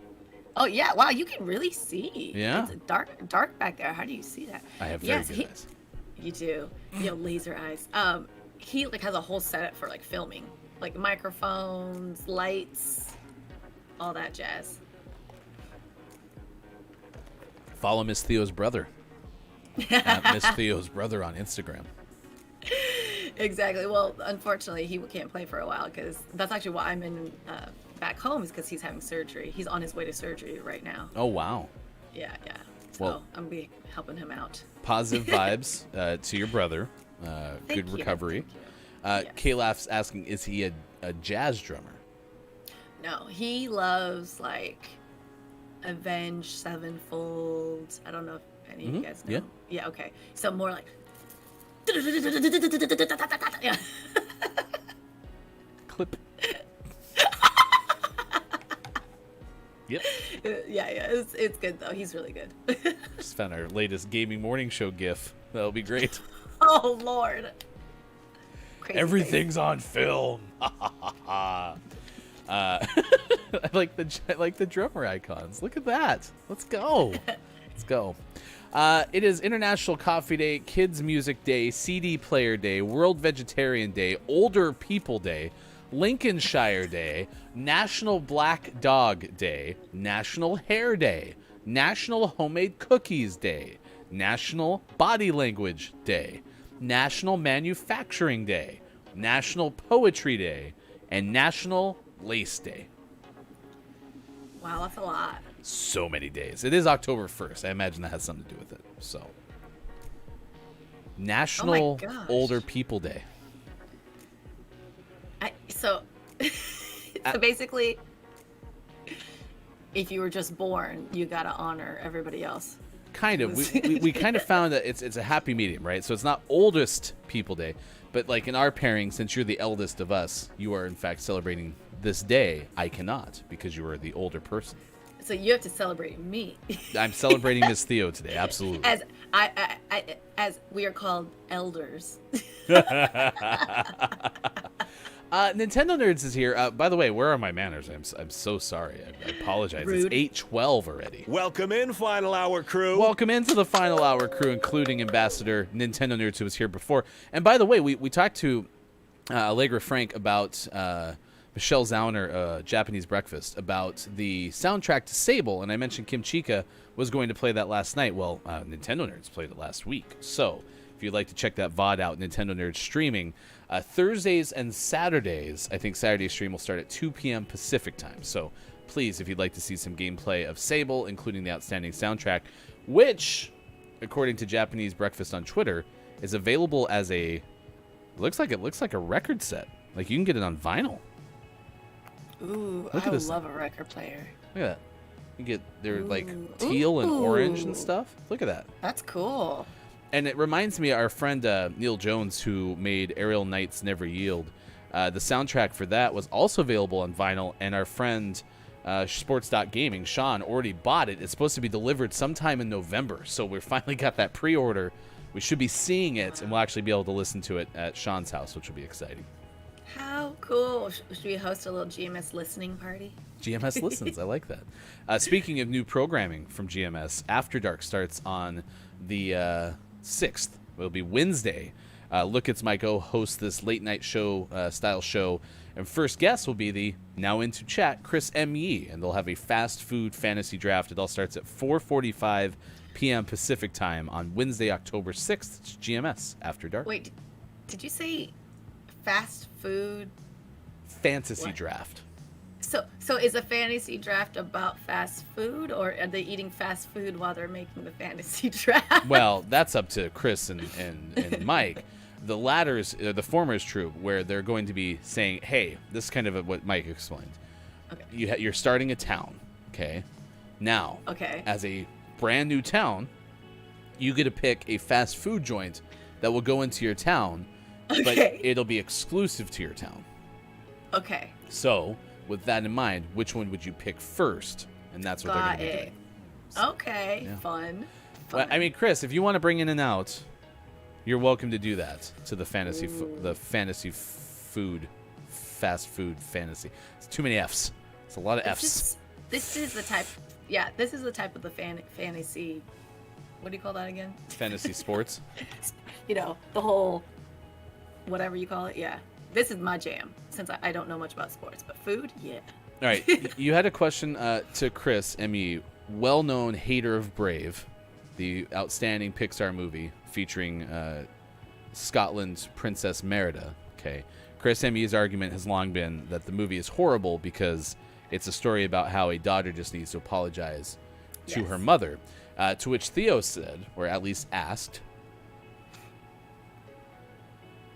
Oh, yeah. Wow, you can really see. Yeah. It's dark back there. How do you see that? I have very good eyes. You do. You have laser eyes. He has a whole setup for filming. Microphones, lights, all that jazz. Follow Miss Theo's brother. Miss Theo's brother on Instagram. Exactly. Well, unfortunately, he can't play for a while because that's actually why I'm in back home is because he's having surgery. He's on his way to surgery right now. Oh, wow. Yeah. So Well, I'm be helping him out. Positive vibes to your brother. Good you. recovery. Yes. K-Laugh's asking, is he a jazz drummer? No, he loves like Avenged Sevenfold. I don't know if any of you guys know. Yeah. Okay. So more like. Yeah. Clip. Yep. Yeah. It's good though. He's really good. Just found our latest gaming morning show gif. That'll be great. Oh Lord. Crazy Everything's on film. I like the drummer icons. Look at that. Let's go. Let's go. It is International Coffee Day, Kids Music Day, CD Player Day, World Vegetarian Day, Older People Day, Lincolnshire Day, National Black Dog Day, National Hair Day, National Homemade Cookies Day, National Body Language Day, National Manufacturing Day, National Poetry Day, and National Lace Day. Wow, that's a lot. So many days. It is October 1st. I imagine that has something to do with it. So, National Older People Day. So basically, if you were just born, you gotta honor everybody else. Kind of. We kind of found that it's a happy medium, right? So it's not Oldest People Day, but like in our pairing, since you're the eldest of us, you are in fact celebrating this day. I cannot because you are the older person. So you have to celebrate me. I'm celebrating Miss Theo today. Absolutely. As we are called elders. Nintendo Nerds is here. By the way, where are my manners? I'm so sorry. I apologize. Rude. It's 8:12 already. Welcome in, Final Hour crew. Welcome into the Final Hour crew, including Ambassador Nintendo Nerds, who was here before. And by the way, we talked to Allegra Frank about Michelle Zauner, Japanese Breakfast, about the soundtrack to Sable, and I mentioned Kim Chica was going to play that last night. Well, Nintendo Nerds played it last week. So if you'd like to check that VOD out, Nintendo Nerds streaming Thursdays and Saturdays. I think Saturday's stream will start at 2 p.m. Pacific time. So please, if you'd like to see some gameplay of Sable, including the outstanding soundtrack, which, according to Japanese Breakfast on Twitter, is available as a looks like a record set. Like you can get it on vinyl. Ooh, Look I at this. love a record player. Look at that. You get they're like teal and orange and stuff. Look at that. That's cool. And it reminds me of our friend Neil Jones, who made Aerial Knights Never Yield. The soundtrack for that was also available on vinyl, and our friend Sports.Gaming, Sean, already bought it. It's supposed to be delivered sometime in November, so we finally got that pre-order. We should be seeing it, and we'll actually be able to listen to it at Sean's house, which will be exciting. How cool. Should we host a little GMS listening party? GMS listens. I like that. Speaking of new programming from GMS, After Dark starts on the 6th. It'll be Wednesday. Look, It's Mike O hosts this late night show style show. And first guest will be the now into chat, Chris M. Yee. And they'll have a fast food fantasy draft. It all starts at 4:45 p.m. Pacific time on Wednesday, October 6th. It's GMS After Dark. Wait, did you say fast food? Fantasy draft. So is a fantasy draft about fast food, or are they eating fast food while they're making the fantasy draft? Well, that's up to Chris and Mike. The the former is true, where they're going to be saying, hey, this is kind of what Mike explained. Okay. You're starting a town, okay? Now, as a brand new town, you get to pick a fast food joint that will go into your town, but it'll be exclusive to your town. Okay. So, with that in mind, which one would you pick first? And that's what they're going to be doing. So, okay, yeah. Fun. Well, I mean, Chris, if you want to bring in and out, you're welcome to do that to the fantasy fast food fantasy. It's too many F's. It's a lot of F's. This is the type. Yeah, this is the type of the fantasy. What do you call that again? Fantasy sports. You know, the whole whatever you call it. Yeah. This is my jam, since I don't know much about sports, but food, yeah. All right, you had a question to Chris, M.E., well-known hater of Brave, the outstanding Pixar movie featuring Scotland's Princess Merida. Okay, Chris ME's argument has long been that the movie is horrible because it's a story about how a daughter just needs to apologize to her mother. To which Theo said, or at least asked.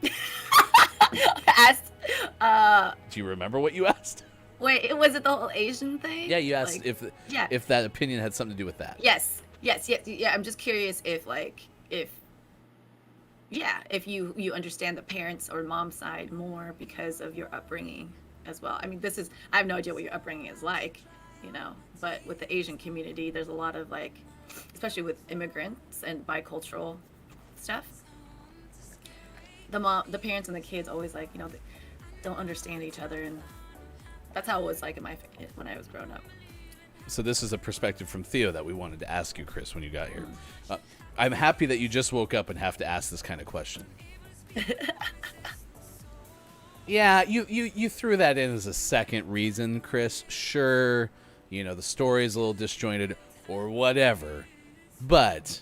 Do you remember what you asked? Wait, was it the whole Asian thing? Yeah, you asked if that opinion had something to do with that. Yes. Yeah. I'm just curious if you understand the parents or mom's side more because of your upbringing as well. I mean, I have no idea what your upbringing is like, but with the Asian community, there's a lot of especially with immigrants and bicultural stuff. The parents and the kids always they don't understand each other, and that's how it was when I was growing up. So this is a perspective from Theo that we wanted to ask you, Chris, when you got here. I'm happy that you just woke up and have to ask this kind of question. Yeah, you threw that in as a second reason, Chris. Sure, the story is a little disjointed or whatever, but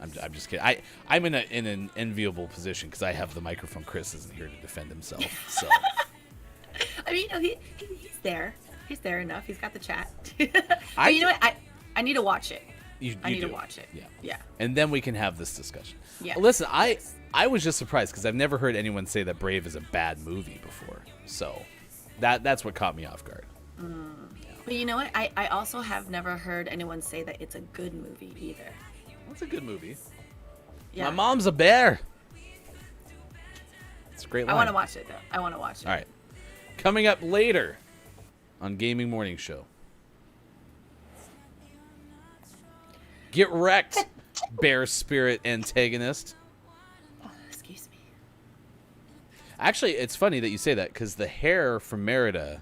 I'm just kidding. I'm in an enviable position because I have the microphone. Chris isn't here to defend himself, so. I mean, he's there. He's there enough. He's got the chat. But you know what? I need to watch it. I need to watch it. Yeah. And then we can have this discussion. Yeah. Listen, I was just surprised because I've never heard anyone say that Brave is a bad movie before. So that's what caught me off guard. But you know what? I also have never heard anyone say that it's a good movie either. It's a good movie. Yeah. My mom's a bear. It's a great line. I want to watch it, though. I want to watch it. All right. Coming up later on Gaming Morning Show. Get wrecked, bear spirit antagonist. Oh, excuse me. Actually, it's funny that you say that because the hair from Merida,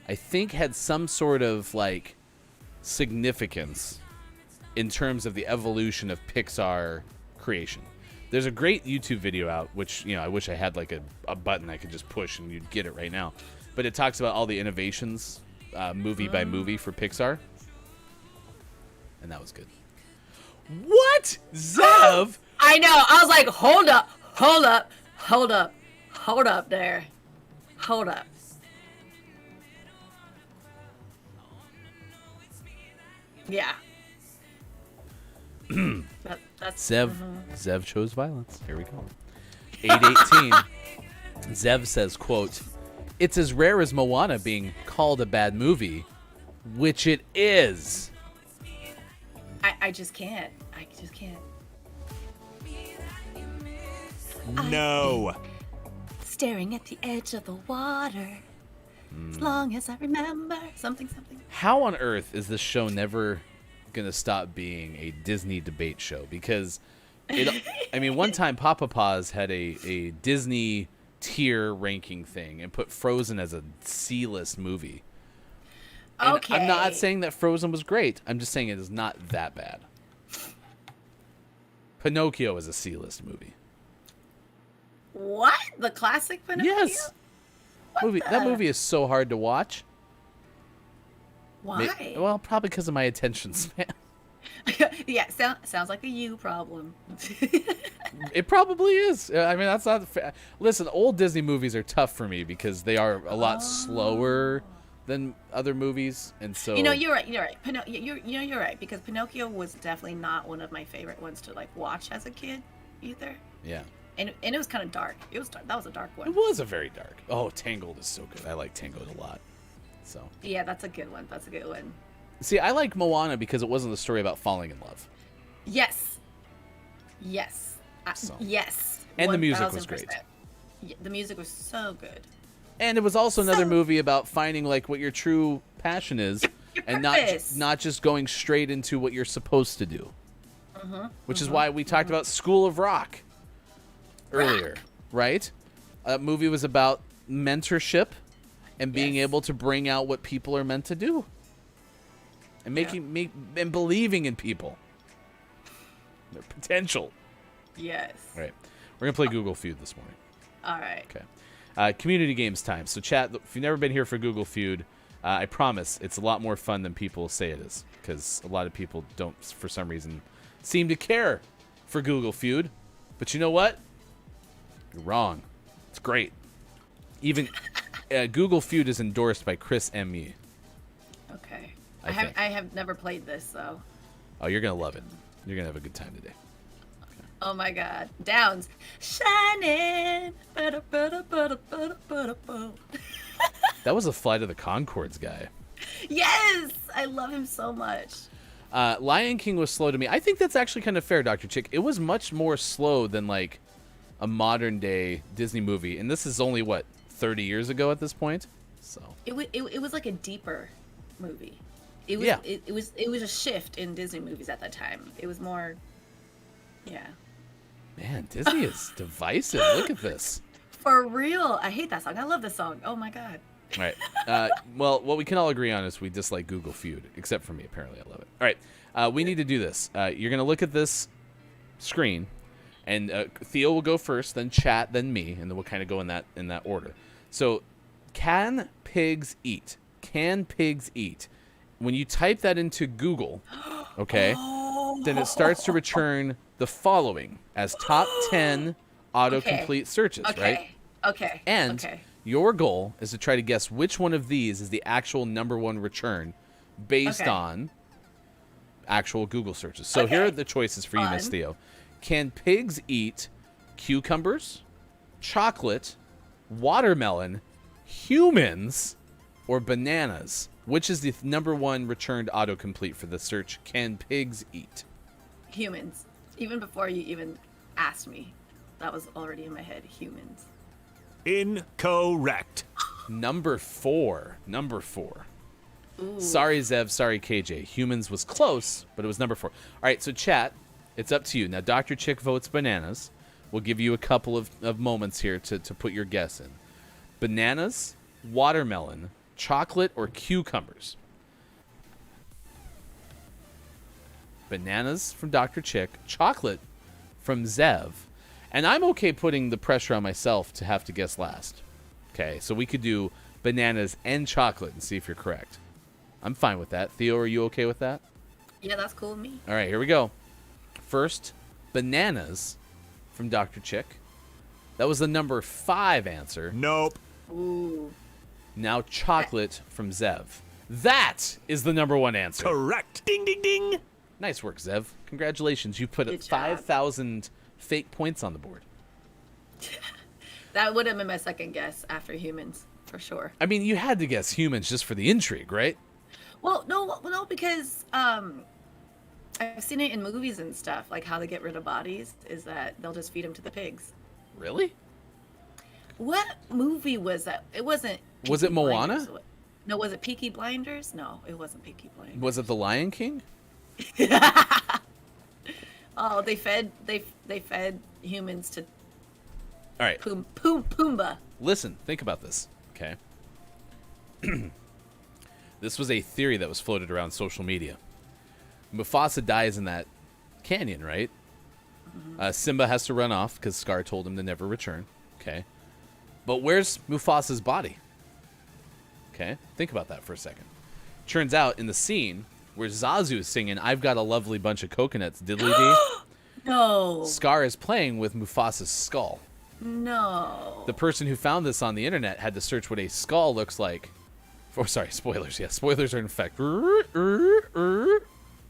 I think, had some sort of significance in terms of the evolution of Pixar creation. There's a great YouTube video out, which I wish I had a button I could just push and you'd get it right now. But it talks about all the innovations, movie by movie for Pixar. And that was good. What? Zev? I know. I was like, hold up there. Hold up. Yeah. That's Zev chose violence. Here we go. 818. Zev says, quote, "It's as rare as Moana being called a bad movie," which it is. I just can't. No. Staring at the edge of the water. As long as I remember. Something. How on earth is this show never gonna stop being a Disney debate show? Because one time Papa Paws had a Disney tier ranking thing and put Frozen as a C-list movie. And Okay. I'm not saying that Frozen was great. I'm just saying it is not that bad. Pinocchio is a C-list movie. What? The classic Pinocchio? Yes. That movie is so hard to watch. Why? Well, probably because of my attention span. Yeah, sounds like a you problem. It probably is. I mean, that's not fair. Listen, old Disney movies are tough for me because they are a lot slower than other movies, and so you're right. You're right because Pinocchio was definitely not one of my favorite ones to watch as a kid either. Yeah. And it was kind of dark. It was dark. That was a dark one. It was a very dark. Oh, Tangled is so good. I like Tangled a lot. So. Yeah, that's a good one. See, I like Moana because it wasn't a story about falling in love. Yes. So. Yes. And the music was 1000%. great. Yeah, the music was so good. And it was also another movie about finding what your true passion is, and not just going straight into what you're supposed to do. Which is why we talked about School of Rock earlier, right? That movie was about mentorship and being able to bring out what people are meant to do, and and believing in people, their potential. Yes. All right, we're gonna play Google Feud this morning. All right. Okay. Community games time. So chat, if you've never been here for Google Feud, I promise it's a lot more fun than people say it is, because a lot of people don't, for some reason, seem to care for Google Feud. But you know what? You're wrong. It's great. Even Google Feud is endorsed by Chris M.E. Okay. I I have never played this, so. Oh, you're going to love it. You're going to have a good time today. Oh my god. Downs. Shining. That was a Flight of the Conchords guy. Yes! I love him so much. Lion King was slow to me. I think that's actually kind of fair, Dr. Chick. It was much more slow than, like, a modern-day Disney movie. And this is only, 30 years ago at this point? So It was like a deeper movie. It was a shift in Disney movies at that time. It was more, yeah. Man, Disney is divisive. Look at this. For real. I hate that song. I love this song. Oh my god. All right. Well, what we can all agree on is we dislike Google Feud, except for me. Apparently, I love it. All right. We need to do this. You're going to look at this screen, and Theo will go first, then Chat, then me, and then we'll kind of go in that order. So, can pigs eat? Can pigs eat? When you type that into Google, okay, then it starts to return the following as top 10 autocomplete searches, right? Okay. And your goal is to try to guess which one of these is the actual number one return based on actual Google searches. So here are the choices for you, Miss Theo. Can pigs eat cucumbers, chocolate, watermelon, humans, or bananas? Which is the number one returned autocomplete for the search, can pigs eat? Humans. Even before you even asked me, that was already in my head. Humans. Incorrect. Number four. Ooh. Sorry, Zev. Sorry, KJ. Humans was close, but it was number 4. All right, so chat, it's up to you. Now, Dr. Chick votes bananas. We'll give you a couple of moments here to put your guess in. Bananas, watermelon, chocolate, or cucumbers? Bananas from Dr. Chick, chocolate from Zev, and I'm okay putting the pressure on myself to have to guess last. Okay, so we could do bananas and chocolate and see if you're correct. I'm fine with that. Theo, are you okay with that? Yeah, that's cool with me. All right, here we go. First, bananas from Dr. Chick. That was the number 5 answer. Nope. Ooh. Now chocolate from Zev. That is the number 1 answer. Correct. Ding, ding, ding. Nice work, Zev. Congratulations. You put Good job. 5,000 fake points on the board. That would have been my second guess after humans, for sure. I mean, you had to guess humans just for the intrigue, right? Well, no, because I've seen it in movies and stuff, like how they get rid of bodies is that they'll just feed them to the pigs. Really? What movie was that? It wasn't. Was it Peaky Moana? Blinders. No, was it Peaky Blinders? No, it wasn't Peaky Blinders. Was it The Lion King? Oh, they fed humans to All right. Pumbaa. Listen, think about this, okay? This was a theory that was floated around social media. Mufasa dies in that canyon, right? Mm-hmm. Simba has to run off because Scar told him to never return, okay? But where's Mufasa's body? Okay, think about that for a second. Turns out in the scene where Zazu is singing "I've Got a Lovely Bunch of Coconuts," diddly dee, No. Scar is playing with Mufasa's skull. No. The person who found this on the internet had to search what a skull looks like. Oh, sorry, spoilers. Yeah, spoilers are in effect.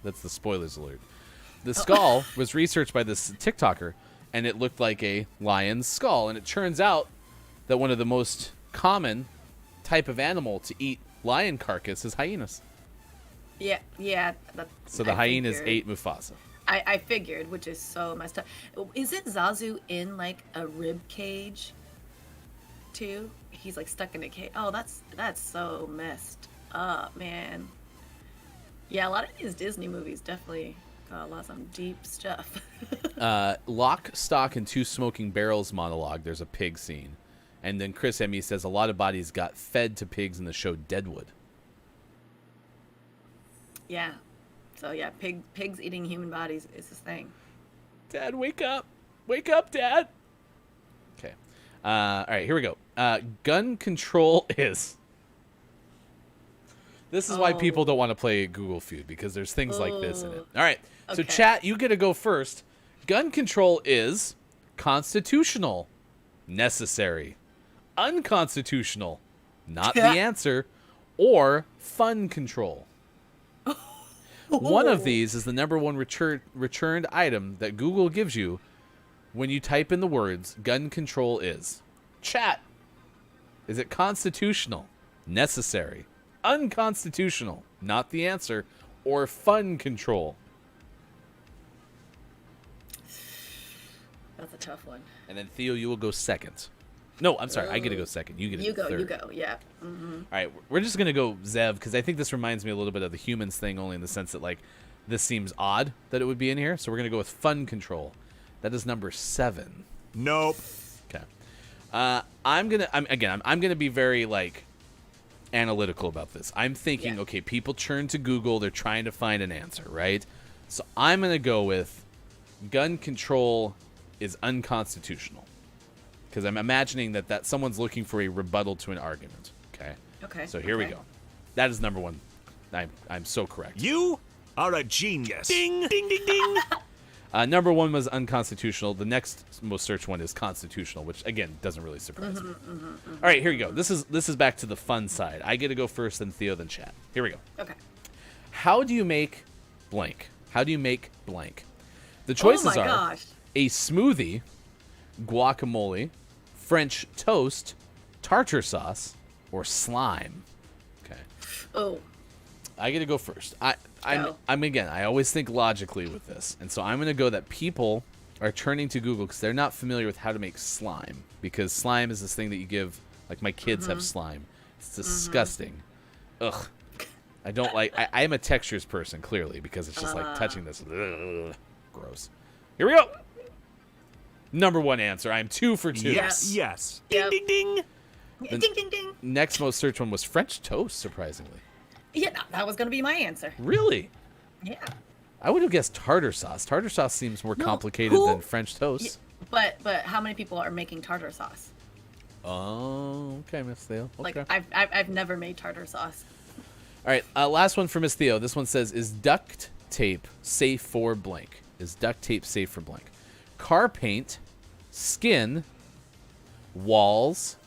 That's the spoilers alert. The skull was researched by this TikToker, and it looked like a lion's skull. And it turns out that one of the most common type of animal to eat lion carcass is hyenas. Yeah. So the hyenas ate Mufasa. I figured, which is so messed up. Isn't Zazu in like a rib cage too? He's like stuck in a cage. Oh, that's so messed up, man. Yeah, a lot of these Disney movies definitely got a lot of some deep stuff. Lock, Stock, and Two Smoking Barrels monologue, there's a pig scene. And then Chris Emmy says a lot of bodies got fed to pigs in the show Deadwood. Yeah. So yeah, pigs eating human bodies is this thing. Dad, wake up. Wake up, Dad. Okay. All right, here we go. Gun control is... This is why people don't want to play Google Feud, because there's things like this in it. All right, so Okay. chat, you get to go first. Gun control is constitutional, necessary, unconstitutional, not the answer, or fun control. One of these is the number one returned item that Google gives you when you type in the words gun control is. Chat. Is it constitutional, necessary, unconstitutional, not the answer, or fun control? That's a tough one. And then Theo, you will go second. No, I'm sorry. I get to go second. You get to go third. You go. Yeah. Mm-hmm. All right, we're just gonna go Zev because I think this reminds me a little bit of the humans thing, only in the sense that like this seems odd that it would be in here. So we're gonna go with fun control. That is number 7. Nope. Okay. I'm gonna be very like analytical about this. I'm thinking, okay, people turn to Google. They're trying to find an answer, right? So I'm gonna go with gun control is unconstitutional. Because I'm imagining that someone's looking for a rebuttal to an argument. Okay. Okay. So here we go. That is number 1. I'm so correct. You are a genius. Ding, ding, ding, ding. Number 1 was unconstitutional. The next most searched one is constitutional, which again doesn't really surprise me. All right, here we go. This is back to the fun side. I get to go first, then Theo, then chat. Here we go. Okay. How do you make blank? How do you make blank? The choices are a smoothie, guacamole, French toast, tartar sauce, or slime. Okay. Oh. I get to go first. I always think logically with this, and so I'm gonna go that people are turning to Google because they're not familiar with how to make slime, because slime is this thing that you give, like my kids have slime. It's disgusting. Ugh. I don't like. I am a textures person clearly because it's just like touching this. Ugh. Gross. Here we go. Number 1 answer. I'm 2 for 2. Yes. Yes. Yep. Ding, ding, ding. Ding, ding, ding. Next most searched one was French toast, surprisingly. Yeah, that was going to be my answer. Really? Yeah. I would have guessed tartar sauce. Tartar sauce seems more complicated than French toast. Yeah, but how many people are making tartar sauce? Oh, okay, Miss Theo. Okay. Like I've never made tartar sauce. All right, last one for Miss Theo. This one says, is duct tape safe for blank? Is duct tape safe for blank? Car paint, skin, walls,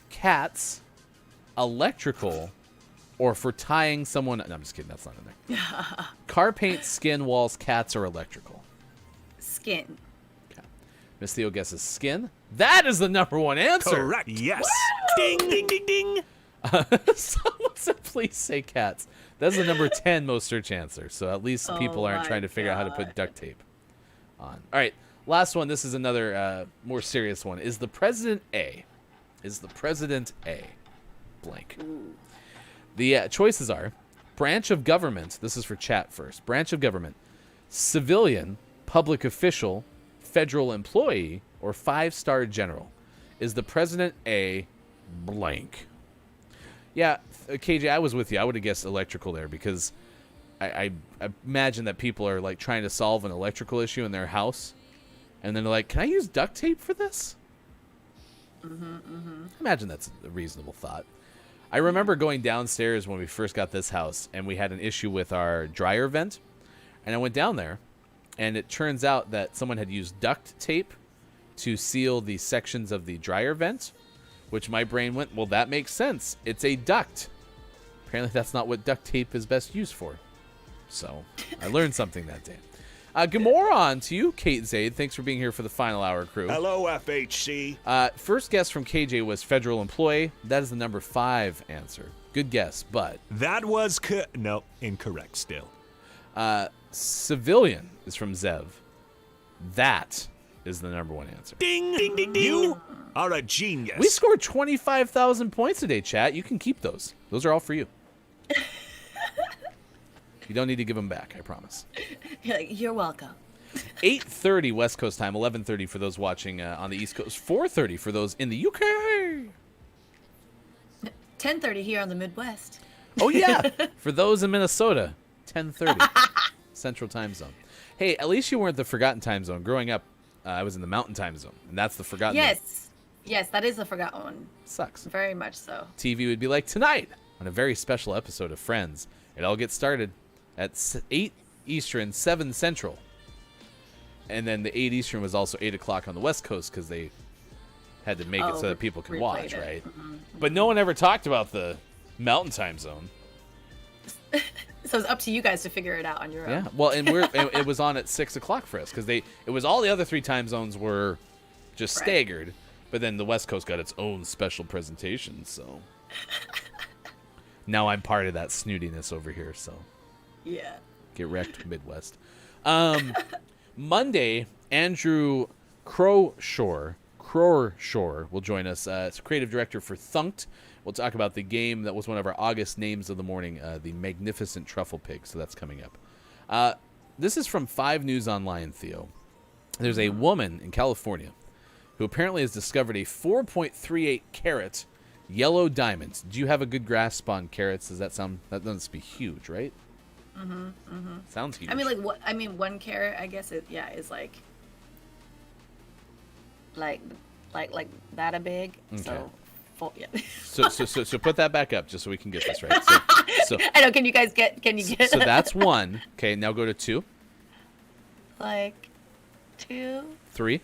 cats, electrical, or for tying someone... No, I'm just kidding. That's not in there. Car paint, skin, walls, cats, or electrical? Skin. Okay. Miss Theo guesses skin. That is the number 1 answer. Correct. Yes. Ding, ding, ding, ding. Someone said, please say cats. That's the number 10 most search answer. So at least people aren't trying to figure out how to put duct tape on. All right. Last one. This is another more serious one. Is the president A? Is the president A? Blank. Ooh. The choices are branch of government. This is for chat first. Branch of government, civilian, public official, federal employee, or 5-star general. Is the president A? Blank. Yeah, KJ, I was with you. I would have guessed electrical there because I imagine that people are like trying to solve an electrical issue in their house, and then they're like, "Can I use duct tape for this?" Imagine that's a reasonable thought. I remember going downstairs when we first got this house, and we had an issue with our dryer vent, and I went down there, and it turns out that someone had used duct tape to seal the sections of the dryer vent, which my brain went, well, that makes sense. It's a duct. Apparently that's not what duct tape is best used for. So I learned something that day. Good morning to you, Kate Zaid. Thanks for being here for the final hour, crew. Hello, FHC. First guess from KJ was federal employee. That is the number 5 answer. Good guess, but... That was... No, incorrect still. Civilian is from Zev. That is the number 1 answer. Ding, ding, ding, ding. You are a genius. We scored 25,000 points today, chat. You can keep those. Those are all for you. You don't need to give them back, I promise. You're welcome. 8:30 West Coast time, 11:30 for those watching on the East Coast, 4:30 for those in the UK. 10:30 here on the Midwest. Oh, yeah. For those in Minnesota, 10:30 Central Time Zone. Hey, at least you weren't the forgotten time zone. Growing up, I was in the Mountain Time Zone, and that's the forgotten one. Yes, that is the forgotten one. Sucks. Very much so. TV would be like, tonight, on a very special episode of Friends, it all gets started at 8 Eastern, 7 Central. And then the 8 Eastern was also 8 o'clock on the West Coast because they had to make it so that people could watch, right? Mm-hmm. But no one ever talked about the Mountain Time Zone. So it's up to you guys to figure it out on your own. Yeah, well, and it was on at 6 o'clock for us because it was all the other 3 time zones were just staggered, but then the West Coast got its own special presentation. So now I'm part of that snootiness over here. So yeah, get wrecked, Midwest. Monday, Andrew Crowshore will join us. It's creative director for Thunked. We'll talk about the game that was one of our August names of the morning, the Magnificent Truffle Pig. So that's coming up. This is from 5 News Online, Theo. There's a woman in California who apparently has discovered a 4.38 carat yellow diamond. Do you have a good grasp on carats? That must be huge, right? Mm-hmm. Mm-hmm. Sounds huge. I mean, like what? I mean, 1 carat. I guess is like that a big. Okay. So. Yeah. So put that back up just so we can get this right. So I know. Can you get? So that's 1. Okay, now go to 2. Like 2, 3.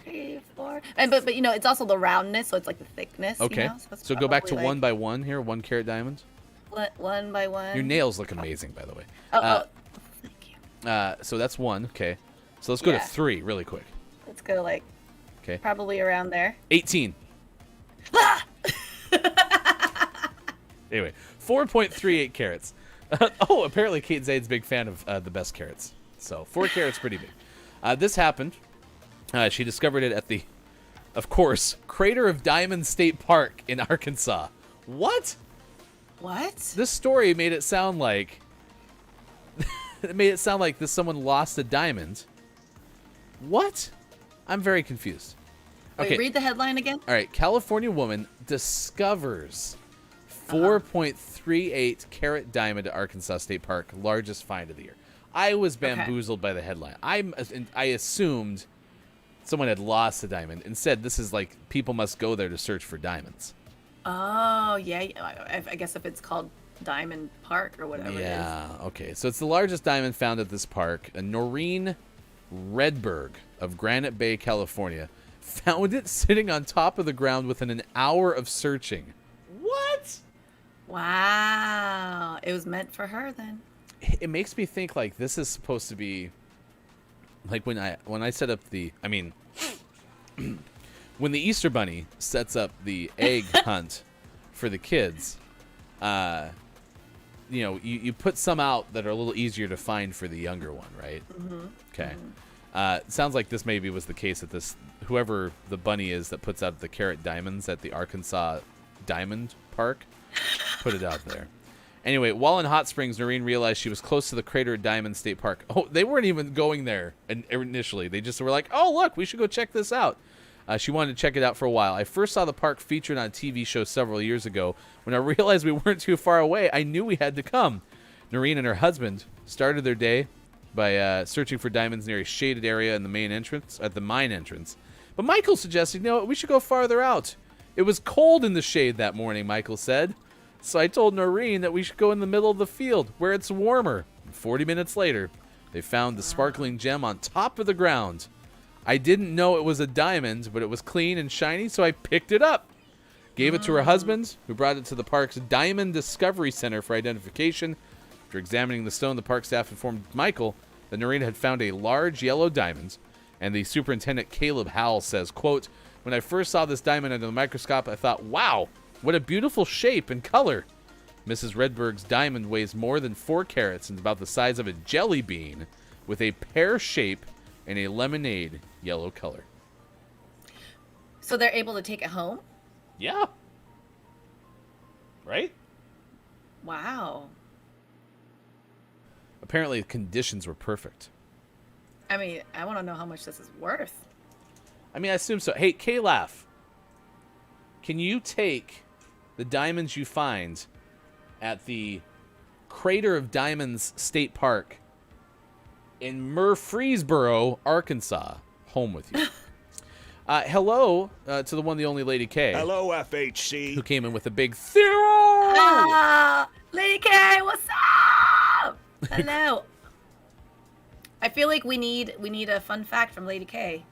3, 4. And but it's also the roundness, so it's like the thickness. Okay. So go back to 1 by 1 here. 1 carat diamonds. 1 by 1. Your nails look amazing, by the way. Thank you. So that's 1. Okay. So let's go to 3 really quick. Let's go Okay. Probably around there. 18. Anyway, 4.38 carats. Apparently Kate Zaid's a big fan of the best carats. So 4 carats, pretty big. This happened. She discovered it at the, of course, Crater of Diamond State Park in Arkansas. What? This story made it sound like someone lost a diamond. What? I'm very confused. Wait, Okay. read the headline again. All right. California woman discovers 4.38 carat diamond at Arkansas State Park, largest find of the year. I was bamboozled by the headline. I assumed someone had lost a diamond. Instead, this is like people must go there to search for diamonds. Oh, yeah. I guess if it's called Diamond Park or whatever it is. Yeah, okay. So it's the largest diamond found at this park. Noreen Redberg of Granite Bay, California, found it sitting on top of the ground within an hour of searching. What? Wow. It was meant for her then. It makes me think like this is supposed to be like when I set up when the Easter Bunny sets up the egg hunt for the kids, you put some out that are a little easier to find for the younger one, right? Mm-hmm. Okay. Mm-hmm. Sounds like this maybe was the case that whoever the bunny is that puts out the carat diamonds at the Arkansas Diamond Park put it out there. Anyway, while in Hot Springs, Noreen realized she was close to the Crater of Diamond State Park. Oh, they weren't even going there initially. They just were like, oh, look, we should go check this out. She wanted to check it out for a while. I first saw the park featured on a TV show several years ago. When I realized we weren't too far away, I knew we had to come. Noreen and her husband started their day by searching for diamonds near a shaded area in the mine entrance. But Michael suggested, we should go farther out. It was cold in the shade that morning, Michael said. So I told Noreen that we should go in the middle of the field where it's warmer. 40 minutes later, they found the sparkling gem on top of the ground. I didn't know it was a diamond, but it was clean and shiny, so I picked it up. Gave it to her husband, who brought it to the park's Diamond Discovery Center for identification. After examining the stone, the park staff informed Michael that Noreen had found a large yellow diamond, and the superintendent, Caleb Howell, says, quote, when I first saw this diamond under the microscope, I thought, wow, what a beautiful shape and color. Mrs. Redberg's diamond weighs more than 4 carats and is about the size of a jelly bean with a pear shape and a lemonade yellow color. So they're able to take it home? Yeah. Right? Wow. Apparently the conditions were perfect. I mean, I want to know how much this is worth. I mean, I assume so. Hey, K-Laugh, can you take the diamonds you find at the Crater of Diamonds State Park in Murfreesboro, Arkansas, home with you? Hello to the one, the only Lady K. Hello, FHC. Who came in with a big Theo. Lady K, what's up? Hello. I feel like we need a fun fact from Lady K.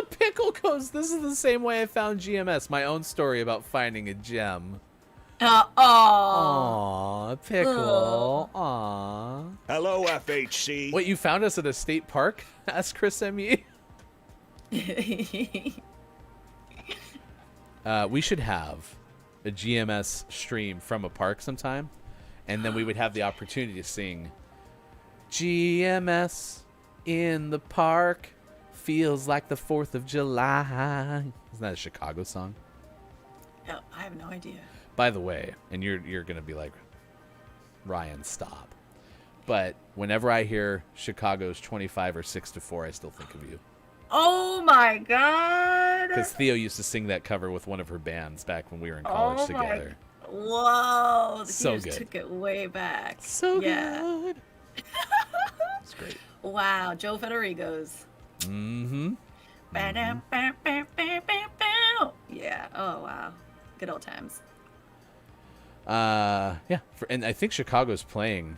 Pickle goes, this is the same way I found GMS, my own story about finding a gem. Aww, Pickle. Aww. Hello, FHC. Wait, you found us at a state park? Asked Chris M.E. We should have a GMS stream from a park sometime, and then we would have the opportunity to sing GMS in the park feels like the 4th of July. Isn't that a Chicago song? Oh, I have no idea. By the way, and you're gonna be like, Ryan, stop. But whenever I hear Chicago's 25 or 6-4, I still think of you. Oh my god! Because Theo used to sing that cover with one of her bands back when we were in college together. Whoa! So you just good. Took it way back. So good. It's great. Wow, Joe Federico's. Mm-hmm. Yeah. Oh wow. Good old times. Yeah. And I think Chicago's playing.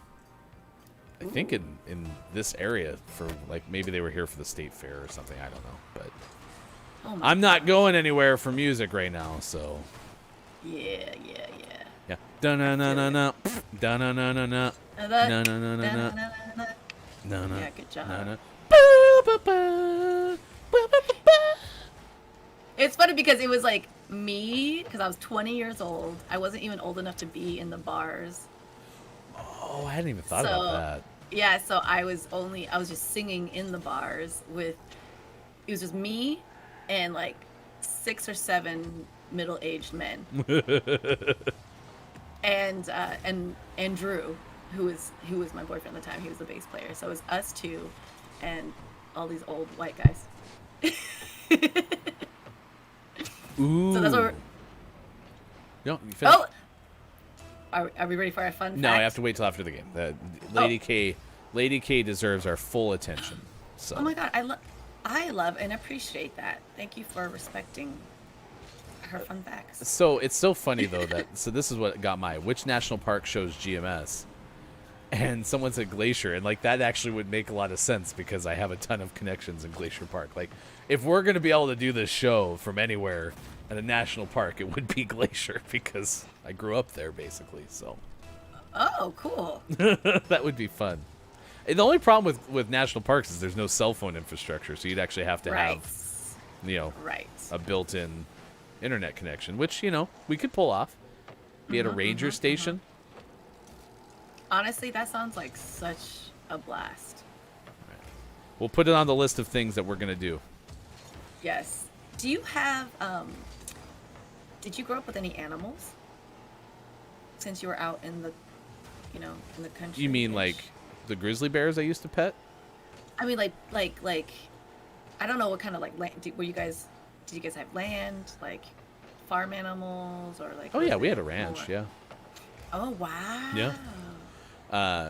I think in this area for like maybe they were here for the state fair or something. I don't know, but I'm not going anywhere for music right now. So. Yeah. Yeah. Da-na-na-na-na. Da-na-na-na-na. Na-na-na-na-na. Na-na. Yeah, good job. Na-na. It's funny because it was like me, because I was 20 years old. I wasn't even old enough to be in the bars. Oh, I hadn't even thought about that. Yeah, so I was just singing in the bars with, it was just me and like 6 or 7 middle-aged men. and Drew, who was my boyfriend at the time. He was the bass player. So it was us two and all these old white guys. Ooh. So that's what we're... No, you finished? Oh! Are we ready for our fun fact? No, I have to wait till after the game. Lady K deserves our full attention. So. Oh my god, I love and appreciate that. Thank you for respecting her fun facts. So it's so funny though so this is what got which national park shows GMS, and someone said Glacier, and like that actually would make a lot of sense because I have a ton of connections in Glacier Park. Like if we're gonna be able to do this show from anywhere at a national park, it would be Glacier because I grew up there basically. So. Oh, cool. That would be fun. And the only problem with national parks is there's no cell phone infrastructure, so you'd actually have to have, a built-in internet connection, which, we could pull off. Be at a ranger station. Honestly, that sounds like such a blast. Right. We'll put it on the list of things that we're going to do. Yes. Do you have, did you grow up with any animals? Since you were out in the, in the country. You mean like the grizzly bears I used to pet? I mean, like, I don't know what kind of like land. Did you guys have land, like farm animals, or like? Oh yeah, we had a ranch. Yeah. Oh wow. Yeah.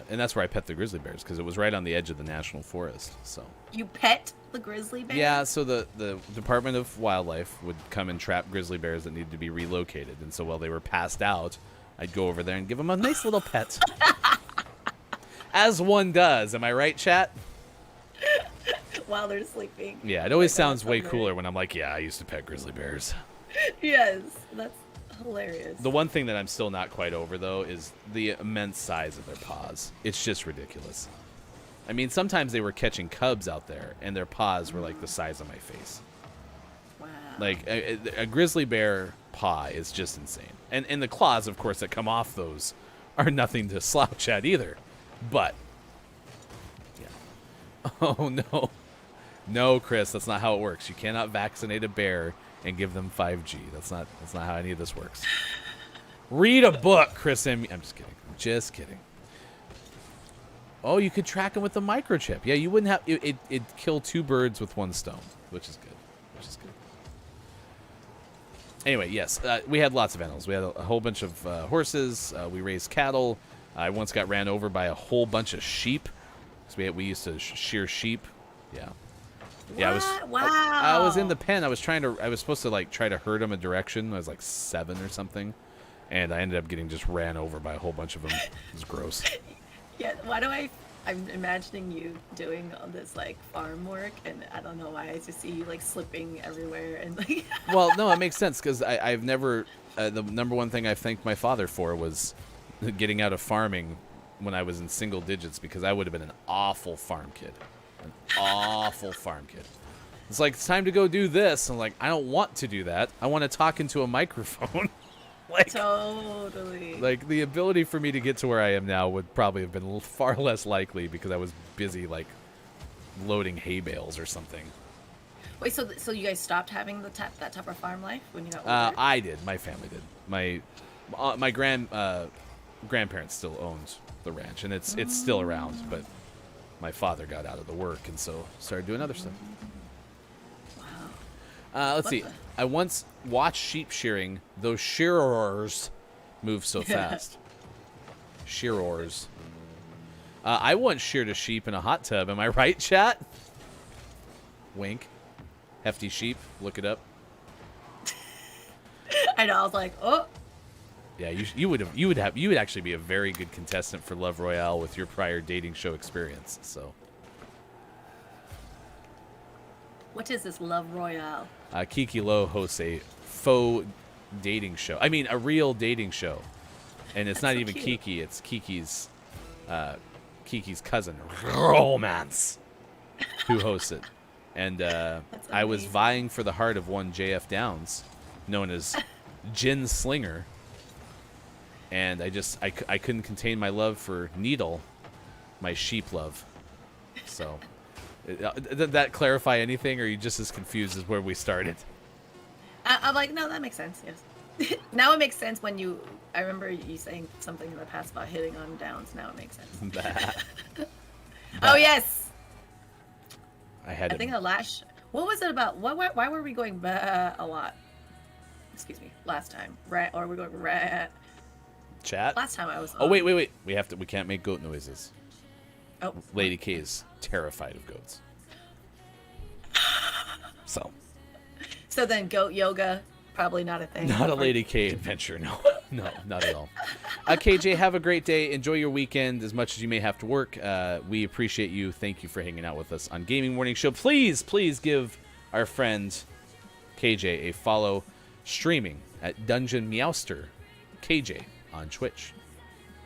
And that's where I pet the grizzly bears because it was right on the edge of the national forest. So. You pet the grizzly bears? Yeah. So the Department of Wildlife would come and trap grizzly bears that needed to be relocated, and so while they were passed out, I'd go over there and give them a nice little pet. As one does. Am I right, chat? While they're sleeping. Yeah, it always sounds way cooler when I'm like, yeah, I used to pet grizzly bears. Yes, that's hilarious. The one thing that I'm still not quite over, though, is the immense size of their paws. It's just ridiculous. I mean, sometimes they were catching cubs out there, and their paws were like the size of my face. Wow. Like, a grizzly bear paw is just insane. And the claws, of course, that come off those are nothing to slouch at either. But, yeah. Oh, no. No, Chris, that's not how it works. You cannot vaccinate a bear and give them 5G. That's not how any of this works. Read a book, Chris. I'm just kidding. Just kidding. Oh, you could track them with the microchip. Yeah, you wouldn't have... It'd kill 2 birds with 1 stone, which is good. Anyway, yes, we had lots of animals. We had a whole bunch of horses. We raised cattle. I once got ran over by a whole bunch of sheep. So we used to shear sheep. Yeah. Yeah, I was in the pen. I was supposed to like try to herd them a direction. I was like 7 or something, and I ended up getting just ran over by a whole bunch of them. It was gross. Yeah. Why do I I'm imagining you doing all this like farm work, and I don't know why I just see you like slipping everywhere and like. Well, no, it makes sense because I've never. The number one thing I thanked my father for was getting out of farming when I was in single digits, because I would have been an awful farm kid. An awful farm kid. It's like, it's time to go do this. I'm like, I don't want to do that. I want to talk into a microphone. Like, totally. Like, the ability for me to get to where I am now would probably have been far less likely because I was busy, like, loading hay bales or something. Wait, so you guys stopped having that type of farm life when you got older? I did. My family did. My grandparents still owned the ranch, and it's still around, but my father got out of the work, and so started doing other stuff. Wow. Let's see. I once watched sheep shearing. Those shearers move so fast. Shearers. I once sheared a sheep in a hot tub. Am I right, chat? Wink. Hefty sheep. Look it up. I know. I was like, oh. Yeah, you would actually be a very good contestant for Love Royale with your prior dating show experience. So. What is this Love Royale? Kiki Lowe hosts a faux dating show. I mean, a real dating show, and it's not so even cute. Kiki. It's Kiki's cousin, Romance, who hosts it. And I was vying for the heart of one JF Downs, known as Gin Slinger, and I couldn't contain my love for Needle, my sheep love. So. Did that clarify anything, or are you just as confused as where we started? I'm like, no, that makes sense. Yes. Now it makes sense when you. I remember you saying something in the past about hitting on Downs. Now it makes sense. Oh yes. I think the last. What was it about? Why were we going a lot? Excuse me. Last time, right? Or we're going rat. Chat. Last time I was. Oh wait. We can't make goat noises. Oh. Lady K is terrified of goats. So then goat yoga, probably not a thing. Not a Lady K adventure, no. No, not at all. KJ, have a great day. Enjoy your weekend as much as you may have to work. We appreciate you. Thank you for hanging out with us on Gaming Morning Show. Please give our friend KJ a follow streaming at Dungeon Meowster KJ on Twitch.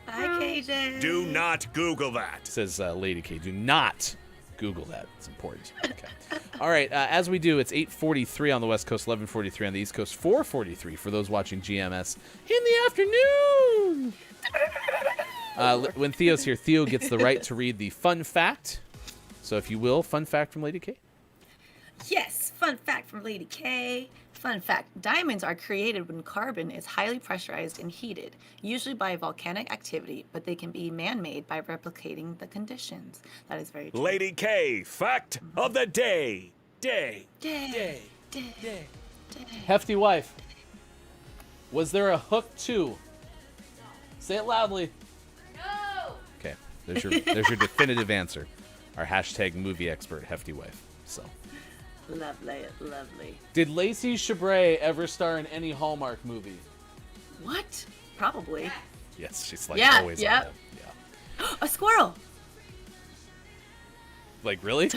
Hi, KJ. Do not Google that. Says Lady K. Do not Google that. It's important. Okay. All right. As we do, it's 8:43 on the West Coast, 11:43 on the East Coast, 4:43 for those watching GMS in the afternoon. When Theo's here, Theo gets the right to read the fun fact. So if you will, fun fact from Lady K. Yes, fun fact from Lady K. Fun fact, diamonds are created when carbon is highly pressurized and heated, usually by volcanic activity, but they can be man-made by replicating the conditions. That is very true. Lady K, fact of the day. Hefty wife. Was there a hook too? Say it loudly. No! Okay, there's your definitive answer. Our hashtag movie expert, Hefty wife. So. Lovely. Did Lacey Chabray ever star in any Hallmark movie? What? Probably. Yes, she's like always on yep. that. Yeah. A squirrel! Like, really?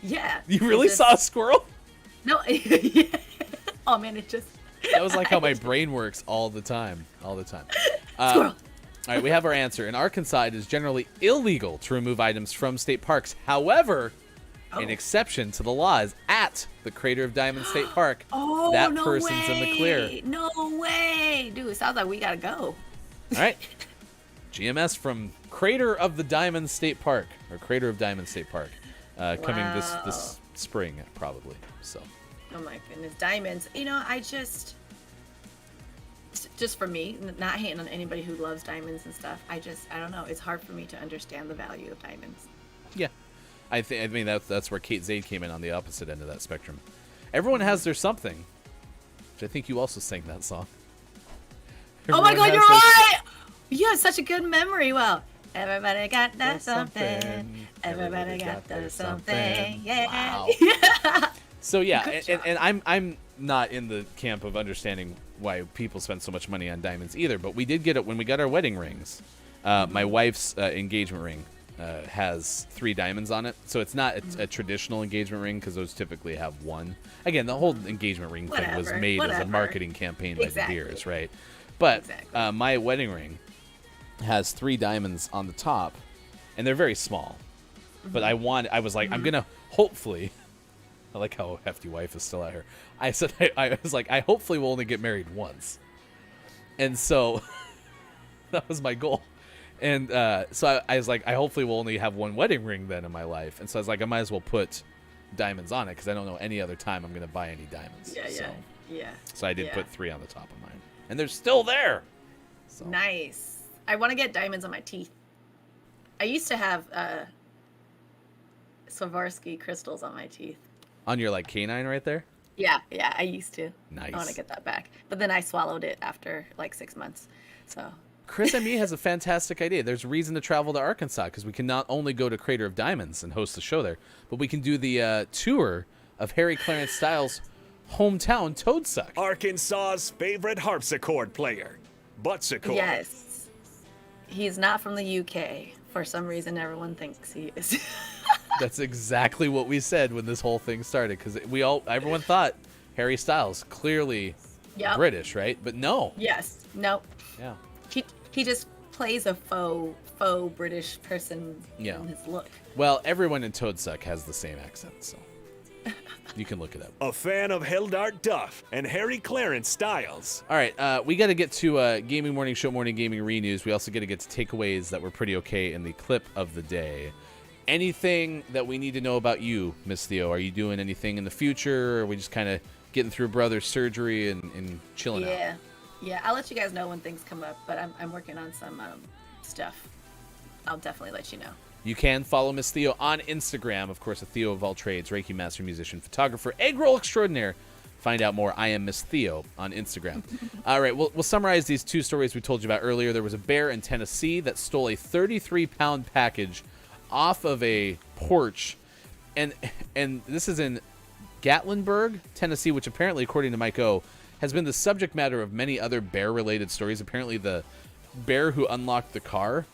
Yeah. You really saw a squirrel? No. Yeah. Oh, man, it just... That was like how my brain works all the time. Squirrel! All right, we have our answer. In Arkansas, it is generally illegal to remove items from state parks. However... An exception to the law is at the Crater of Diamond State Park. Oh, that no person's way. in the clear. No way. Dude, it sounds like we gotta go. All right. GMS from Crater of the Diamond State Park, or Crater of Diamond State Park, coming this spring, probably. So. Oh my goodness, diamonds. You know, I just for me, not hating on anybody who loves diamonds and stuff. I don't know. It's hard for me to understand the value of diamonds. Yeah. I mean that's where Kate Zade came in on the opposite end of that spectrum. Everyone has their something, which I think you also sang that song. Oh my God, you're right! You have such a good memory. Well, everybody got that something. Everybody got that something. Yeah. Wow. Yeah. So yeah, and I'm not in the camp of understanding why people spend so much money on diamonds either. But we did get it when we got our wedding rings. My wife's engagement ring has 3 diamonds on it. So it's not a traditional engagement ring because those typically have 1. Again, the whole engagement ring thing was made as a marketing campaign by De Beers, right? But my wedding ring has 3 diamonds on the top, and they're very small. But I was like, I'm gonna hopefully. I like how hefty wife is still out here. I said I was like, I hopefully will only get married once, and so that was my goal. And so I was like, I hopefully will only have 1 wedding ring then in my life. And so I was like, I might as well put diamonds on it because I don't know any other time I'm gonna buy any diamonds. Yeah. So I did put 3 on the top of mine, and they're still there. So. Nice. I want to get diamonds on my teeth. I used to have Swarovski crystals on my teeth. On your like canine right there? Yeah, I used to. Nice. I want to get that back. But then I swallowed it after like 6 months. So Chris M.E. has a fantastic idea. There's reason to travel to Arkansas because we can not only go to Crater of Diamonds and host the show there, but we can do the tour of Harry Clarence Styles' hometown, Toadsuck. Arkansas's favorite harpsichord player, Buttsichord. Yes. He's not from the UK. For some reason, everyone thinks he is. That's exactly what we said when this whole thing started because everyone thought Harry Styles, clearly British, right? But no. Yes. Nope. Yeah. He just plays a faux British person in his look. Well, everyone in Toadsuck has the same accent, so you can look it up. A fan of Hildart Duff and Harry Clarence Styles. All right, we got to get to Gaming Morning Show Morning Gaming Renews. We also got to get to takeaways that were pretty okay in the clip of the day. Anything that we need to know about you, Miss Theo? Are you doing anything in the future? Or are we just kind of getting through brother's surgery and chilling out? Yeah, I'll let you guys know when things come up, but I'm working on some stuff. I'll definitely let you know. You can follow Miss Theo on Instagram. Of course, a Theo of all trades, Reiki master, musician, photographer, egg roll extraordinaire. Find out more. I am Miss Theo on Instagram. All right, we'll summarize these 2 stories we told you about earlier. There was a bear in Tennessee that stole a 33-pound package off of a porch, and this is in Gatlinburg, Tennessee, which apparently, according to Mike O, has been the subject matter of many other bear-related stories. Apparently, the bear who unlocked the car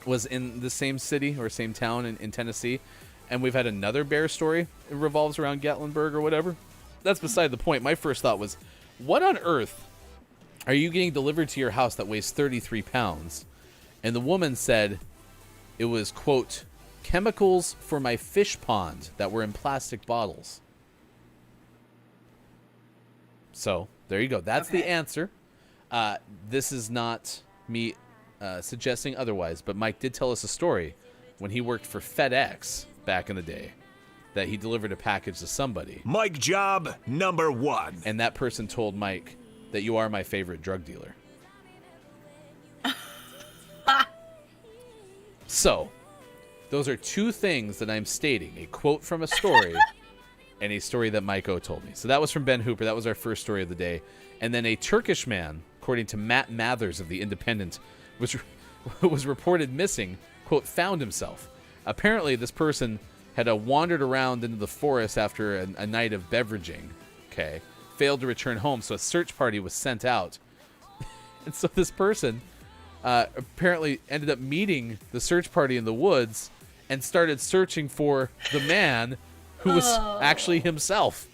was in the same city or same town in Tennessee, and we've had another bear story. It revolves around Gatlinburg or whatever. That's beside the point. My first thought was, what on earth are you getting delivered to your house that weighs 33 pounds? And the woman said it was, quote, chemicals for my fish pond that were in plastic bottles. So there you go. That's the answer. This is not me suggesting otherwise, but Mike did tell us a story when he worked for FedEx back in the day that he delivered a package to somebody. Mike job number 1. And that person told Mike that you are my favorite drug dealer. So, those are 2 things that I'm stating. A quote from a story and a story that Mike O told me. So that was from Ben Hooper. That was our first story of the day. And then a Turkish man, according to Matt Mathers of The Independent, was reported missing, quote, found himself. Apparently, this person had wandered around into the forest after a night of beveraging, failed to return home, so a search party was sent out. And so this person apparently ended up meeting the search party in the woods and started searching for the man who was actually himself.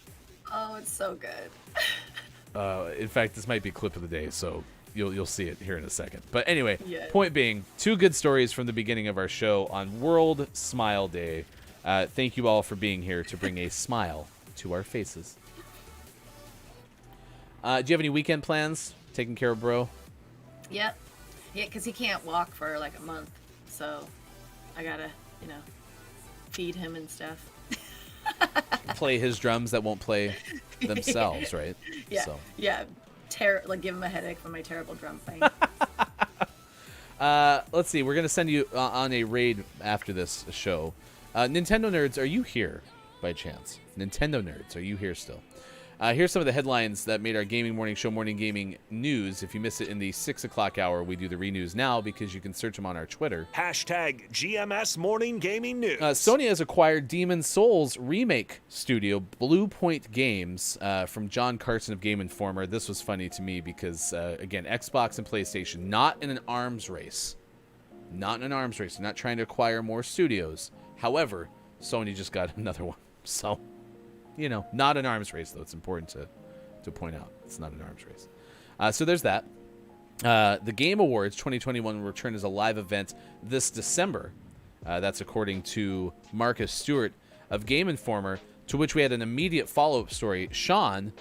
Oh, it's so good. In fact, this might be clip of the day, so you'll see it here in a second. But anyway, point being, 2 good stories from the beginning of our show on World Smile Day. Thank you all for being here to bring a smile to our faces. Do you have any weekend plans? Taking care of bro? Yep. Yeah, because he can't walk for like a month, so I gotta, feed him and stuff. Play his drums that won't play themselves, right? Yeah. So. Yeah. Give him a headache from my terrible drum playing. Let's see. We're gonna send you on a raid after this show. Nintendo nerds, are you here by chance? Nintendo nerds, are you here still? Here's some of the headlines that made our Gaming Morning Show Morning Gaming News. If you miss it in the 6 o'clock hour, we do the renews now because you can search them on our Twitter. Hashtag GMS Morning Gaming News. Sony has acquired Demon's Souls remake studio Blue Point Games from John Carson of Game Informer. This was funny to me because, again, Xbox and PlayStation not in an arms race. Not in an arms race. They're not trying to acquire more studios. However, Sony just got another one. So, not an arms race, though. It's important to point out. It's not an arms race. So there's that. The Game Awards 2021 will return as a live event this December. That's according to Marcus Stewart of Game Informer, to which we had an immediate follow-up story. Sean,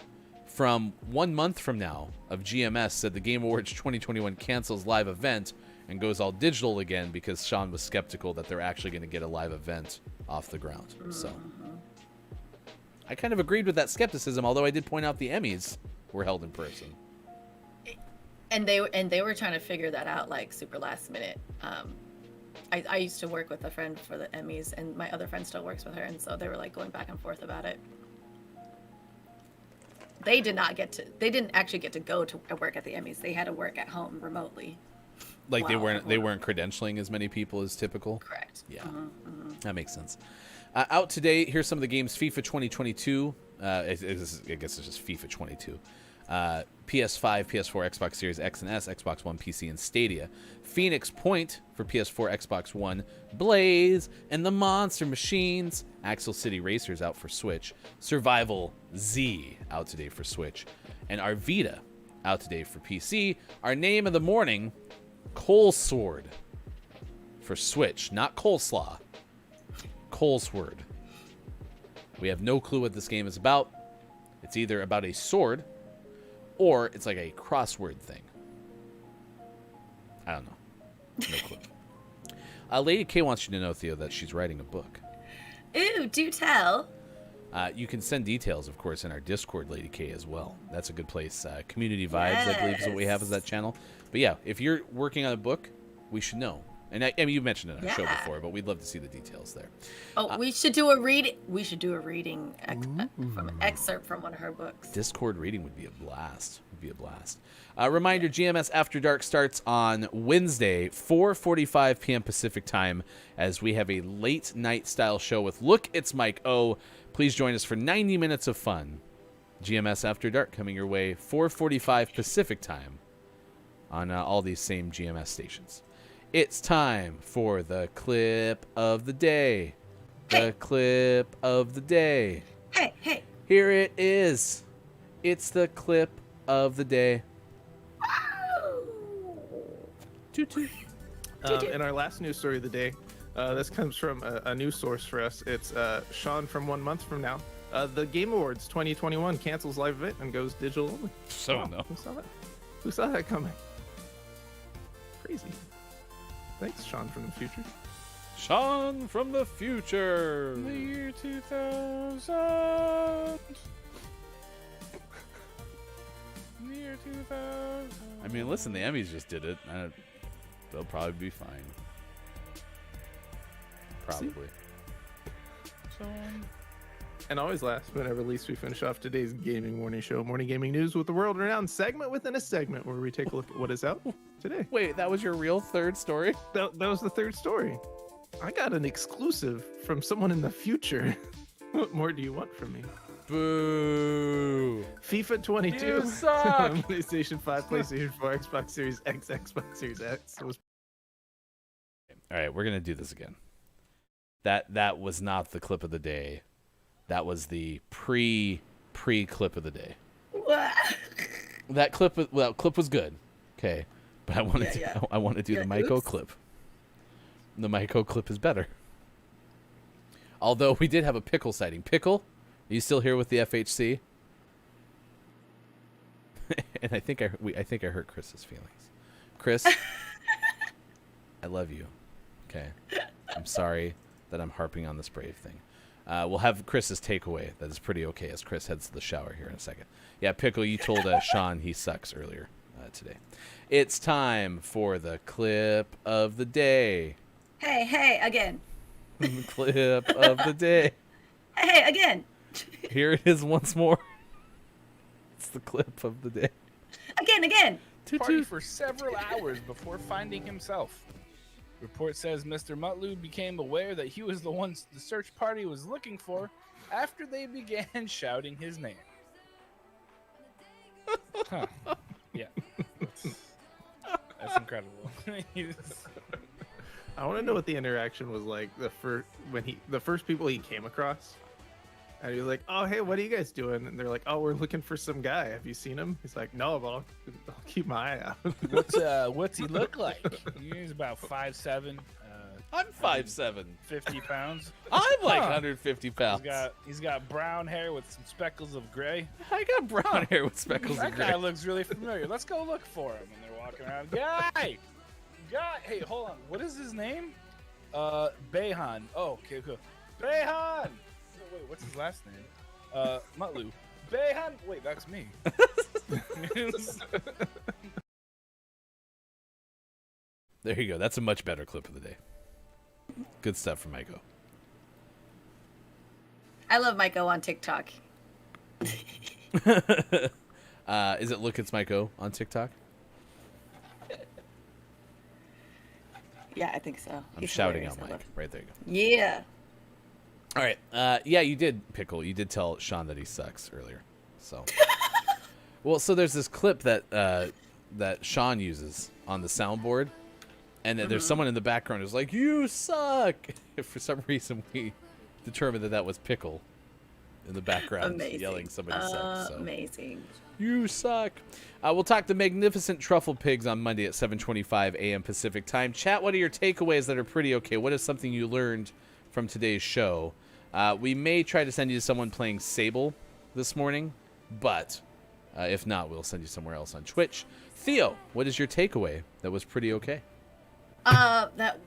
from 1 month from now, of GMS, said the Game Awards 2021 cancels live event and goes all digital again because Sean was skeptical that they're actually going to get a live event off the ground. So I kind of agreed with that skepticism, although I did point out the Emmys were held in person. And they were trying to figure that out like super last minute. I used to work with a friend for the Emmys, and my other friend still works with her, and so they were like going back and forth about it. They didn't actually get to go to work at the Emmys. They had to work at home remotely. Like they weren't credentialing as many people as typical. Correct. Yeah, that makes sense. Out today, here's some of the games: FIFA 2022. I guess it's just FIFA 22. PS5, PS4, Xbox Series X and S, Xbox One, PC, and Stadia. Phoenix Point for PS4, Xbox One. Blaze and the Monster Machines. Axel City Racers out for Switch. Survival Z out today for Switch. And Arvita out today for PC. Our name of the morning, Coal Sword for Switch. Not coleslaw. Coal Sword. We have no clue what this game is about. It's either about a sword or it's like a crossword thing. I don't know. No clue. Lady K wants you to know, Theo, that she's writing a book. Ooh, do tell. You can send details, of course, in our Discord, Lady K, as well. That's a good place. Community Vibes, I believe, is what we have as that channel. But yeah, if you're working on a book, we should know. And I mean, you mentioned it on our show before, but we'd love to see the details there. Oh, we should do a reading. We should do a reading from an excerpt from one of her books. Discord reading would be a blast. Reminder: GMS After Dark starts on Wednesday, 4:45 p.m. Pacific time, as we have a late night style show with Look, It's Mike O. Please join us for 90 minutes of fun. GMS After Dark coming your way, 4:45 Pacific time, on all these same GMS stations. It's time for the clip of the day. The clip of the day. Hey. Here it is. It's the clip of the day. Toot toot. In our last news story of the day, this comes from a news source for us. It's Sean from 1 month from now. The Game Awards 2021 cancels live event and goes digital only. No. Who saw that coming? Crazy. Thanks, Sean from the future. Sean from the future. The year 2000. The year 2000. I mean, listen, the Emmys just did it. They'll probably be fine. Probably. And always last but never least, we finish off today's gaming morning show, Morning Gaming News, with the world-renowned segment within a segment where we take a look at what is out today. Wait, that was your real third story? That was the third story. I got an exclusive from someone in the future. What more do you want from me? Boo. FIFA 22. You suck. PlayStation 5, PlayStation 4, Xbox Series X, Xbox Series X. All right, we're going to do this again. That was not the clip of the day. That was the pre-clip of the day. What? That clip was good. Okay. But I want to do the Maiko clip. The Maiko clip is better. Although we did have a Pickle sighting. Pickle, are you still here with the FHC? And I think I hurt Chris's feelings. Chris, I love you. Okay. I'm sorry that I'm harping on this Brave thing. We'll have Chris's takeaway. That is pretty okay as Chris heads to the shower here in a second. Yeah, Pickle, you told Sean he sucks earlier today. It's time for the clip of the day. Hey, again. The clip of the day. Hey, again. Here it is once more. It's the clip of the day. Again. Party for several hours before finding himself. Report says Mr. Mutlu became aware that he was the one the search party was looking for after they began shouting his name. Huh. Yeah. That's incredible. I want to know what the interaction was like the first people he came across. And he was like, "Oh, hey, what are you guys doing?" And they're like, "Oh, we're looking for some guy. Have you seen him?" He's like, "No, but I'll keep my eye out." What's he look like? He's about 5'7". I'm 5'7". 50 pounds. I'm like 150 pounds. He's got brown hair with some speckles of gray. I got brown hair with speckles of That gray. guy looks really familiar. Let's go look for him. And they're walking around. Guy! Hey, hold on. What is his name? Behan. Oh, okay, cool. Behan! Wait, what's his last name? Mutlu. Behan! Wait, that's me. There you go. That's a much better clip of the day. Good stuff from Maiko. I love Maiko on TikTok. Is it Look It's Maiko on TikTok? Yeah, I think so. I'm He's shouting hilarious. out Mike. Right there you go. Yeah. All right. Yeah, you did, Pickle. You did tell Sean that he sucks earlier. So, well, so there's this clip that that Sean uses on the soundboard, and then there's someone in the background who's like, "You suck." For some reason, we determined that was Pickle in the background yelling somebody sucks. So. Amazing. You suck. We'll talk to Magnificent Truffle Pigs on Monday at 7:25 a.m. Pacific time. Chat, what are your takeaways that are pretty okay? What is something you learned from today's show? We may try to send you to someone playing Sable this morning, but if not, we'll send you somewhere else on Twitch. Theo, what is your takeaway that was pretty okay? That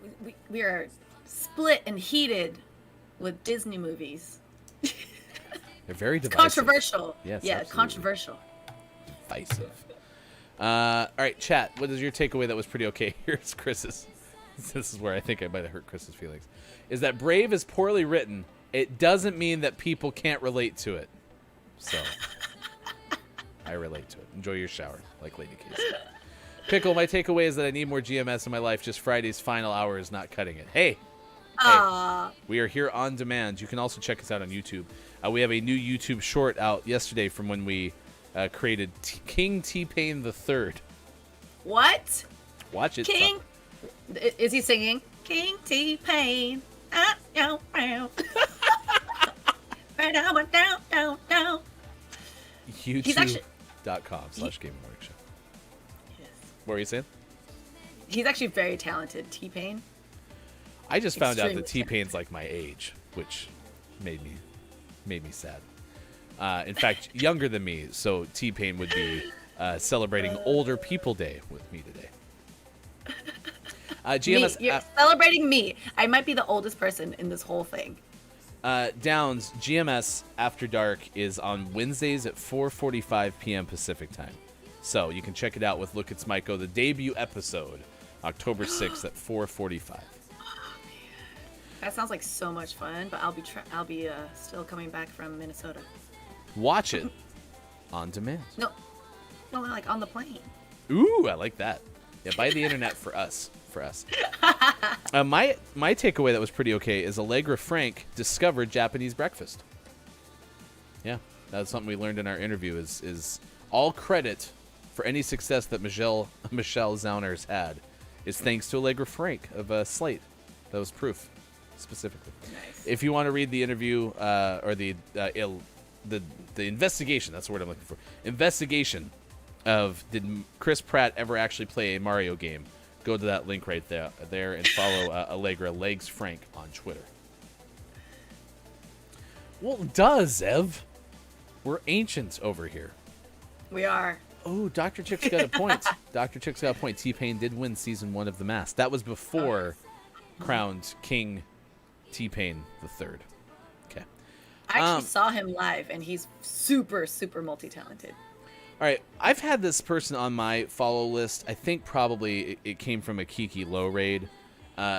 we are split and heated with Disney movies. They're very divisive. Controversial. Yes, yeah, absolutely. controversial. Divisive. All right, chat, what is your takeaway that was pretty okay? Here's Chris's. This is where I think I might have hurt Chris's feelings. Is that Brave is poorly written. It doesn't mean that people can't relate to it. So, I relate to it. Enjoy your shower, like Lady Casey. Pickle, my takeaway is that I need more GMS in my life. Just Friday's final hour is not cutting it. Hey, we are here on demand. You can also check us out on YouTube. We have a new YouTube short out yesterday from when we created King T-Pain the Third. What? Watch it. King? Is he singing? King T-Pain. YouTube.com/Gaming Morning Show. Yes. What were you saying? He's actually very talented. T-Pain. I just found out that Extremely T-Pain's like my age, which made me sad. In fact, younger than me, so T-Pain would be celebrating Older People Day with me today. GMS, You're celebrating me. I might be the oldest person in this whole thing. Downs, GMS After Dark is on Wednesdays at 4:45 p.m. Pacific time. So you can check it out with Look It's Maiko, the debut episode, October 6th at 4:45. That sounds like so much fun, but I'll be still coming back from Minnesota. Watch it on demand. No, like on the plane. Ooh, I like that. Yeah, buy the internet for us. My takeaway that was pretty okay is Allegra Frank discovered Japanese breakfast. Yeah, that's something we learned in our interview. Is all credit for any success that Michelle Zauners had is thanks to Allegra Frank of Slate. That was proof, specifically. Nice. If you want to read the interview or the investigation, that's the word I'm looking for. Investigation of did Chris Pratt ever actually play a Mario game? Go to that link right there and follow Allegra Legs Frank on Twitter. Well, Zev. We're ancient over here. We are. Oh, Dr. Chick's got a point. Dr. Chick's got a point. T-Pain did win season 1 of The Mask. That was before crowned King T-Pain the Third. Okay. I actually saw him live, and he's super, super multi-talented. All right, I've had this person on my follow list. I think probably it came from a Kiki Low raid.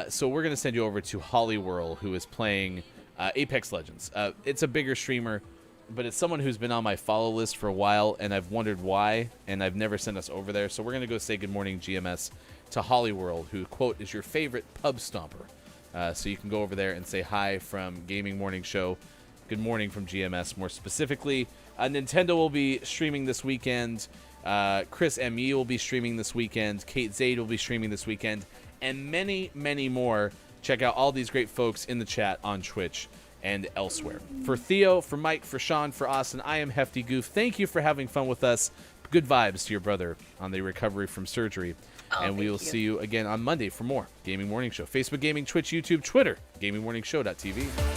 So we're going to send you over to Hollywhirl, who is playing Apex Legends. It's a bigger streamer, but it's someone who's been on my follow list for a while, and I've wondered why, and I've never sent us over there. So we're going to go say good morning, GMS, to Hollywhirl, who, quote, is your favorite pub stomper. So you can go over there and say hi from Gaming Morning Show. Good morning from GMS, more specifically. Nintendo will be streaming this weekend. Chris M.E. will be streaming this weekend. Kate Zaid will be streaming this weekend. and many, many more. Check out all these great folks in the chat on Twitch and elsewhere. For Theo, for Mike, for Sean, for Austin, I am Hefty Goof. Thank you for having fun with us. Good vibes to your brother on the recovery from surgery. And we will see you again on Monday for more Gaming Morning Show. Facebook Gaming, Twitch, YouTube, Twitter, GamingMorningShow.tv.